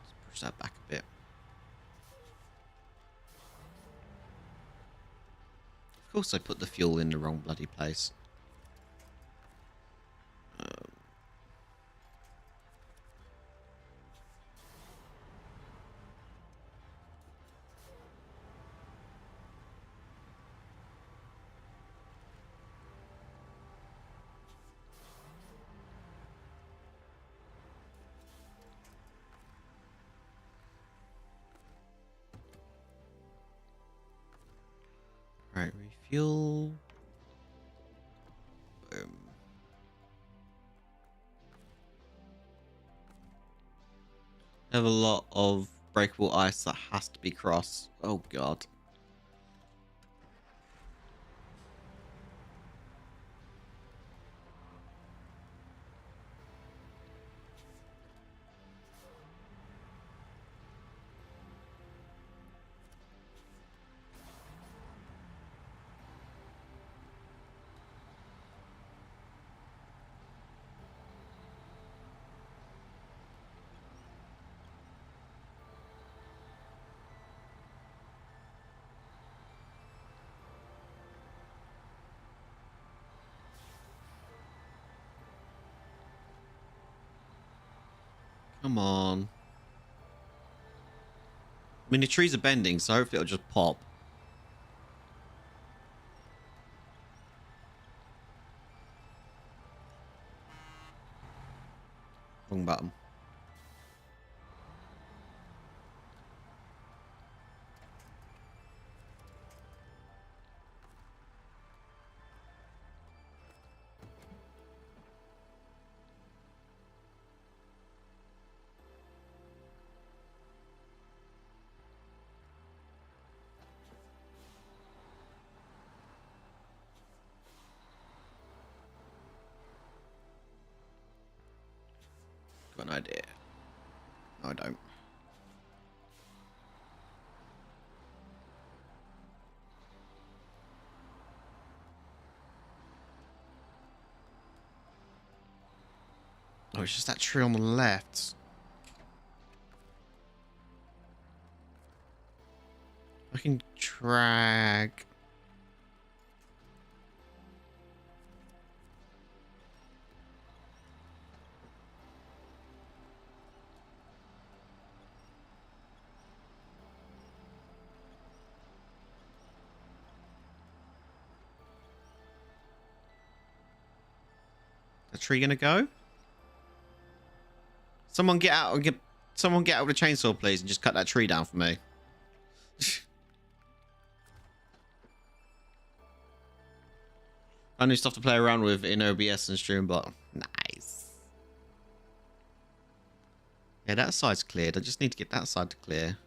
Let's push that back a bit. Of course I put the fuel in the wrong bloody place. Right, refuel. Boom. Have a lot of breakable ice that has to be crossed. Oh god. Come on. I mean, the trees are bending, so hopefully it'll just pop. Wrong button. Got an idea. No, I don't. Oh, it's just that tree on the left. I can drag. The tree gonna go? Someone get out and get. Someone get out with a chainsaw, please, and just cut that tree down for me. I new stuff to play around with in OBS and Streambot. Nice. Yeah, that side's cleared. I just need to get that side to clear.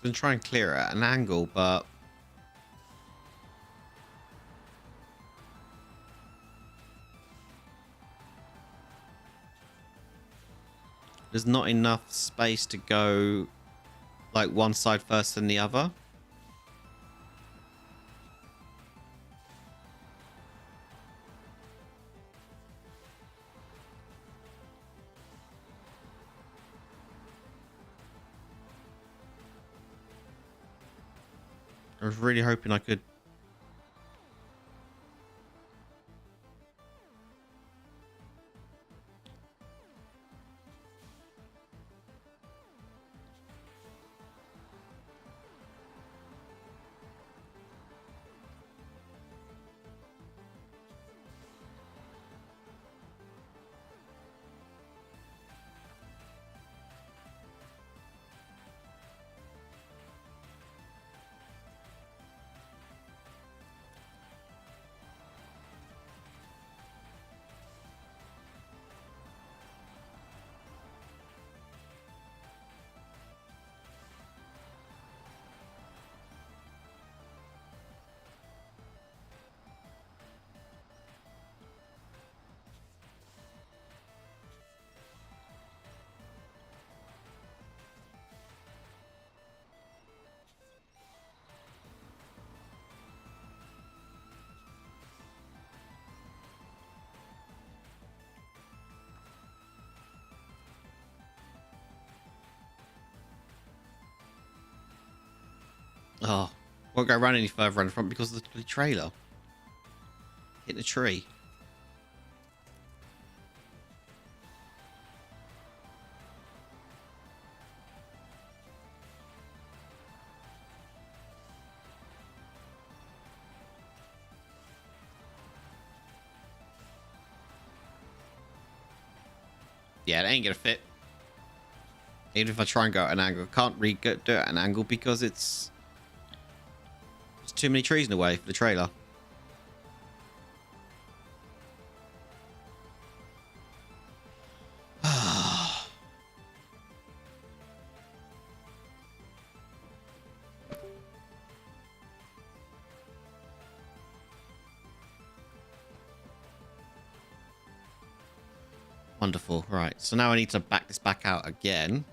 Been trying to clear it at an angle, but there's not enough space to go like one side first than the other. I was really hoping I could. Oh, won't go around any further in front because of the trailer. Hit the tree. Yeah, it ain't gonna fit. Even if I try and go at an angle, I can't really do it at an angle because it's too many trees in the way for the trailer. Wonderful. Right, so now I need to back this back out again.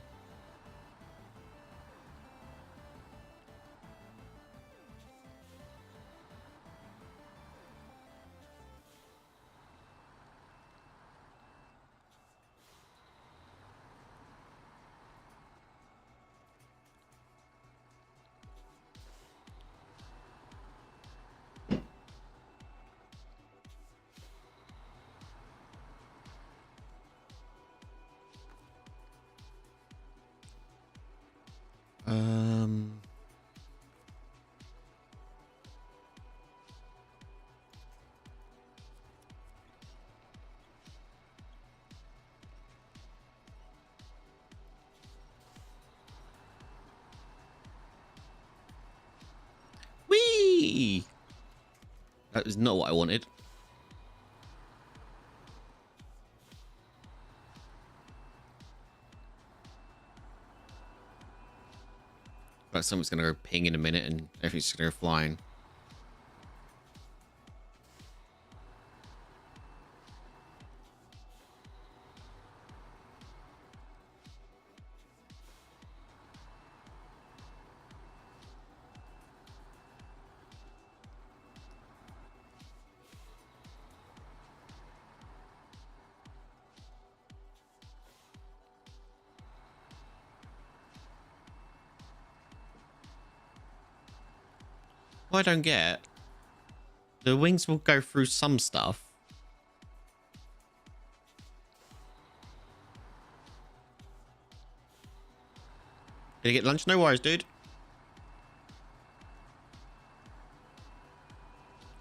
That is not what I wanted. Like someone's going to go ping in a minute and everything's going to go flying. What I don't get, the wings will go through some stuff. Did you get lunch? No worries, dude.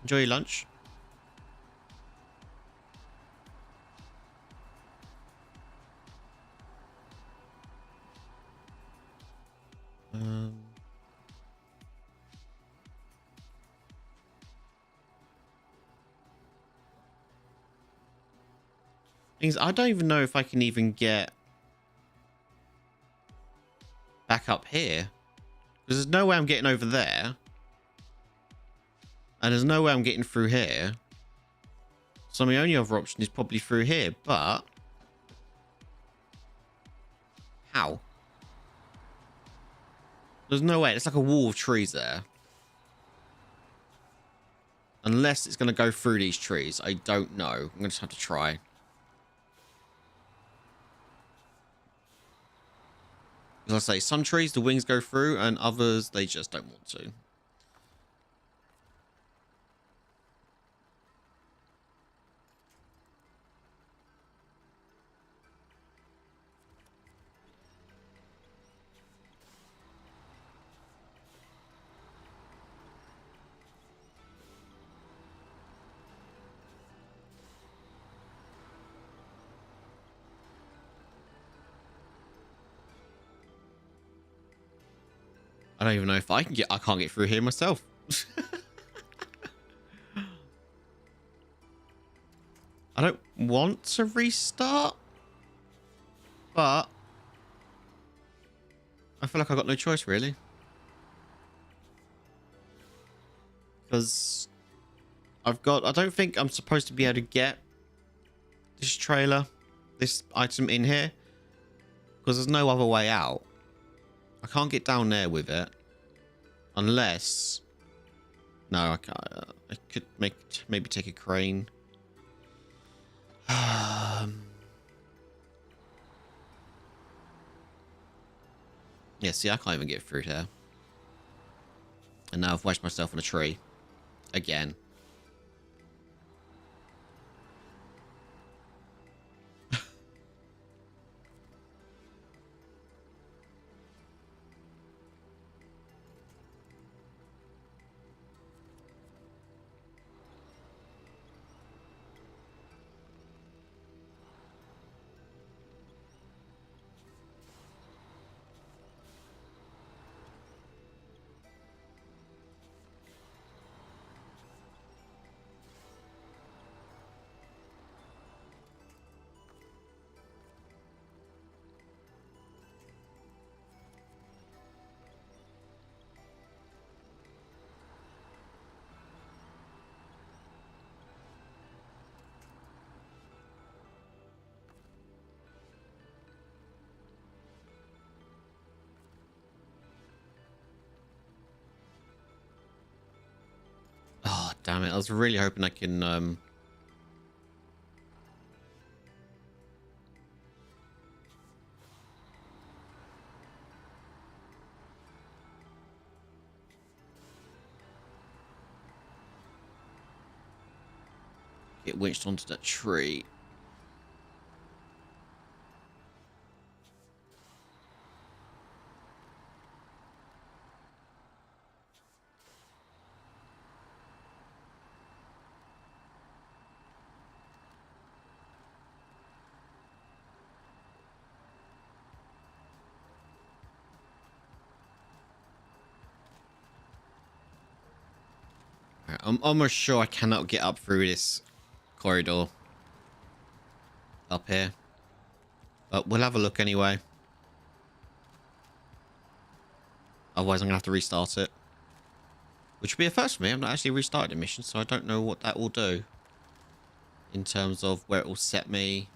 Enjoy your lunch. Things I don't even know if I can even get back up here. Because there's no way I'm getting over there. And there's no way I'm getting through here. So my only other option is probably through here, but how? There's no way. It's like a wall of trees there. Unless it's going to go through these trees. I don't know. I'm going to just have to try. As I say, some trees, the wings go through, and others, they just don't want to. I don't even know if I can get... I can't get through here myself. I don't want to restart. But I feel like I've got no choice, really. Because I've got... I don't think I'm supposed to be able to get this trailer, this item in here. Because there's no other way out. I can't get down there with it. Unless... No, I can't. I could maybe take a crane. Yeah, see, I can't even get through here. And now I've wedged myself on a tree. Again. Oh, damn it. I was really hoping I can... get winched onto that tree. I'm almost sure I cannot get up through this corridor up here. But we'll have a look anyway. Otherwise, I'm going to have to restart it. Which will be a first for me. I've not actually restarted the mission, so I don't know what that will do. In terms of where it will set me.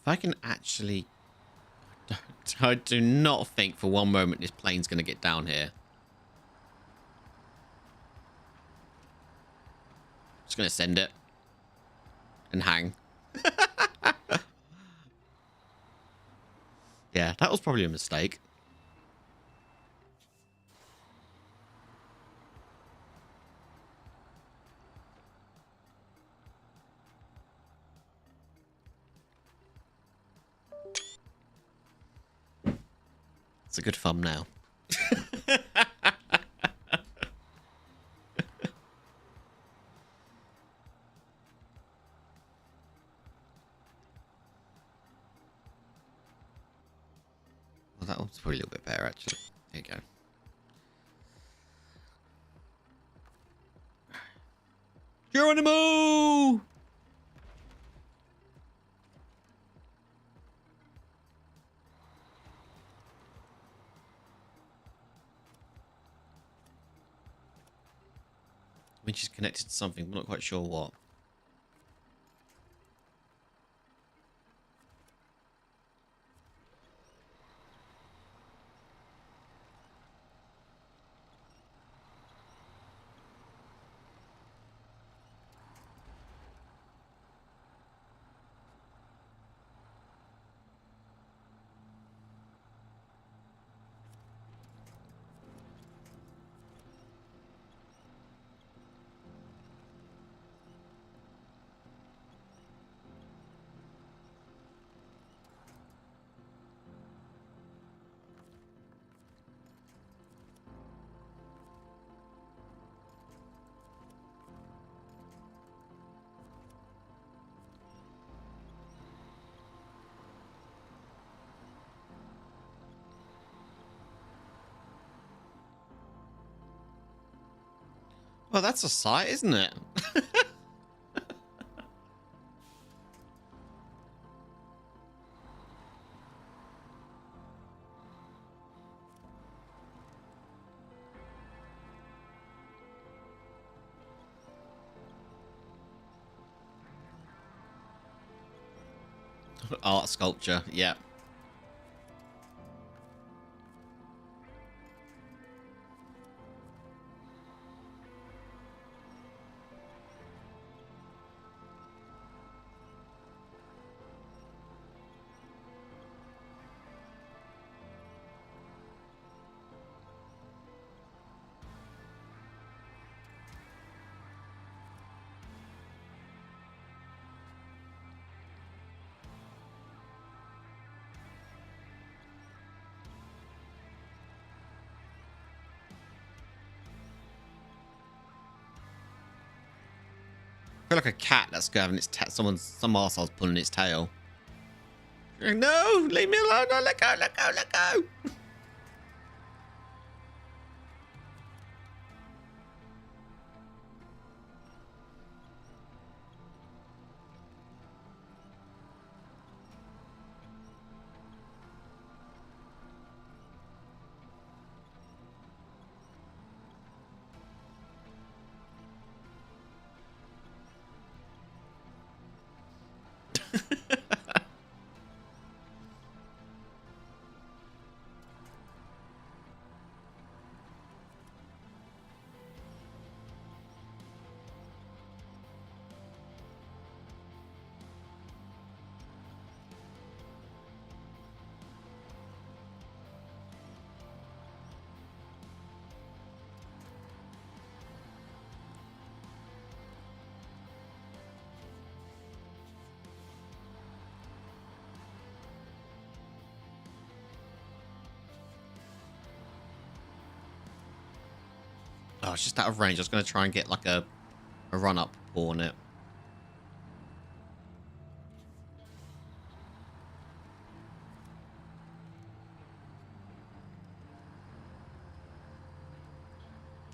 If I can actually... I do not think for one moment this plane's going to get down here. Just going to send it. And hang. Yeah, that was probably a mistake. It's a good thumbnail. Well, that one's probably a little bit better, actually. There you go. Geronimo! I mean, she's connected to something, I'm not quite sure what. Well, that's a sight, isn't it? Art sculpture, yeah. I feel like a cat that's having its some arsehole's pulling its tail. No, leave me alone! No, let go, let go, let go! it's just out of range. I was going to try and get like a run up on it.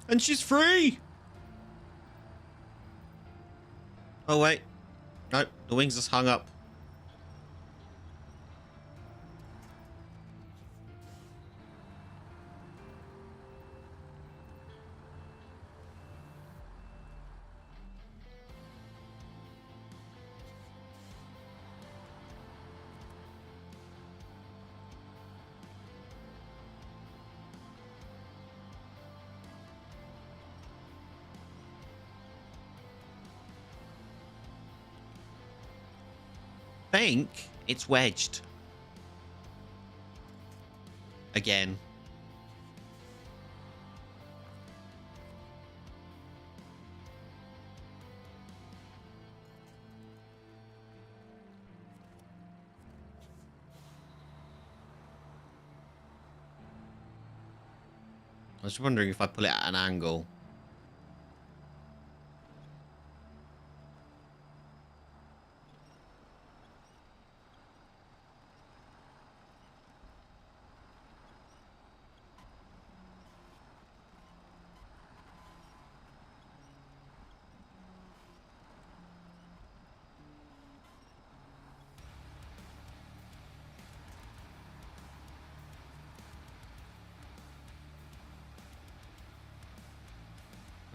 And she's free. Oh, wait. Nope. The wings just hung up. Think it's wedged. Again. I was wondering if I pull it at an angle.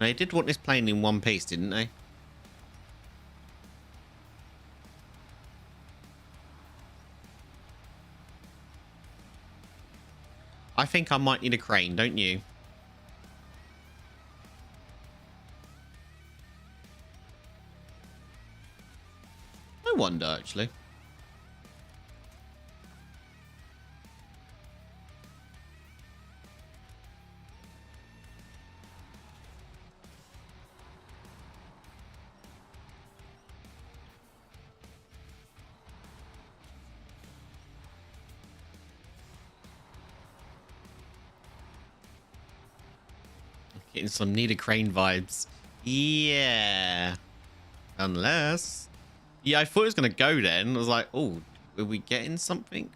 They did want this plane in one piece, didn't they? I think I might need a crane, don't you? I wonder, actually. Getting some need a crane vibes. Yeah. Unless... Yeah, I thought it was going to go then. I was like, oh, are we getting something?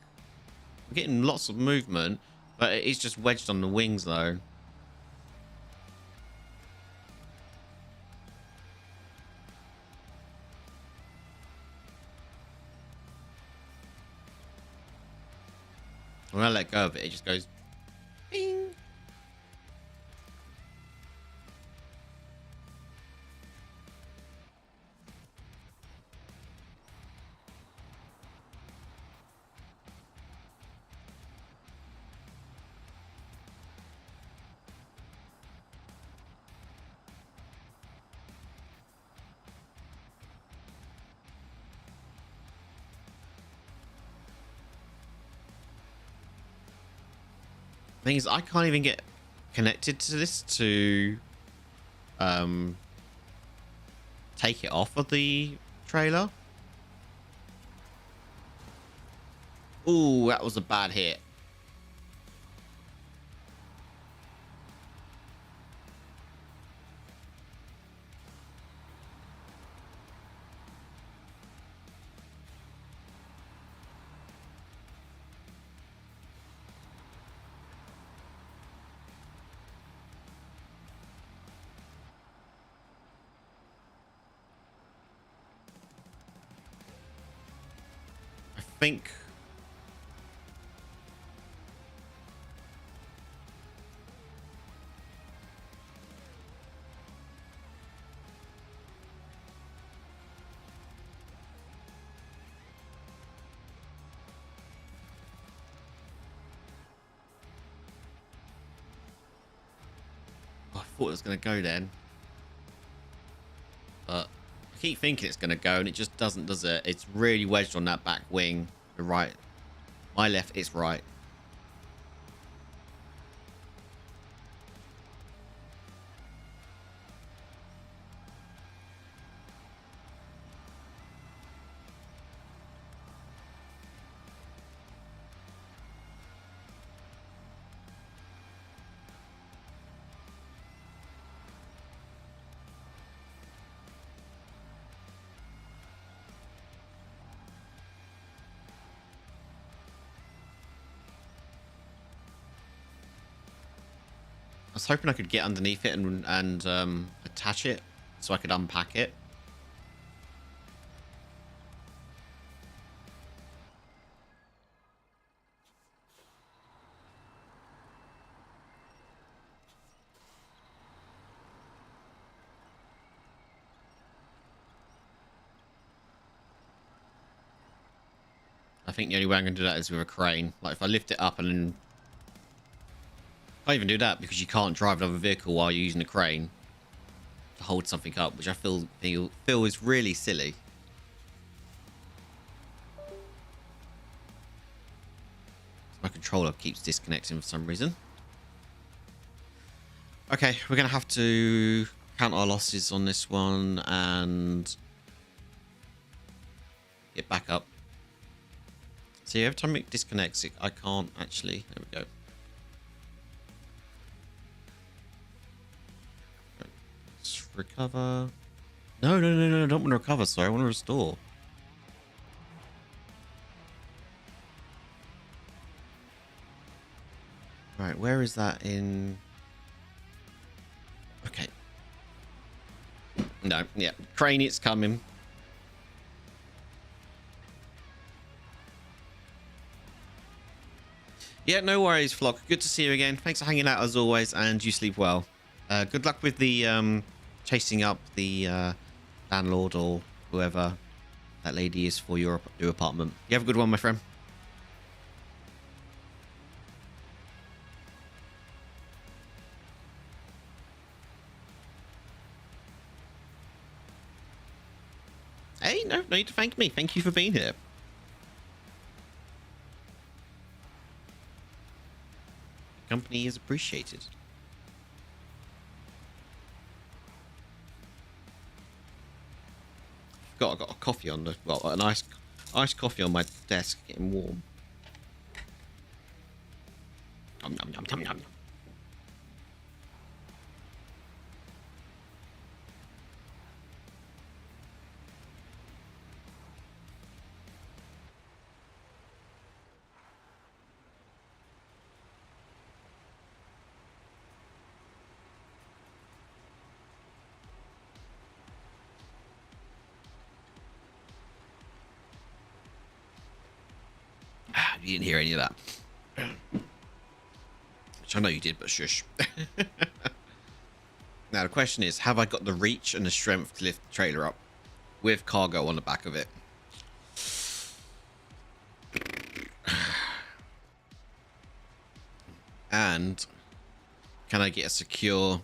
We're getting lots of movement, but it's just wedged on the wings, though. When I let go of it, it just goes... Bing. Thing is, I can't even get connected to this to take it off of the trailer. Ooh, that was a bad hit. I think... I thought it was going to go then. But I keep thinking it's going to go and it just doesn't, does it? It's really wedged on that back wing. The right. My left, it's right. was hoping I could get underneath it and attach it so I could unpack it. I think the only way I'm going to do that is with a crane. Like, if I lift it up and then... I can't even do that because you can't drive another vehicle while you're using a crane to hold something up, which I feel is really silly. My controller keeps disconnecting for some reason. Okay, we're going to have to count our losses on this one and get back up. See, every time it disconnects, I can't actually... There we go. Let's recover. No, I don't want to recover, sorry. I want to restore. Right, where is that in... Okay. No, yeah. Crane, it's coming. Yeah, no worries, Flock. Good to see you again. Thanks for hanging out as always, and you sleep well. Good luck with the chasing up the landlord or whoever that lady is for your apartment. You have a good one, my friend. Hey, no need to thank me. Thank you for being here. Company is appreciated. I got a coffee on the an iced coffee on my desk, getting warm. Nom, nom, nom, nom, nom. You didn't hear any of that. Which I know you did, but shush. Now, the question is, have I got the reach and the strength to lift the trailer up with cargo on the back of it? And can I get a secure...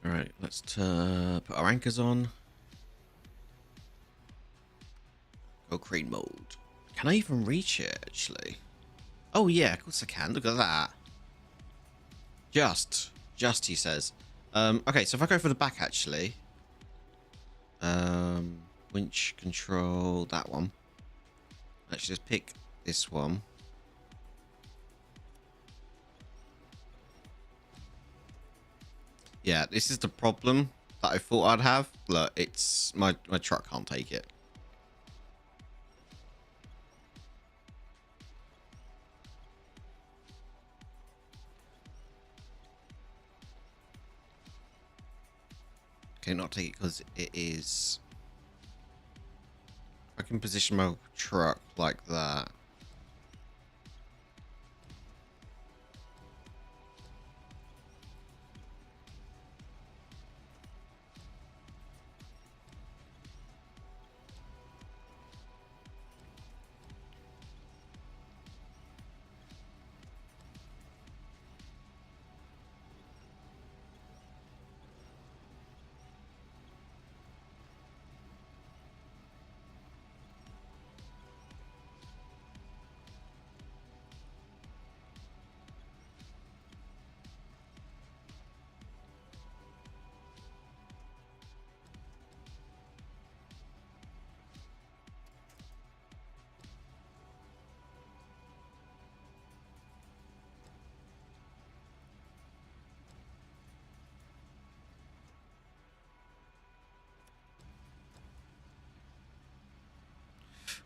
Alright, let's put our anchors on. Go crane mode. Can I even reach it, actually? Oh, yeah, of course I can. Look at that. Just, he says. Okay, so if I go for the back, actually. Winch control, that one. Let's just pick this one. Yeah, this is the problem that I thought I'd have. Look, it's my truck can't take it. Okay, not take it because it is... I can position my truck like that.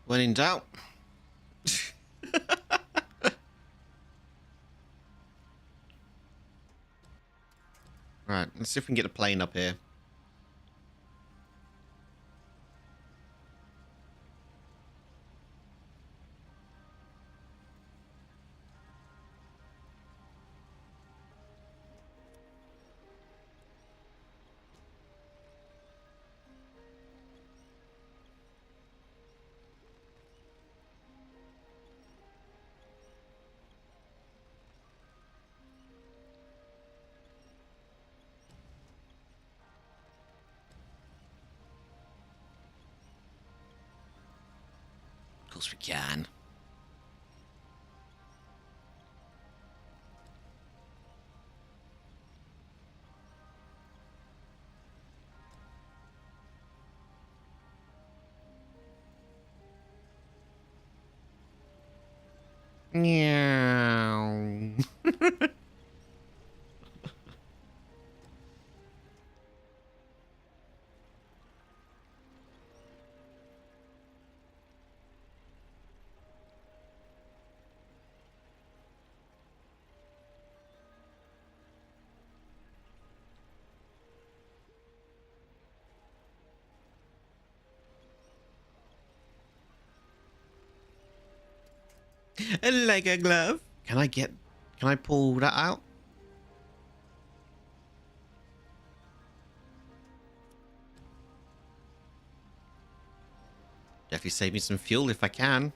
When in doubt. Right, let's see if we can get a plane up here. Of course we can. Meow. A Lego glove. Can I pull that out? Definitely save me some fuel if I can.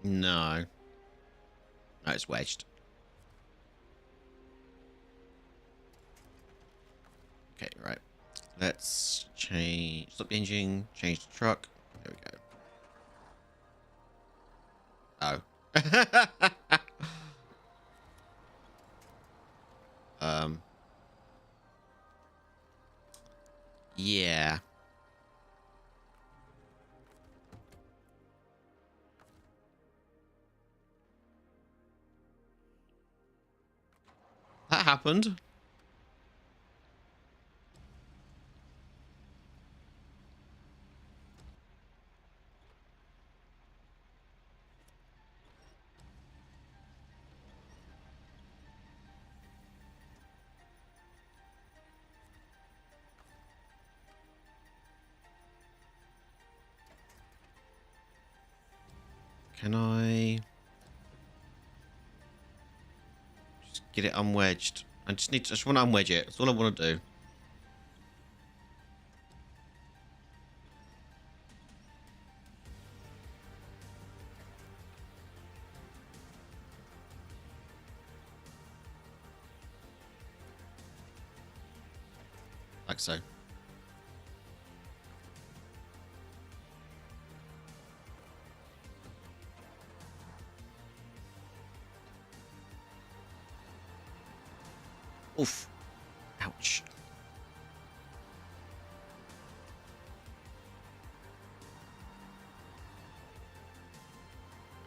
No. No, it's wedged. Okay, right. Let's change. Stop the engine. Change the truck. There we go. Oh. Yeah. That happened. Can I just get it unwedged? I just want to unwedge it. That's all I want to do. Like so. Oof. Ouch.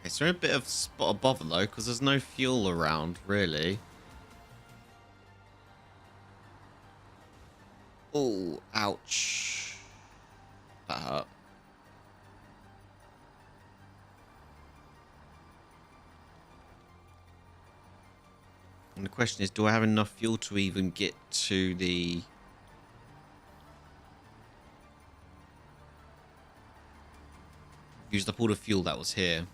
Is there a bit of spot of bother though? Because there's no fuel around, really. Oh, ouch. That hurt. And the question is, do I have enough fuel to even get to the... Used up all the fuel that was here.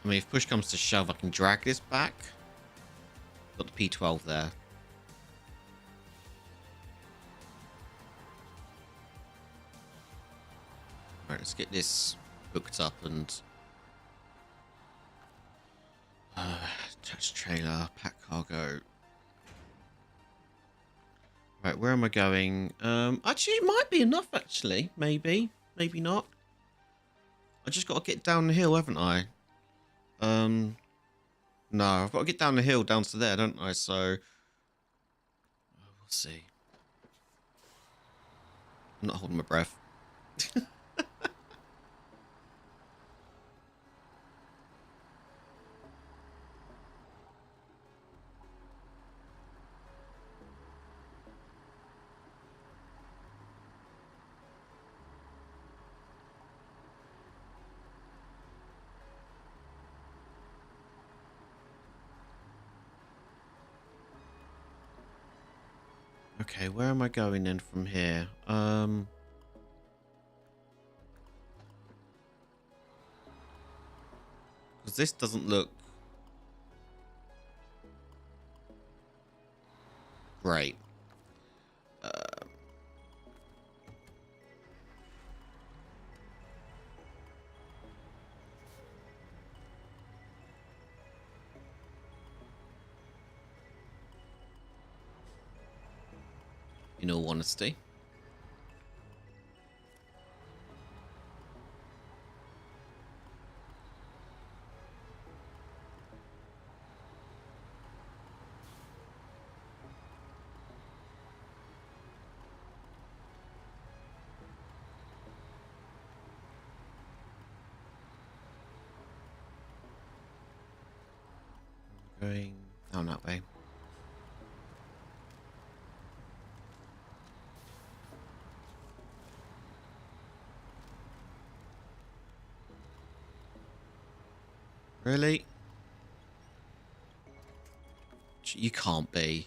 I mean, if push comes to shove, I can drag this back. Got the P12 there. Alright, let's get this hooked up and... touch trailer, pack cargo. Right, where am I going? Actually, it might be enough, actually. Maybe. Maybe not. I just got to get down the hill, haven't I? No, I've got to get down the hill down to there, don't I? So, we'll see. I'm not holding my breath. Okay, where am I going then from here? Because this doesn't look great. In all honesty. Going down that way. Really? You can't be.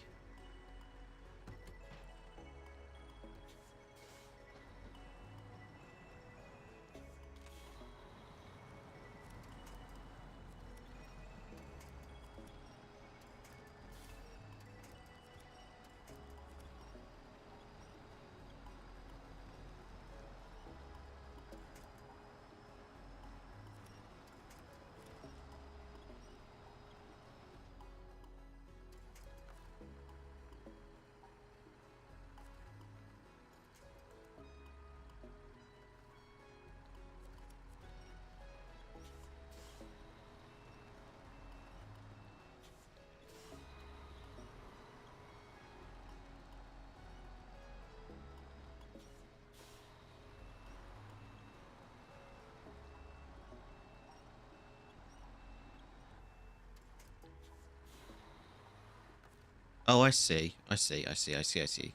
Oh, I see. I see. I see. I see. I see.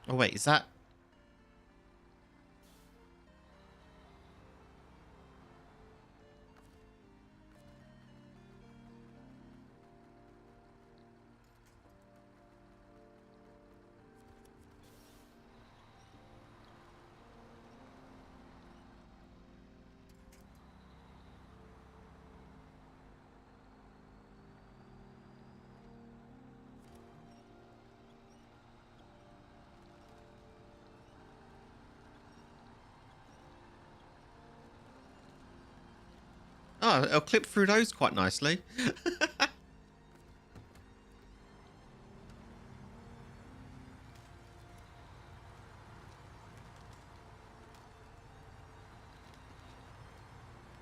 Oh, wait. Is that... Oh, it'll clip through those quite nicely. I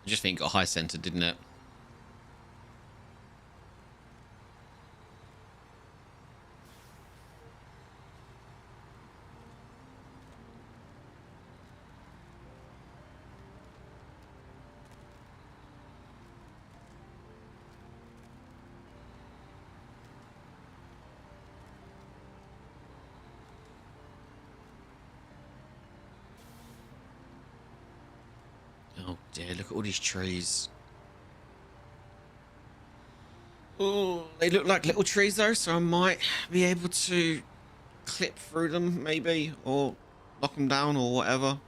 just think it got high centered, didn't it? Oh dear, look at all these trees. Oh, they look like little trees though, so I might be able to clip through them maybe, or knock them down or whatever.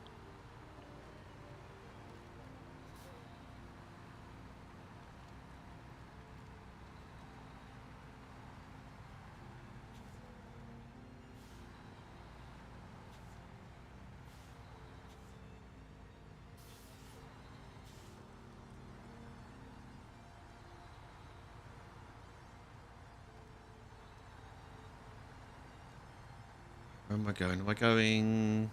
Where am I going? Am I going...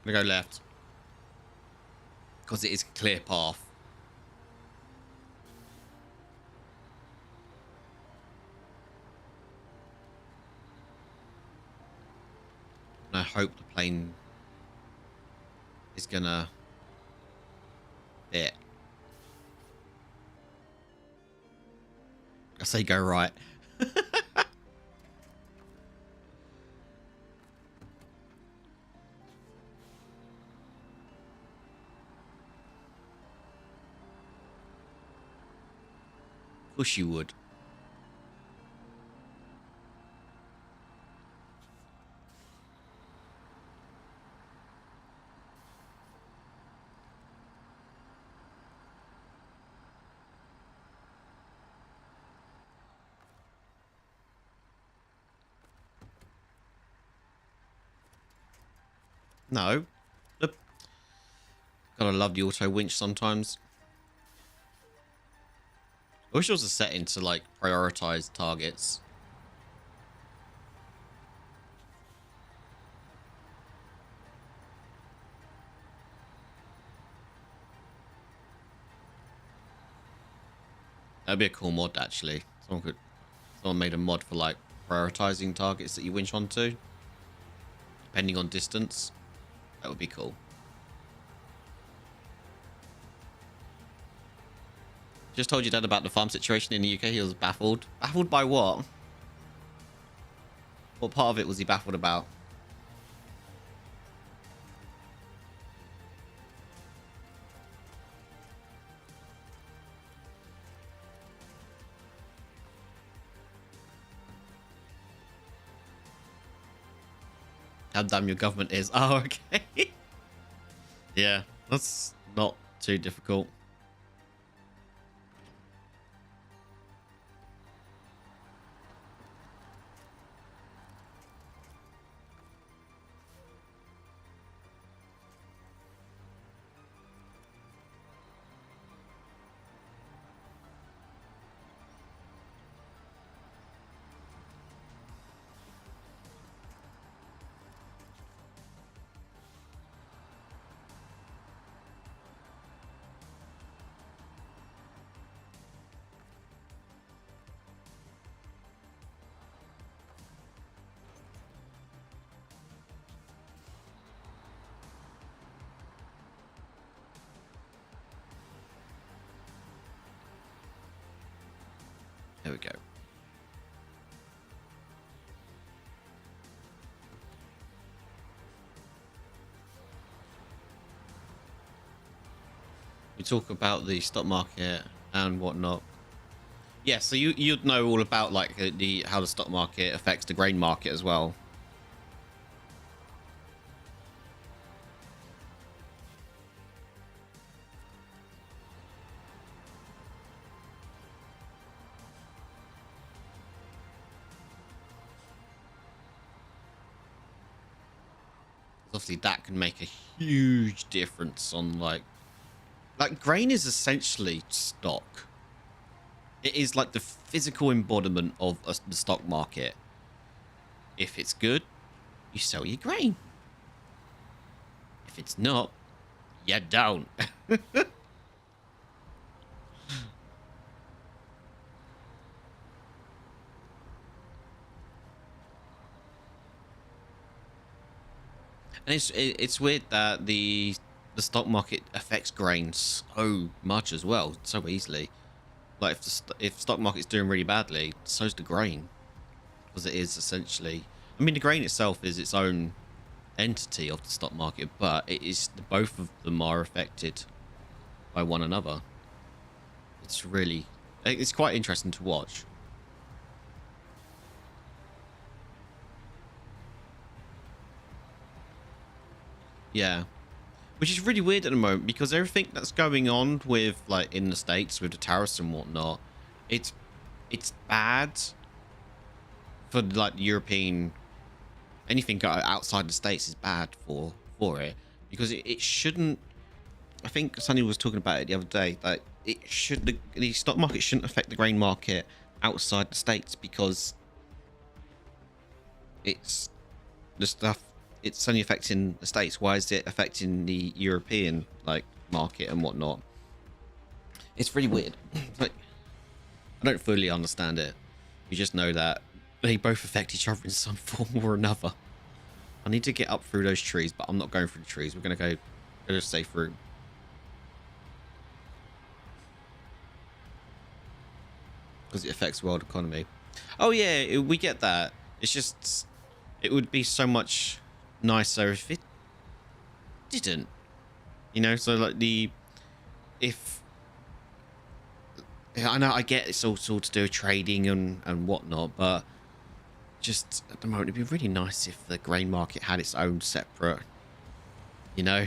I'm gonna go left. Because it is a clear path. And I hope the plane is gonna fit. I say go right. Of course you would. No. Look. Gotta love the auto winch sometimes. I wish there was a setting to like prioritize targets. That'd be a cool mod actually. Someone made a mod for like prioritizing targets that you winch onto, depending on distance. That would be cool. Just told your dad about the farm situation in the UK. He was baffled. Baffled by what? What part of it was he baffled about? How damn your government is. Oh, okay. Yeah, that's not too difficult. There we go. We talk about the stock market and whatnot. Yeah, so you'd know all about like the how the stock market affects the grain market as well. Obviously, that can make a huge difference on like grain is essentially stock. It is like the physical embodiment of the stock market. If it's good, you sell your grain. If it's not, you don't. And it's weird that the stock market affects grain so much as well, so easily. Like if stock market's doing really badly, so's the grain, because it is essentially. I mean, the grain itself is its own entity of the stock market, but it is both of them are affected by one another. It's quite interesting to watch. Yeah. Which is really weird at the moment because everything that's going on with like in the States with the tariffs and whatnot, it's bad for like European, anything outside the States is bad for it because it shouldn't. I think Sunny was talking about it the other day. Like the stock market shouldn't affect the grain market outside the States because it's the stuff. It's only affecting the States. Why is it affecting the European like market and whatnot? It's really weird. Like, I don't fully understand it. You just know that they both affect each other in some form or another. I need to get up through those trees, but I'm not going through the trees. We're gonna go a safe route. Because it affects world economy. Oh yeah, we get that. It's just it would be so much nicer if it didn't. You know, so like if I know I get it's all to do with trading and whatnot, but just at the moment it'd be really nice if the grain market had its own separate, you know.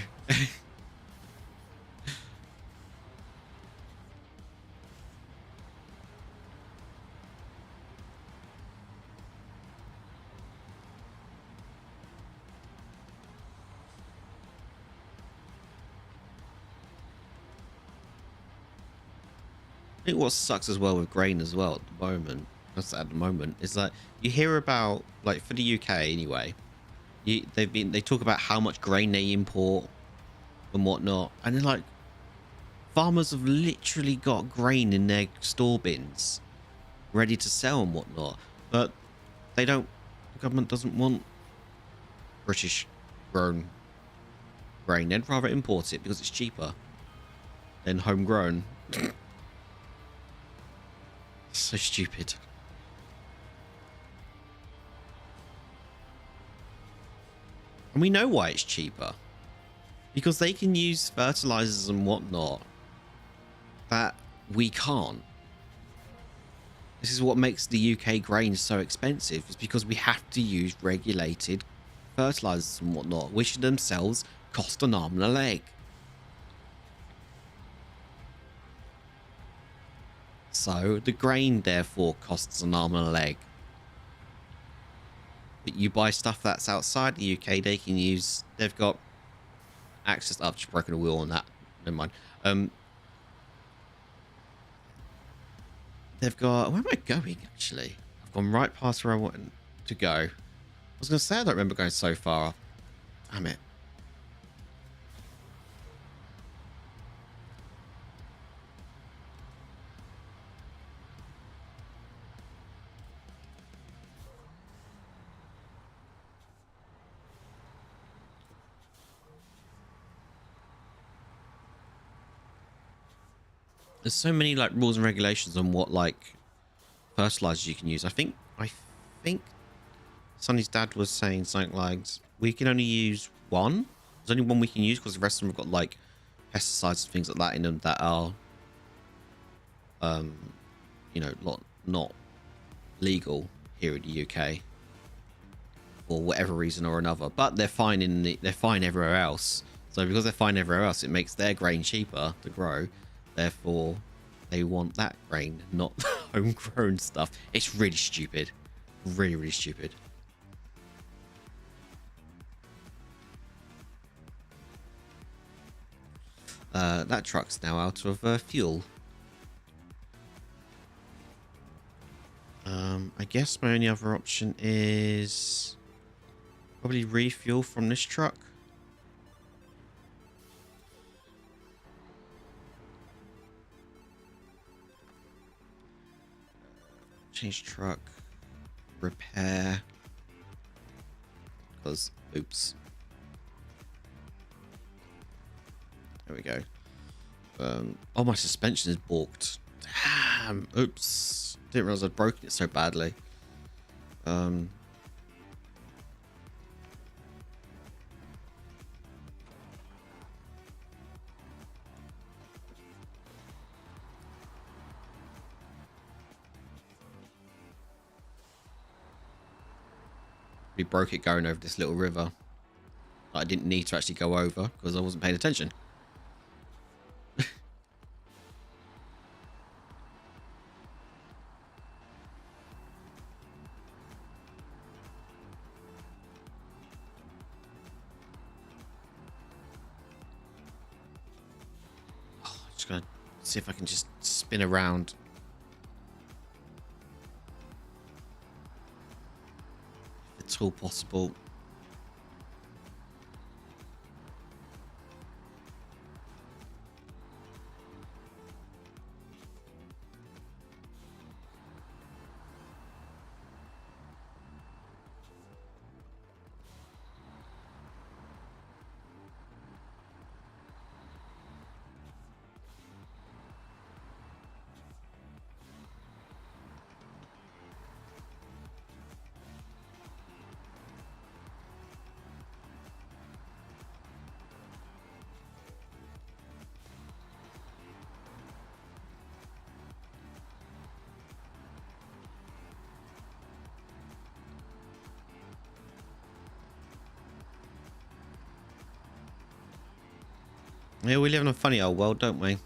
I think what sucks as well with grain as well at the moment, is that you hear about like for the UK anyway, they talk about how much grain they import and whatnot, and then like farmers have literally got grain in their store bins ready to sell and whatnot, but they don't. The government doesn't want British grown grain. They'd rather import it because it's cheaper than homegrown. So stupid. And we know why it's cheaper. Because they can use fertilizers and whatnot that we can't. This is what makes the UK grain so expensive. It's because we have to use regulated fertilizers and whatnot, which themselves cost an arm and a leg. So the grain therefore costs an arm and a leg. But you buy stuff that's outside the UK, they can use. They've got access. I've just broken a wheel on that. Never mind. They've got. Where am I going? Actually, I've gone right past where I wanted to go. I was going to say I don't remember going so far. Damn it. There's so many like rules and regulations on what like fertilizers you can use. I think Sonny's dad was saying something like we can only use one. There's only one we can use because the rest of them have got like pesticides and things like that in them that are you know not legal here in the UK for whatever reason or another. But they're fine they're fine everywhere else. So because they're fine everywhere else, it makes their grain cheaper to grow. Therefore, they want that grain, not homegrown stuff. It's really stupid. Really, really stupid. That truck's now out of fuel. I guess my only other option is probably refuel from this truck. Change truck, repair, because oops, there we go. Oh, my suspension is balked. Damn, oops, didn't realize I'd broken it so badly. We broke it going over this little river. I didn't need to actually go over because I wasn't paying attention. Just gonna see if I can just spin around. If it's all possible. Yeah, we live in a funny old world, don't we?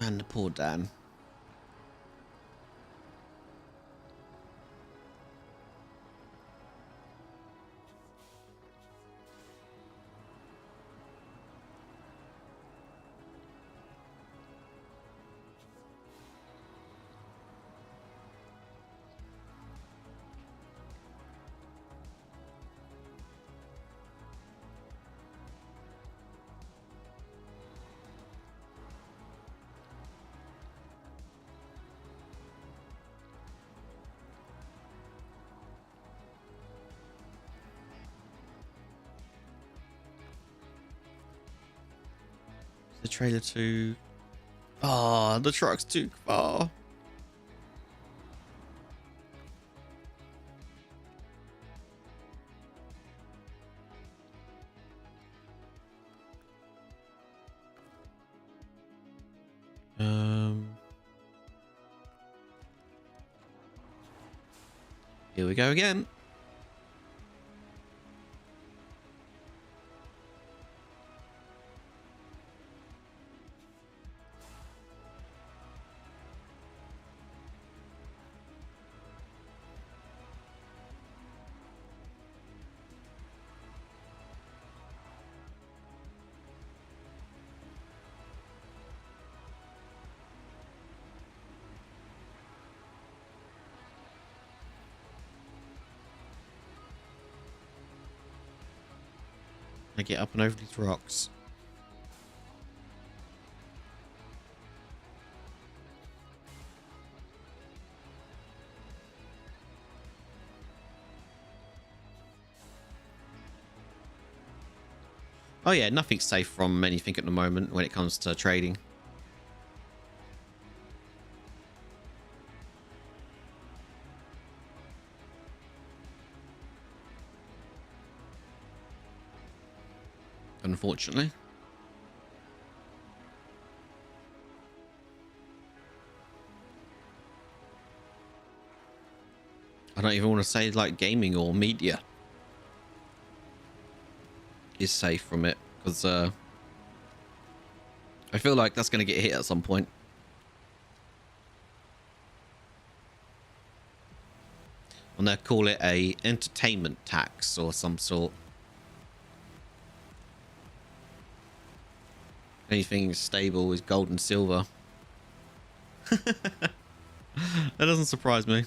Man, the poor Dan. The trailer too. Oh, the truck's too far. Here we go again. I get up and over these rocks. Oh yeah, nothing's safe from anything at the moment when it comes to trading. Unfortunately. I don't even want to say like gaming or media is safe from it, because I feel like that's going to get hit at some point. And they call it a entertainment tax or some sort. Anything stable is gold and silver. That doesn't surprise me.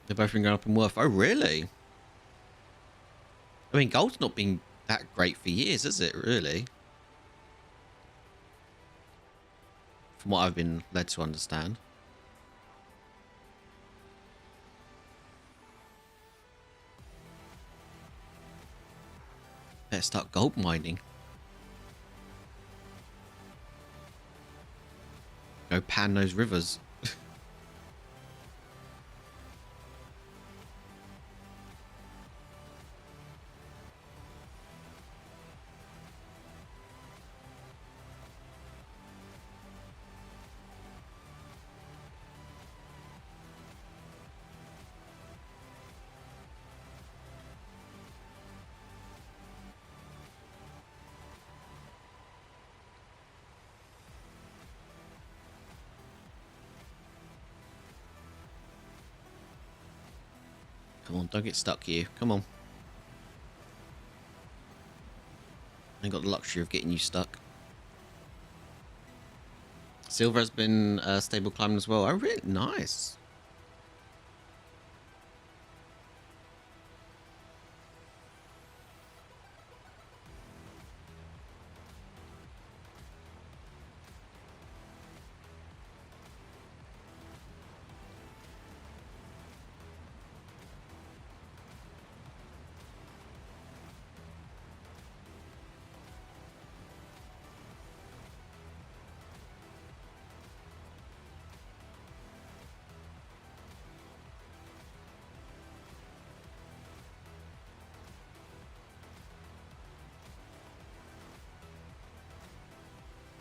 They've both been going up in worth. Oh, really? I mean, gold's not been that great for years, is it, really? From what I've been led to understand. Better start gold mining. Go pan those rivers. Come on, don't get stuck here. Come on. I ain't got the luxury of getting you stuck. Silver has been stable climbing as well. Oh, really? Nice.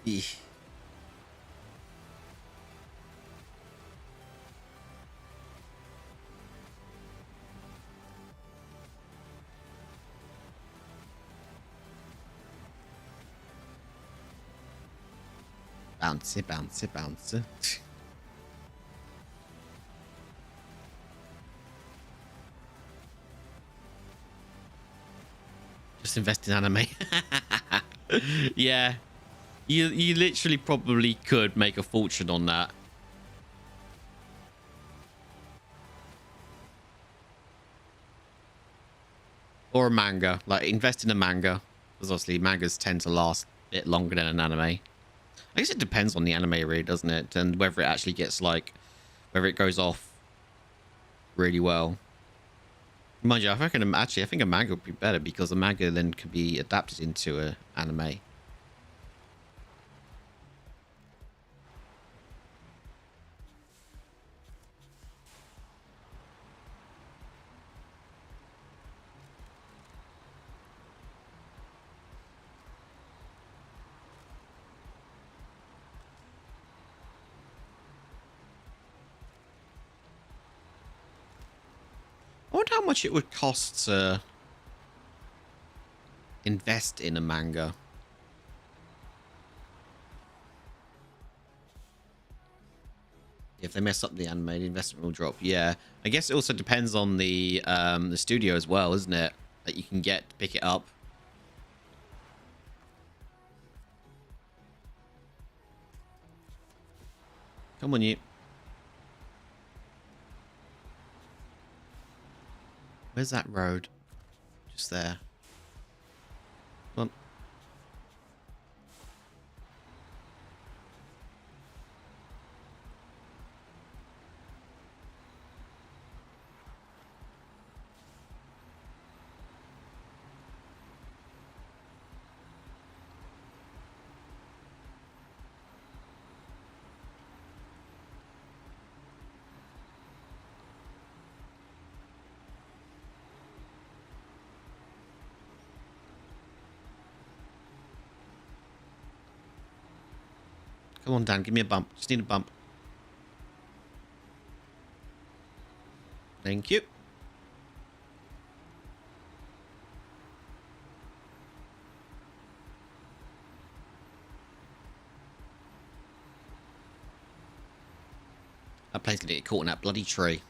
Eesh. Bouncy, bouncy, bouncy. Just invest in anime. Yeah. You literally probably could make a fortune on that. Or a manga. Like, invest in a manga. Because obviously mangas tend to last a bit longer than an anime. I guess it depends on the anime, really, doesn't it? And whether it actually gets, like, whether it goes off really well. Mind you, I think a manga would be better because a manga then could be adapted into an anime. I wonder how much it would cost to invest in a manga. If they mess up the anime, the investment will drop. Yeah, I guess it also depends on the studio as well, isn't it? That you can get to pick it up. Come on, you. Where's that road? Just there. Come on. Come on, Dan. Give me a bump. Just need a bump. Thank you. That plane's gonna get caught in that bloody tree.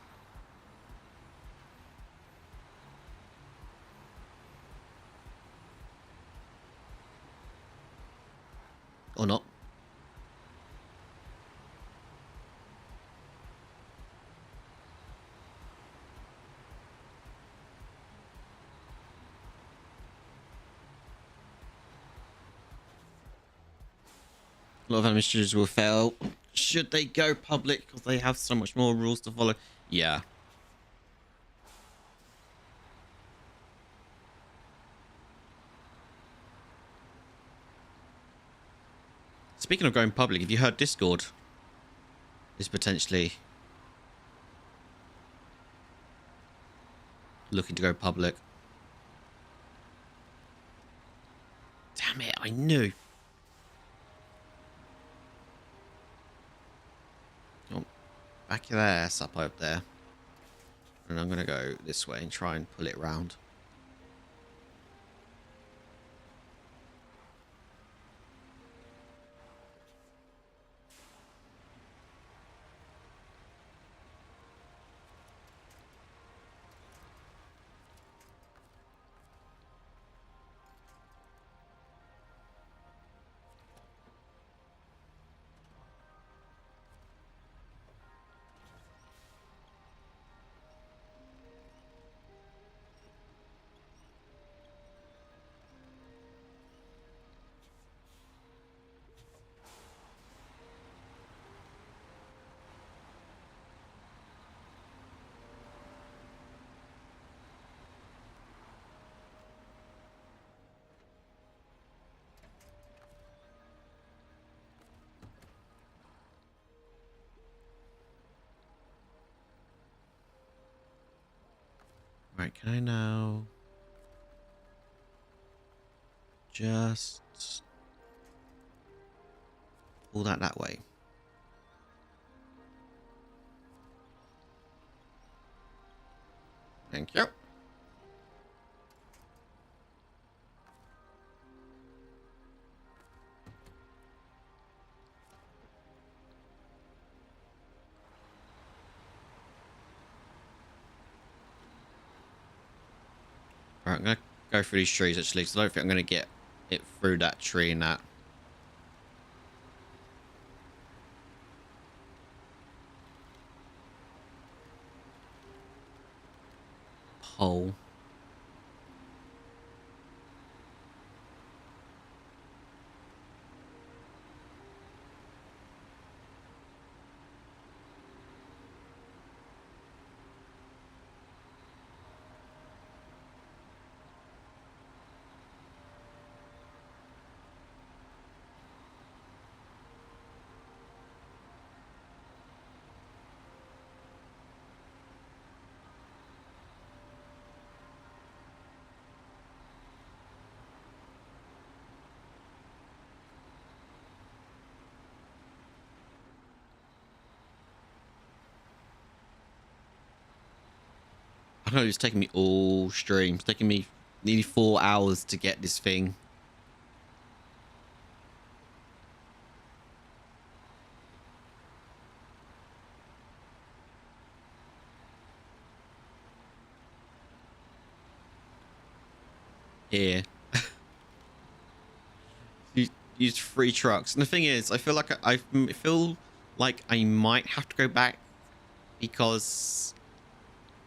Or not. A lot of administrators will fail. Should they go public because they have so much more rules to follow? Yeah. Speaking of going public, have you heard Discord is potentially looking to go public? Damn it, I knew. Oh, back your ass up over there. And I'm going to go this way and try and pull it round. Right, can I now just pull that way? Thank you. Alright, I'm going to go through these trees actually, because I don't think I'm going to get it through that tree and that hole. I know it's taking me all stream. It's taking me nearly 4 hours to get this thing. Here. Use 3 trucks. And the thing is, I feel like I might have to go back because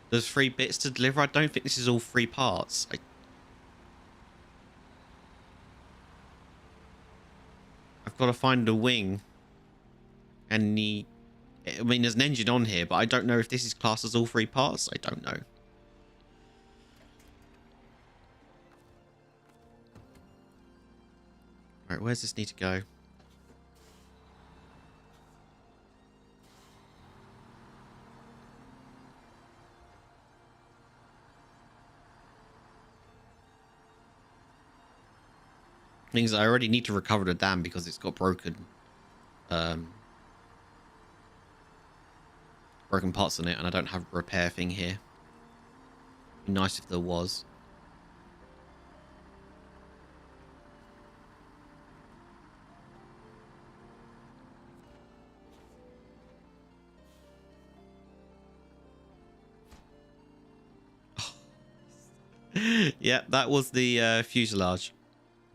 there's 3 bits to deliver. I don't think this is all 3 parts. I've got to find the wing and I mean, there's an engine on here, but I don't know if this is classed as all 3 parts. I don't know. Alright, where's this need to go? Things I already need to recover the dam because it's got broken broken parts on it, and I don't have a repair thing here. Be nice if there was. Yeah, that was the fuselage,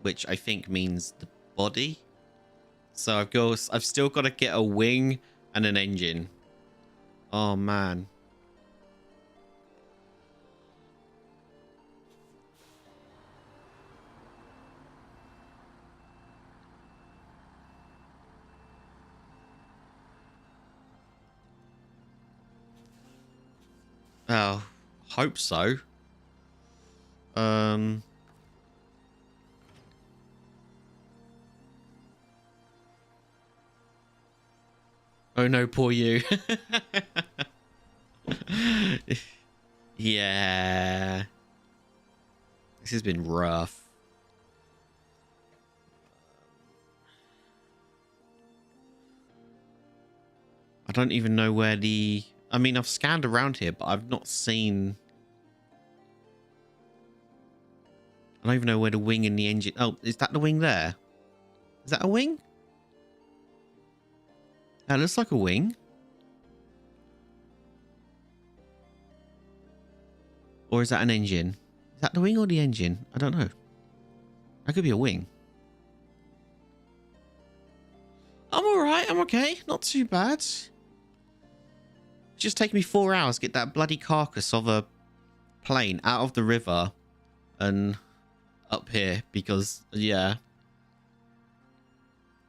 which I think means the body. So I've still got to get a wing and an engine. Oh man. Oh, hope so. Oh no, poor you. Yeah. This has been rough. I don't even know where the... I mean, I've scanned around here, but I've not seen... I don't even know where the wing and the engine... Oh, is that the wing there? Is that a wing? That looks like a wing. Or is that an engine? Is that the wing or the engine? I don't know. That could be a wing. I'm alright. I'm okay. Not too bad. It's just taken me 4 hours to get that bloody carcass of a plane out of the river and up here because, yeah,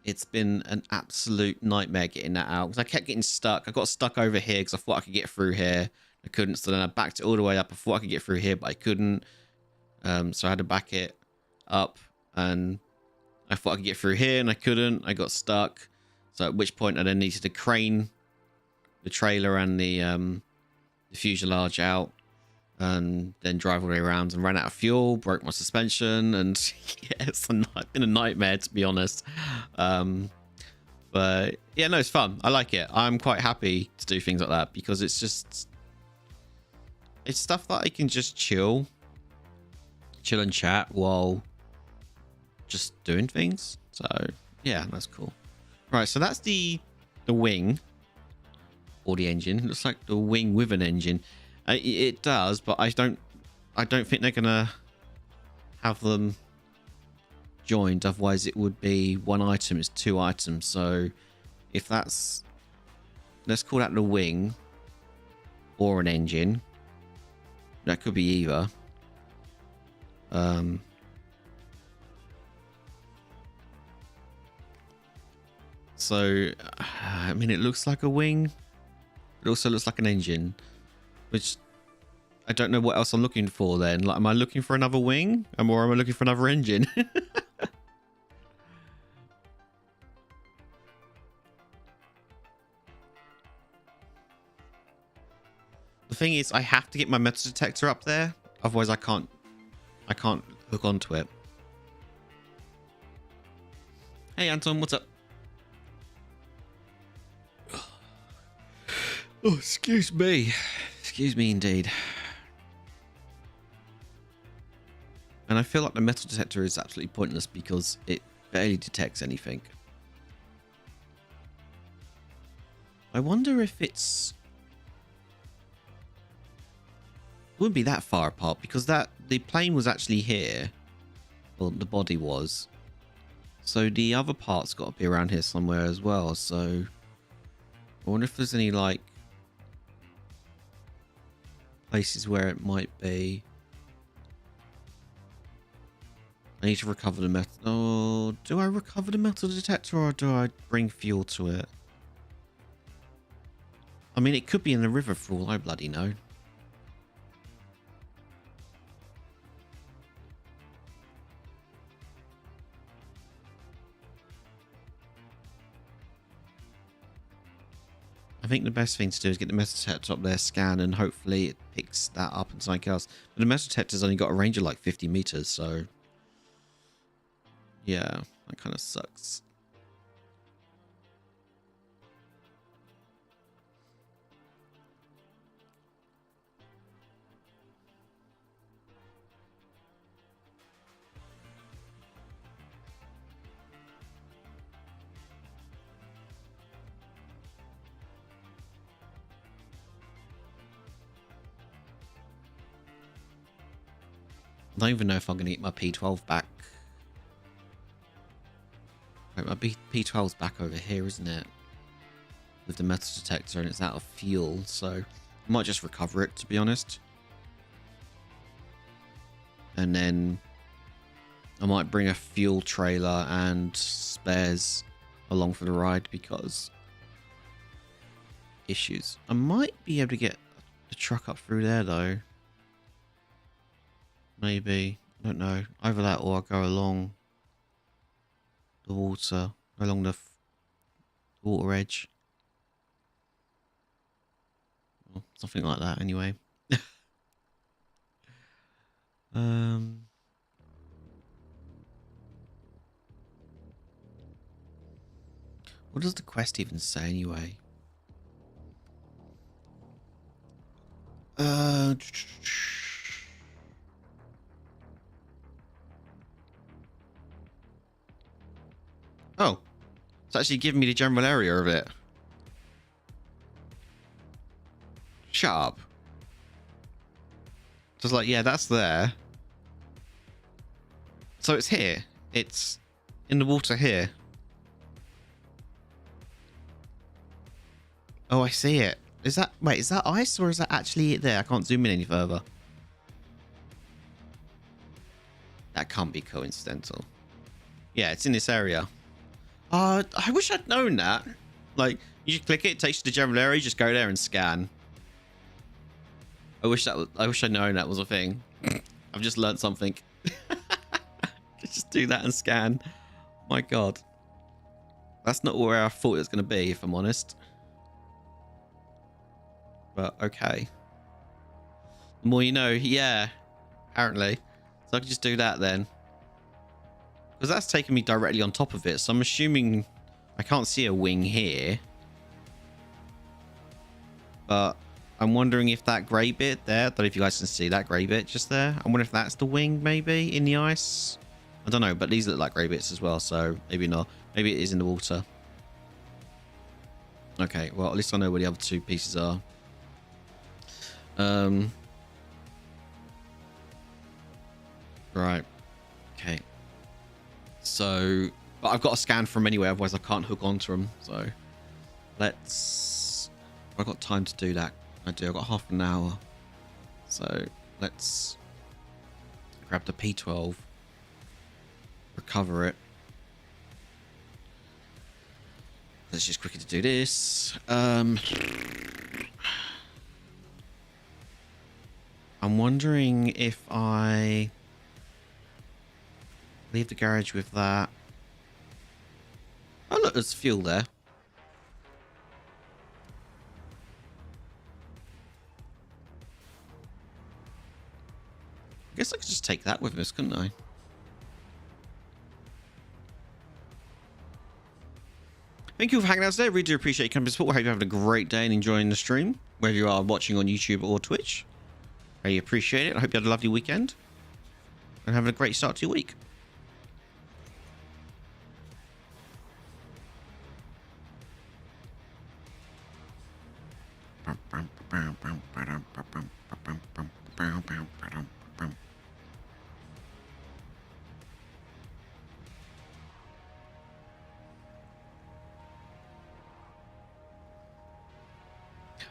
it's been an absolute nightmare getting that out because I kept getting stuck. I got stuck over here because I thought I could get through here. I couldn't, so then I backed it all the way up. I thought I could get through here, but I couldn't. So I had to back it up, and I thought I could get through here, and I couldn't. I got stuck. So at which point I then needed to crane the trailer and the fuselage out, and then drive all the way around, and ran out of fuel, broke my suspension, and yeah, it's been a nightmare, to be honest. But yeah, no, it's fun. I like it. I'm quite happy to do things like that because it's just... It's stuff that I can just chill and chat while just doing things. So yeah, that's cool. Right, so that's the wing or the engine. It looks like the wing with an engine. It does, but I don't think they're gonna have them joined. Otherwise, it would be one item. It's 2 items. So if that's, let's call that the wing or an engine. That could be either. So, I mean, it looks like a wing. It also looks like an engine, which I don't know what else I'm looking for then. Like, am I looking for another wing? Or am I looking for another engine? The thing is, I have to get my metal detector up there. Otherwise, I can't hook onto it. Hey, Anton, what's up? Oh, excuse me. Excuse me, indeed. And I feel like the metal detector is absolutely pointless because it barely detects anything. I wonder if it's... It wouldn't be that far apart because the plane was actually here. Well, the body was. So the other part's got to be around here somewhere as well. So I wonder if there's any like places where it might be. I need to recover the metal. Oh, do I recover the metal detector or do I bring fuel to it? I mean, it could be in the river for all I bloody know. I think the best thing to do is get the metal detector up there, scan, and hopefully it picks that up and something else. But the metal detector's only got a range of like 50 meters, so yeah, that kind of sucks. I don't even know if I'm going to get my P12 back. Wait, my P12's back over here, isn't it? With the metal detector, and it's out of fuel, so I might just recover it, to be honest. And then I might bring a fuel trailer and spares along for the ride because issues. I might be able to get the truck up through there though. Maybe. I don't know. Either that or I'll go along the water, along the water edge. Or something like that anyway. What does the quest even say anyway? Oh, it's actually giving me the general area of it. Shut up. Just like, yeah, that's there. So it's here. It's in the water here. Oh, I see it. Is that... Wait, is that ice or is that actually it there? I can't zoom in any further. That can't be coincidental. Yeah, it's in this area. I wish I'd known that. Like, you just click it, it takes you to the general area, you just go there and scan. I wish I'd known that was a thing. I've just learned something. Just do that and scan. My God. That's not where I thought it was going to be, if I'm honest. But, okay. The more you know, yeah. Apparently. So I can just do that then. Because that's taking me directly on top of it. So I'm assuming I can't see a wing here. But I'm wondering if that grey bit there, I don't know if you guys can see that grey bit just there. I wonder if that's the wing maybe in the ice. I don't know, but these look like grey bits as well. So maybe not. Maybe it is in the water. Okay, well, at least I know where the other two pieces are. Right. Okay. So, but I've got to scan from anywhere, otherwise I can't hook onto them. So, let's... I've got time to do that. I do. I've got half an hour. So, let's grab the P12. Recover it. Let's just quickly do this. I'm wondering if I leave the garage with that. Oh look, there's fuel there. I guess I could just take that with us, couldn't I? Thank you for hanging out today. I really do appreciate your company support. I hope you're having a great day and enjoying the stream, whether you are watching on YouTube or Twitch. I appreciate it. I hope you had a lovely weekend and having a great start to your week.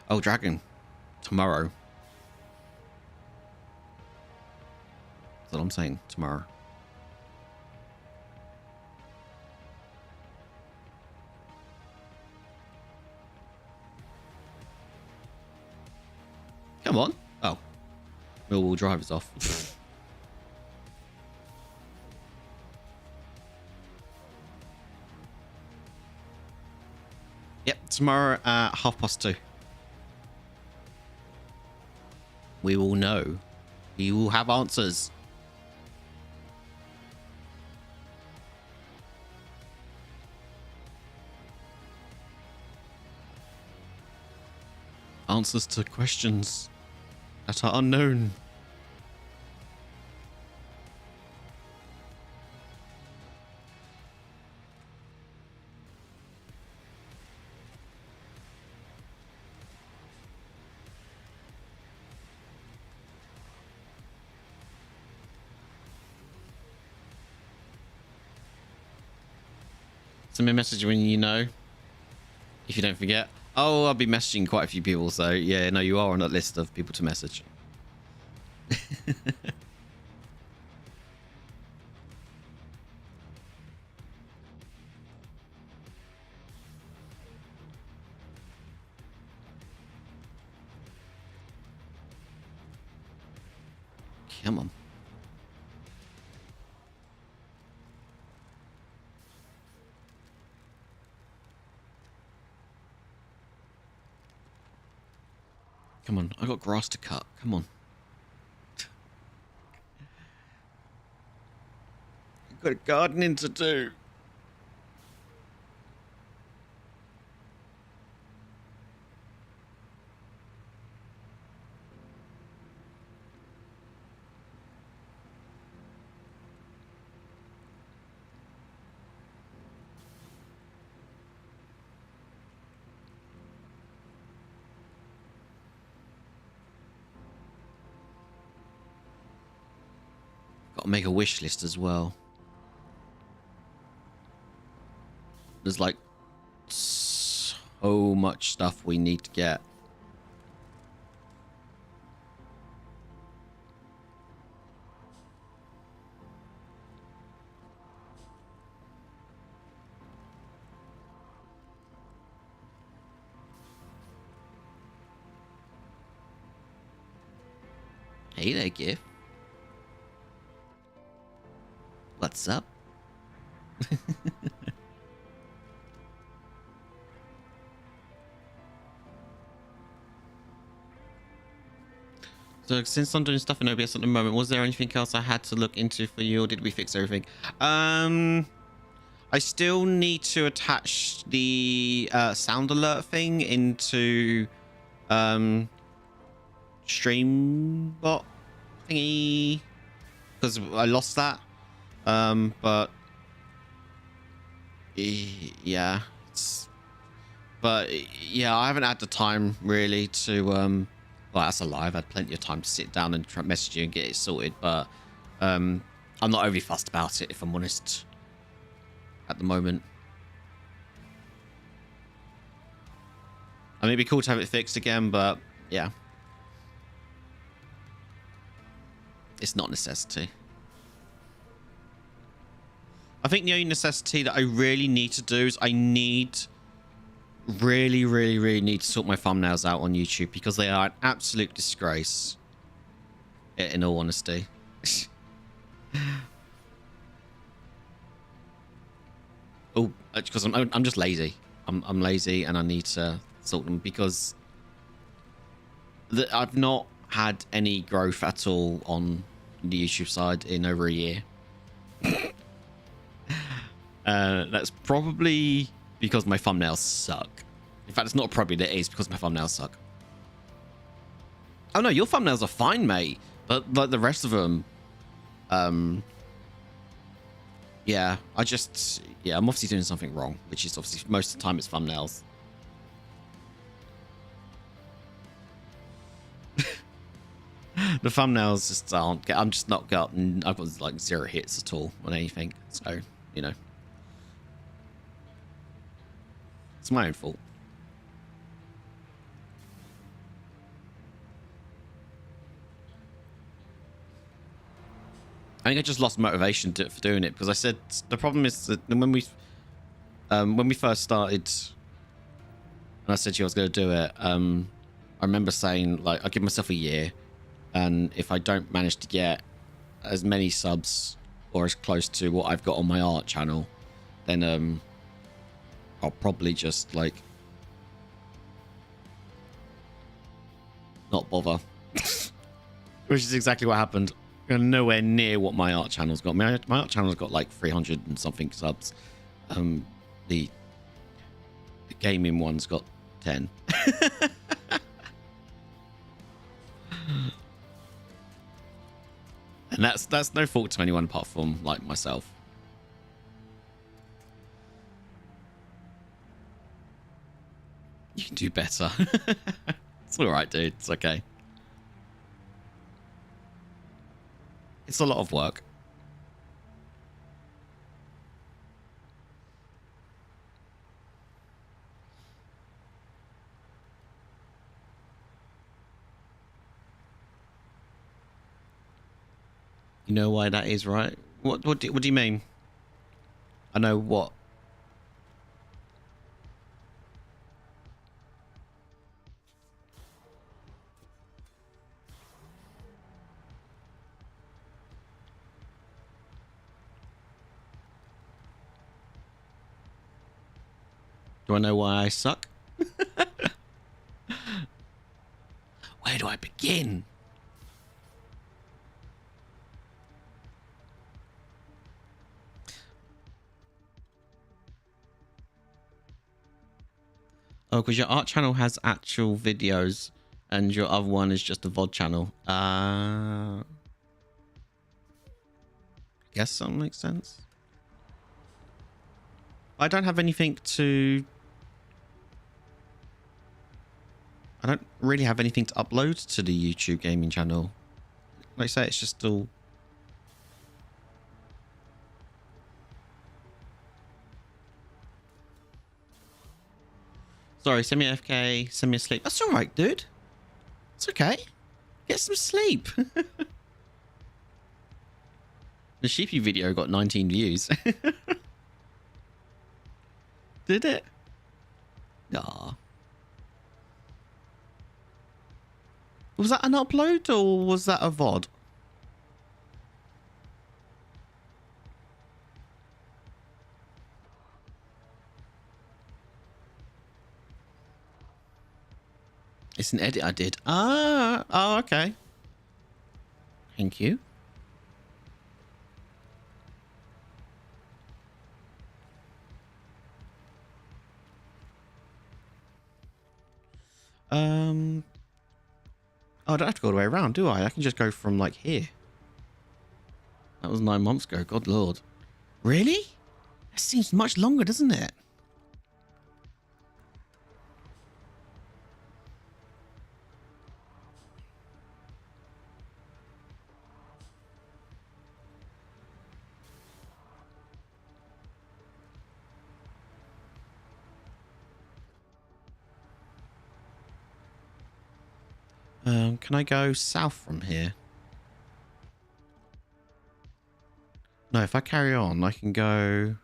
Oh, Dragon. Tomorrow. That's what I'm saying. Tomorrow. Come on. Oh. Wheel drive is off. Yep. Tomorrow at 2:30. We will know. We will have answers. Answers to questions that are unknown. Send me a message when you know. If you don't forget. Oh, I'll be messaging quite a few people, so yeah, no, you are on that list of people to message. Come on. Come on, I got grass to cut. Come on. I've got gardening to do. Got to make a wish list as well. There's like so much stuff we need to get. Hey there, GIF. What's up? So since I'm doing stuff in OBS at the moment, was there anything else I had to look into for you, or did we fix everything? I still need to attach the sound alert thing into Streambot thingy, because I lost that. But yeah, I haven't had the time really to well, that's a lie. I've had plenty of time to sit down and try message you and get it sorted, but I'm not overly fussed about it, if I'm honest, at the moment. I mean, it'd be cool to have it fixed again, but yeah, it's not a necessity. I think the only necessity that I really need to do is I need really need to sort my thumbnails out on YouTube, because they are an absolute disgrace, in all honesty. Oh, because I'm just lazy. I'm lazy, and I need to sort them, because I've not had any growth at all on the YouTube side in over a year. That's probably because my thumbnails suck. In fact, it's not probably, that is because my thumbnails suck. Oh no, your thumbnails are fine, mate. But like the rest of them, yeah, I'm obviously doing something wrong, which is obviously most of the time it's thumbnails. The thumbnails just aren't. I'm just not gotten. I've got like 0 hits at all on anything, so you know, it's my own fault. I think I just lost motivation for doing it, because I said the problem is that when we first started, and I said to you I was going to do it, I remember saying, like, I'll give myself a year, and if I don't manage to get as many subs or as close to what I've got on my art channel, then I'll probably just like not bother. Which is exactly what happened. Nowhere near what my art channel's got. My art channel's got like 300 and something subs. The gaming one's got 10. And that's no fault to anyone apart from like myself. You can do better. It's all right, dude. It's okay. It's a lot of work. You know why that is, right? What do you mean? I know what. Do I know why I suck? Where do I begin? Oh, because your art channel has actual videos and your other one is just a VOD channel. Guess that makes sense. I don't have anything to... I don't really have anything to upload to the YouTube gaming channel. Like I say, it's just all... Sorry, send me AFK, send me asleep. That's all right, dude. It's okay. Get some sleep. The Sheepy video got 19 views. Did it? Nah. Was that an upload or was that a VOD? It's an edit I did. Oh, okay. Thank you. Oh, I don't have to go all the way around, do I? I can just go from, like, here. That was 9 months ago. God Lord. Really? That seems much longer, doesn't it? Can I go south from here? No, if I carry on, I can go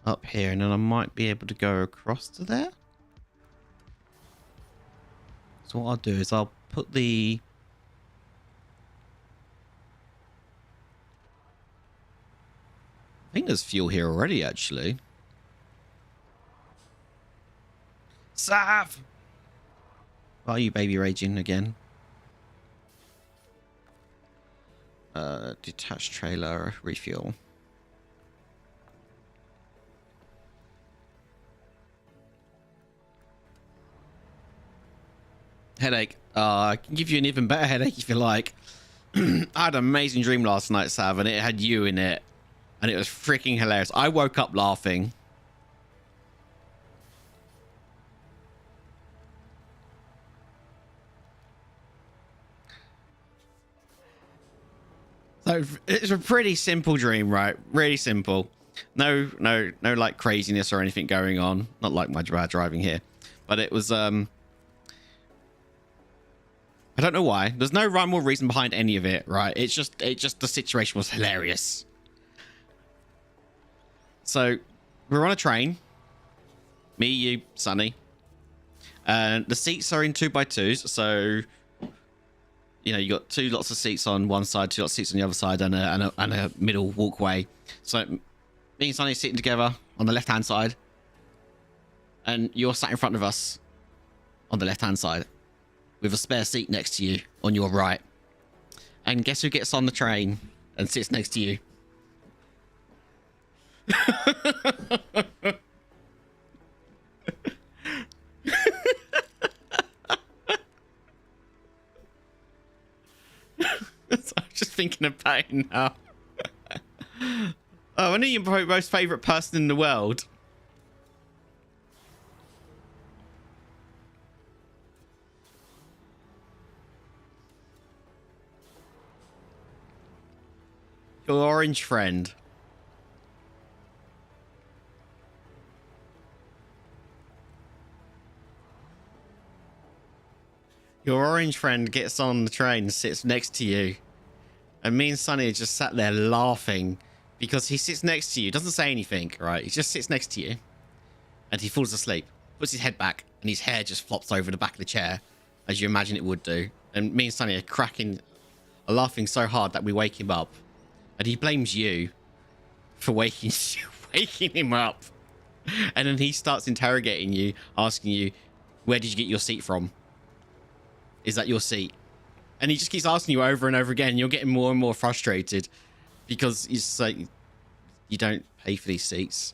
up here and then I might be able to go across to there. So what I'll do is I'll put the... I think there's fuel here already, actually. Sav! Why are you baby raging again? Detached trailer, refuel. Headache. I can give you an even better headache if you like. I had an amazing dream last night, Sav, and it had you in it. And it was freaking hilarious. I woke up laughing. So it's a pretty simple dream, right? Really simple. No like craziness or anything going on. Not like my driving here. But it was, I don't know why. There's no rhyme or reason behind any of it, right? It's just the situation was hilarious. So we're on a train. Me, you, Sonny. And the seats are in 2x2s, so you know, you got two lots of seats on one side, two lots of seats on the other side, and a middle walkway. So me and Sonny sitting together on the left-hand side, and you're sat in front of us on the left-hand side with a spare seat next to you on your right. And guess who gets on the train and sits next to you? I'm just thinking about it now. Oh, I know you're my most favourite person in the world. Your orange friend. Your orange friend gets on the train and sits next to you. And me and Sonny are just sat there laughing because he sits next to you, doesn't say anything, right? He just sits next to you and he falls asleep, puts his head back, and his hair just flops over the back of the chair, as you imagine it would do. And me and Sonny are laughing so hard that we wake him up. And he blames you for waking him up. And then he starts interrogating you, asking you, where did you get your seat from? Is that your seat? And he just keeps asking you over and over again. You're getting more and more frustrated because he's like, you don't pay for these seats.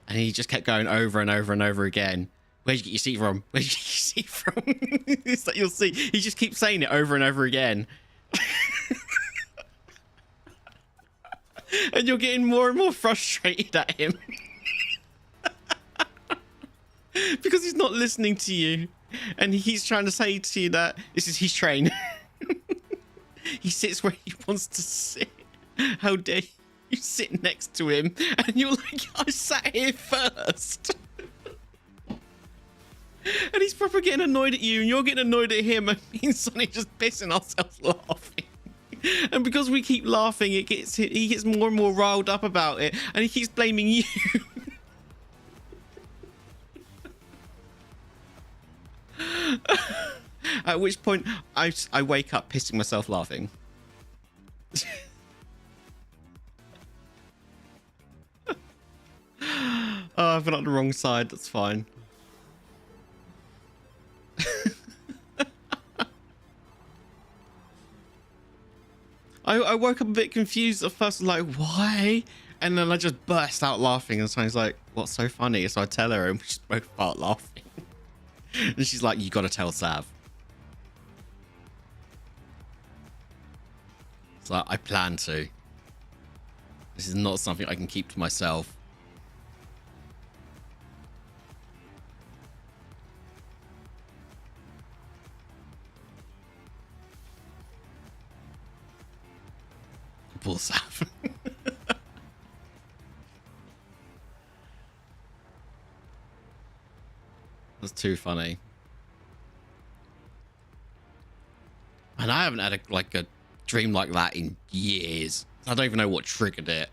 And he just kept going over and over and over again. Where'd you get your seat from? Where'd you get your seat from? It's like, you'll see. He just keeps saying it over and over again. And you're getting more and more frustrated at him. Because he's not listening to you. And he's trying to say to you that this is his train. He sits where he wants to sit. How dare you sit next to him? And you're like, I sat here first. And he's proper getting annoyed at you, and you're getting annoyed at him, and me and Sonny just pissing ourselves laughing. And because we keep laughing, he gets more and more riled up about it, and he keeps blaming you. At which point, I wake up pissing myself laughing. Oh, I've been on the wrong side. That's fine. I woke up a bit confused at first, like, why? And then I just burst out laughing, and Sonny's like, what's so funny? So I tell her, and we just both start laughing. And she's like, you gotta tell Sav. It's like, I plan to. This is not something I can keep to myself. Poor Sav. That's too funny. And I haven't had a dream like that in years. I don't even know what triggered it.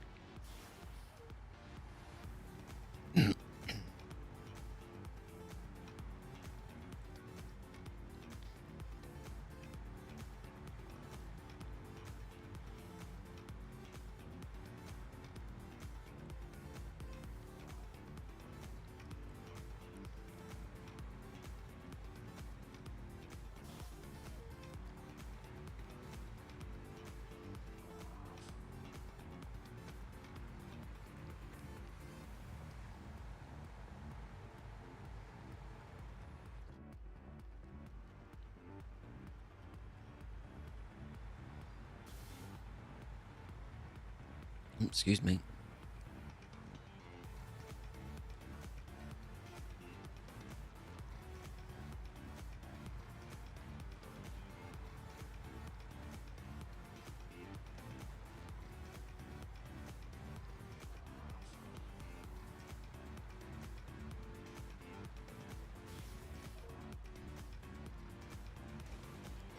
Excuse me.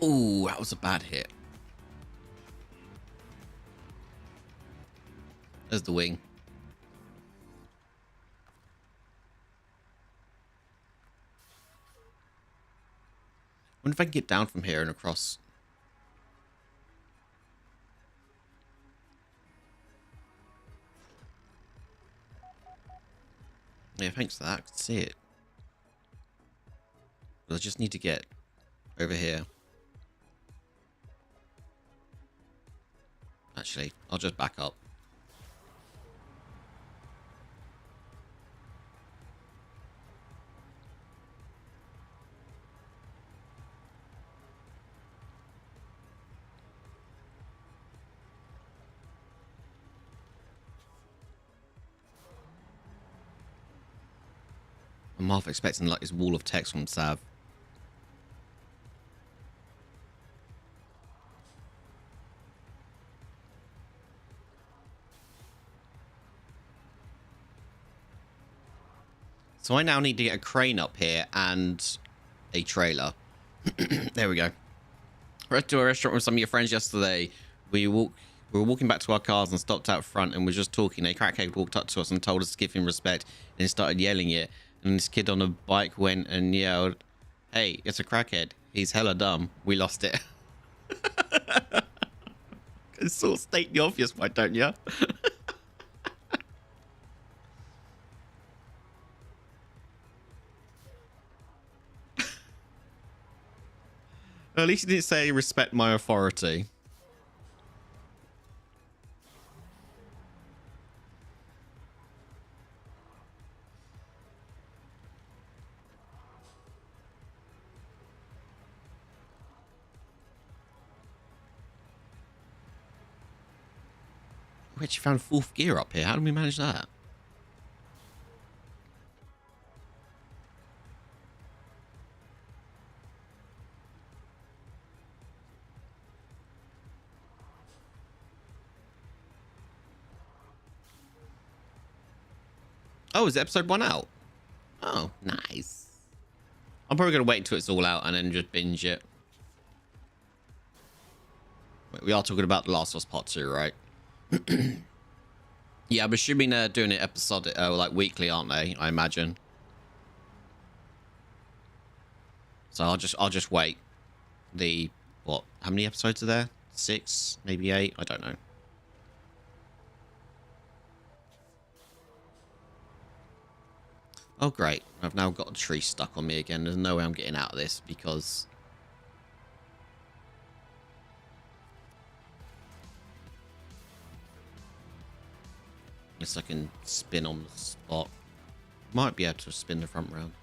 Ooh, that was a bad hit. There's the wing. I wonder if I can get down from here and across. Yeah, thanks for that. I can see it. But I just need to get over here. Actually, I'll just back up. I'm half expecting like this wall of text from Sav. So I now need to get a crane up here and a trailer. There we go. Went to a restaurant with some of your friends yesterday. we walk. We were walking back to our cars and stopped out front and was just talking. A crackhead walked up to us and told us to give him respect and started yelling it. And this kid on a bike went and yelled, "Hey, it's a crackhead. He's hella dumb." We lost it. It's sort of state the obvious, why don't you? At least he didn't say respect my authority. We actually found fourth gear up here. How did we manage that? Oh, is episode 1 out? Oh, nice. I'm probably going to wait until it's all out and then just binge it. Wait, we are talking about The Last of Us Part 2, right? Yeah, I'm assuming they're doing it episodic, like weekly, aren't they? I imagine. So I'll just wait. What? How many episodes are there? 6, maybe 8. I don't know. Oh, great. I've now got a tree stuck on me again. There's no way I'm getting out of this because... Guess I can spin on the spot. Might be able to spin the front round.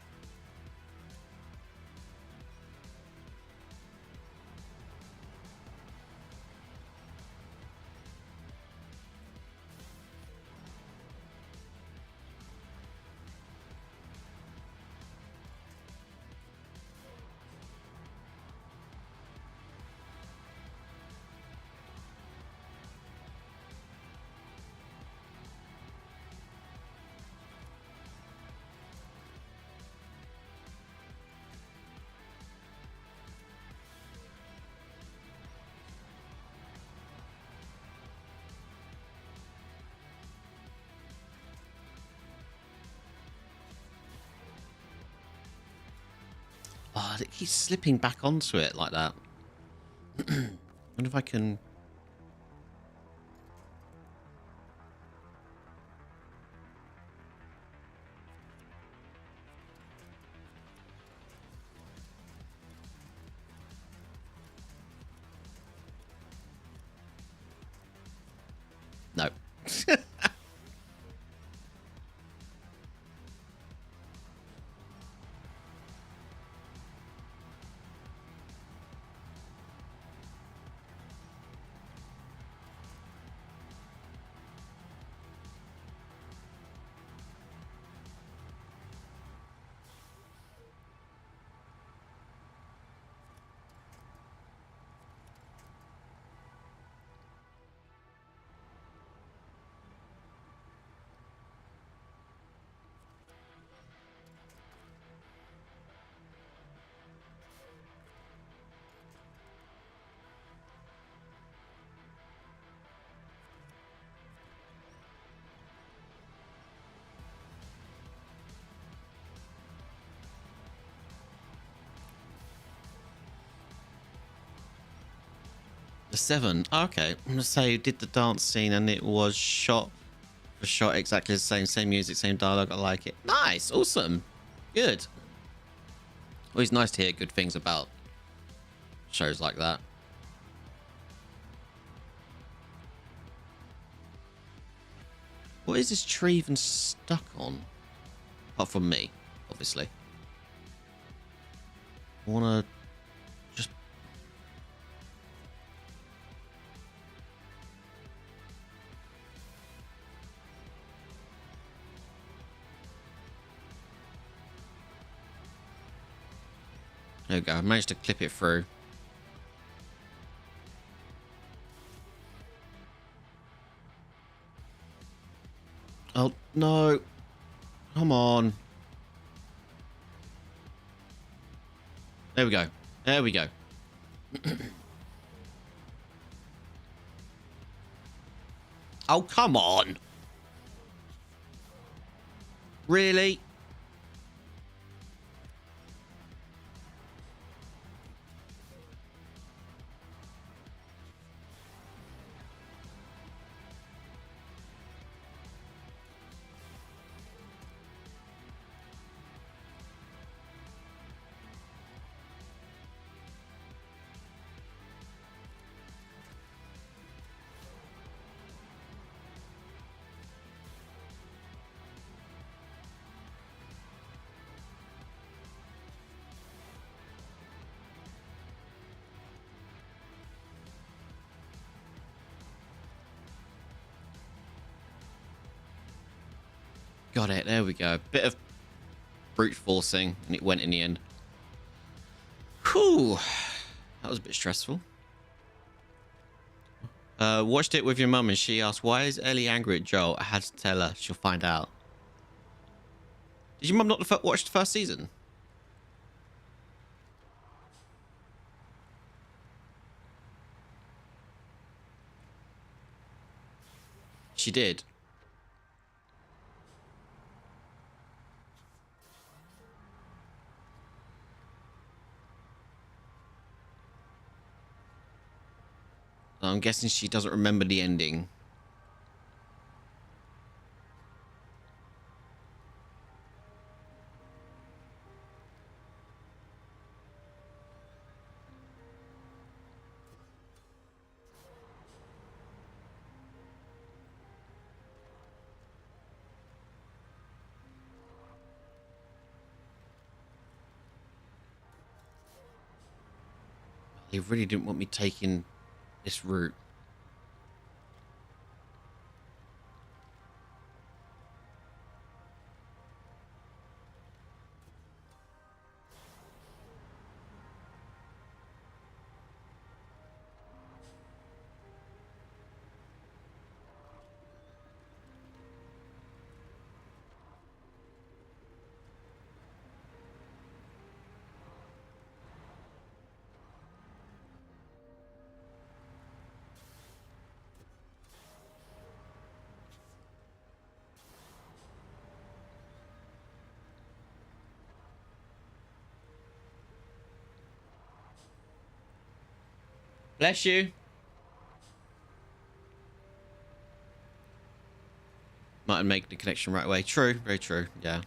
Oh, it keeps slipping back onto it like that. Wonder if I can... No. The 7. Oh, okay. I'm gonna say did the dance scene and it was shot for shot exactly the same music, same dialogue. I like it. Nice, awesome, good. Always nice to hear good things about shows like that. What is this tree even stuck on? Apart from me, obviously. I wanna just... There we go. I managed to clip it through. Oh, no. Come on. There we go. There we go. Oh, come on. Really? Got it. There we go. Bit of brute forcing, and it went in the end. Whew. That was a bit stressful. Watched it with your mum, and she asked, why is Ellie angry at Joel? I had to tell her. She'll find out. Did your mum not watch the first season? She did. I'm guessing she doesn't remember the ending. They really didn't want me taking this route. Bless you. Might make the connection right away. True, very true. Yeah. And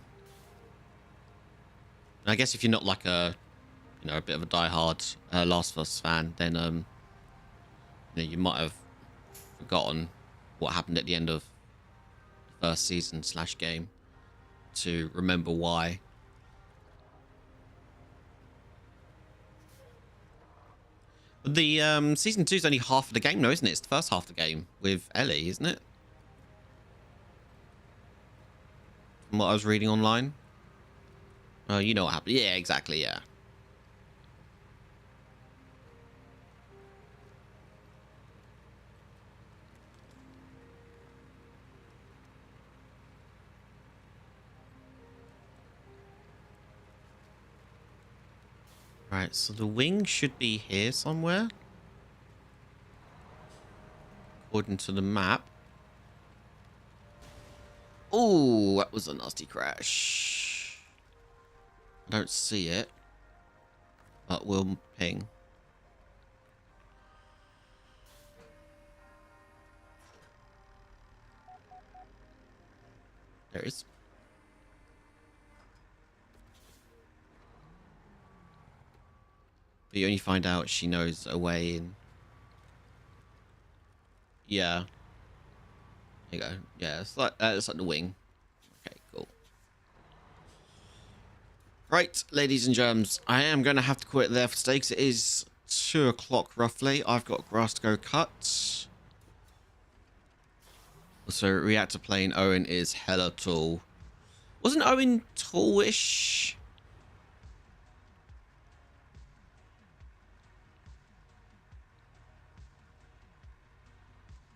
I guess if you're not like a, a bit of a diehard Last of Us fan, then you might have forgotten what happened at the end of the first season / game to remember why. The season 2 is only half of the game, though, isn't it? It's the first half of the game with Ellie, isn't it? From what I was reading online. Oh, you know what happened. Yeah, exactly, yeah. Right, so the wing should be here somewhere. According to the map. Oh, that was a nasty crash. I don't see it. But we'll ping. There it is. But you only find out she knows a way in. Yeah. There you go. Yeah, it's like the wing. Okay, cool. Right, ladies and germs, I am going to have to quit there for today because it is 2 o'clock roughly. I've got grass to go cut. Also, reactor plane Owen is hella tall. Wasn't Owen tallish?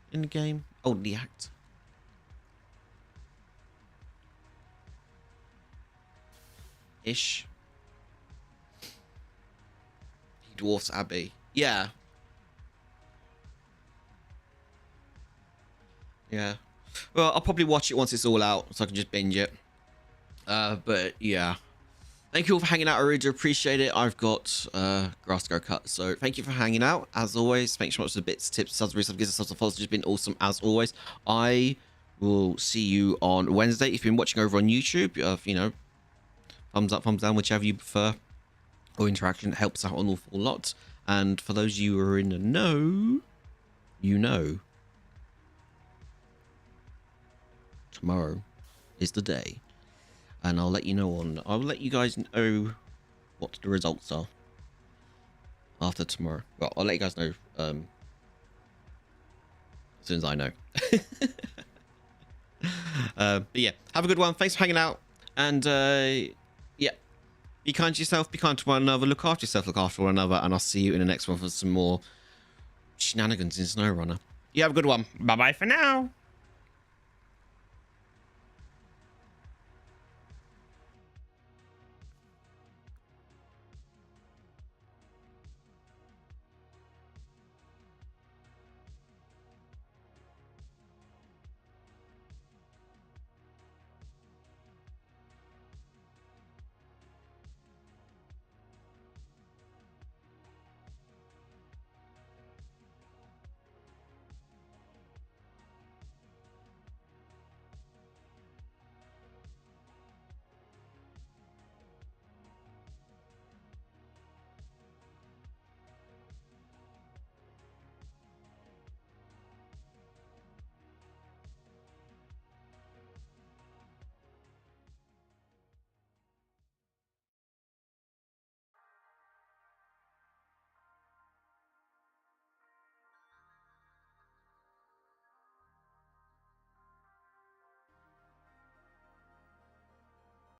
In the game? Oh, the act. Ish. He dwarfs Abby. Yeah. Yeah. Well, I'll probably watch it once it's all out, so I can just binge it. But yeah. Thank you all for hanging out. I really do appreciate it. I've got grass to go cut. So thank you for hanging out. As always, thanks so much for the bits, tips, subs, resubs, gives us a follow. It's just been awesome as always. I will see you on Wednesday. If you've been watching over on YouTube, you know, thumbs up, thumbs down, whichever you prefer. Or interaction helps out an awful lot. And for those of you who are in the know, you know. Tomorrow is the day. And I'll let you know I'll let you guys know what the results are after tomorrow. Well, I'll let you guys know as soon as I know. But yeah, have a good one. Thanks for hanging out. And yeah, be kind to yourself, be kind to one another, look after yourself, look after one another, and I'll see you in the next one for some more shenanigans in SnowRunner. You have a good one. Bye bye for now.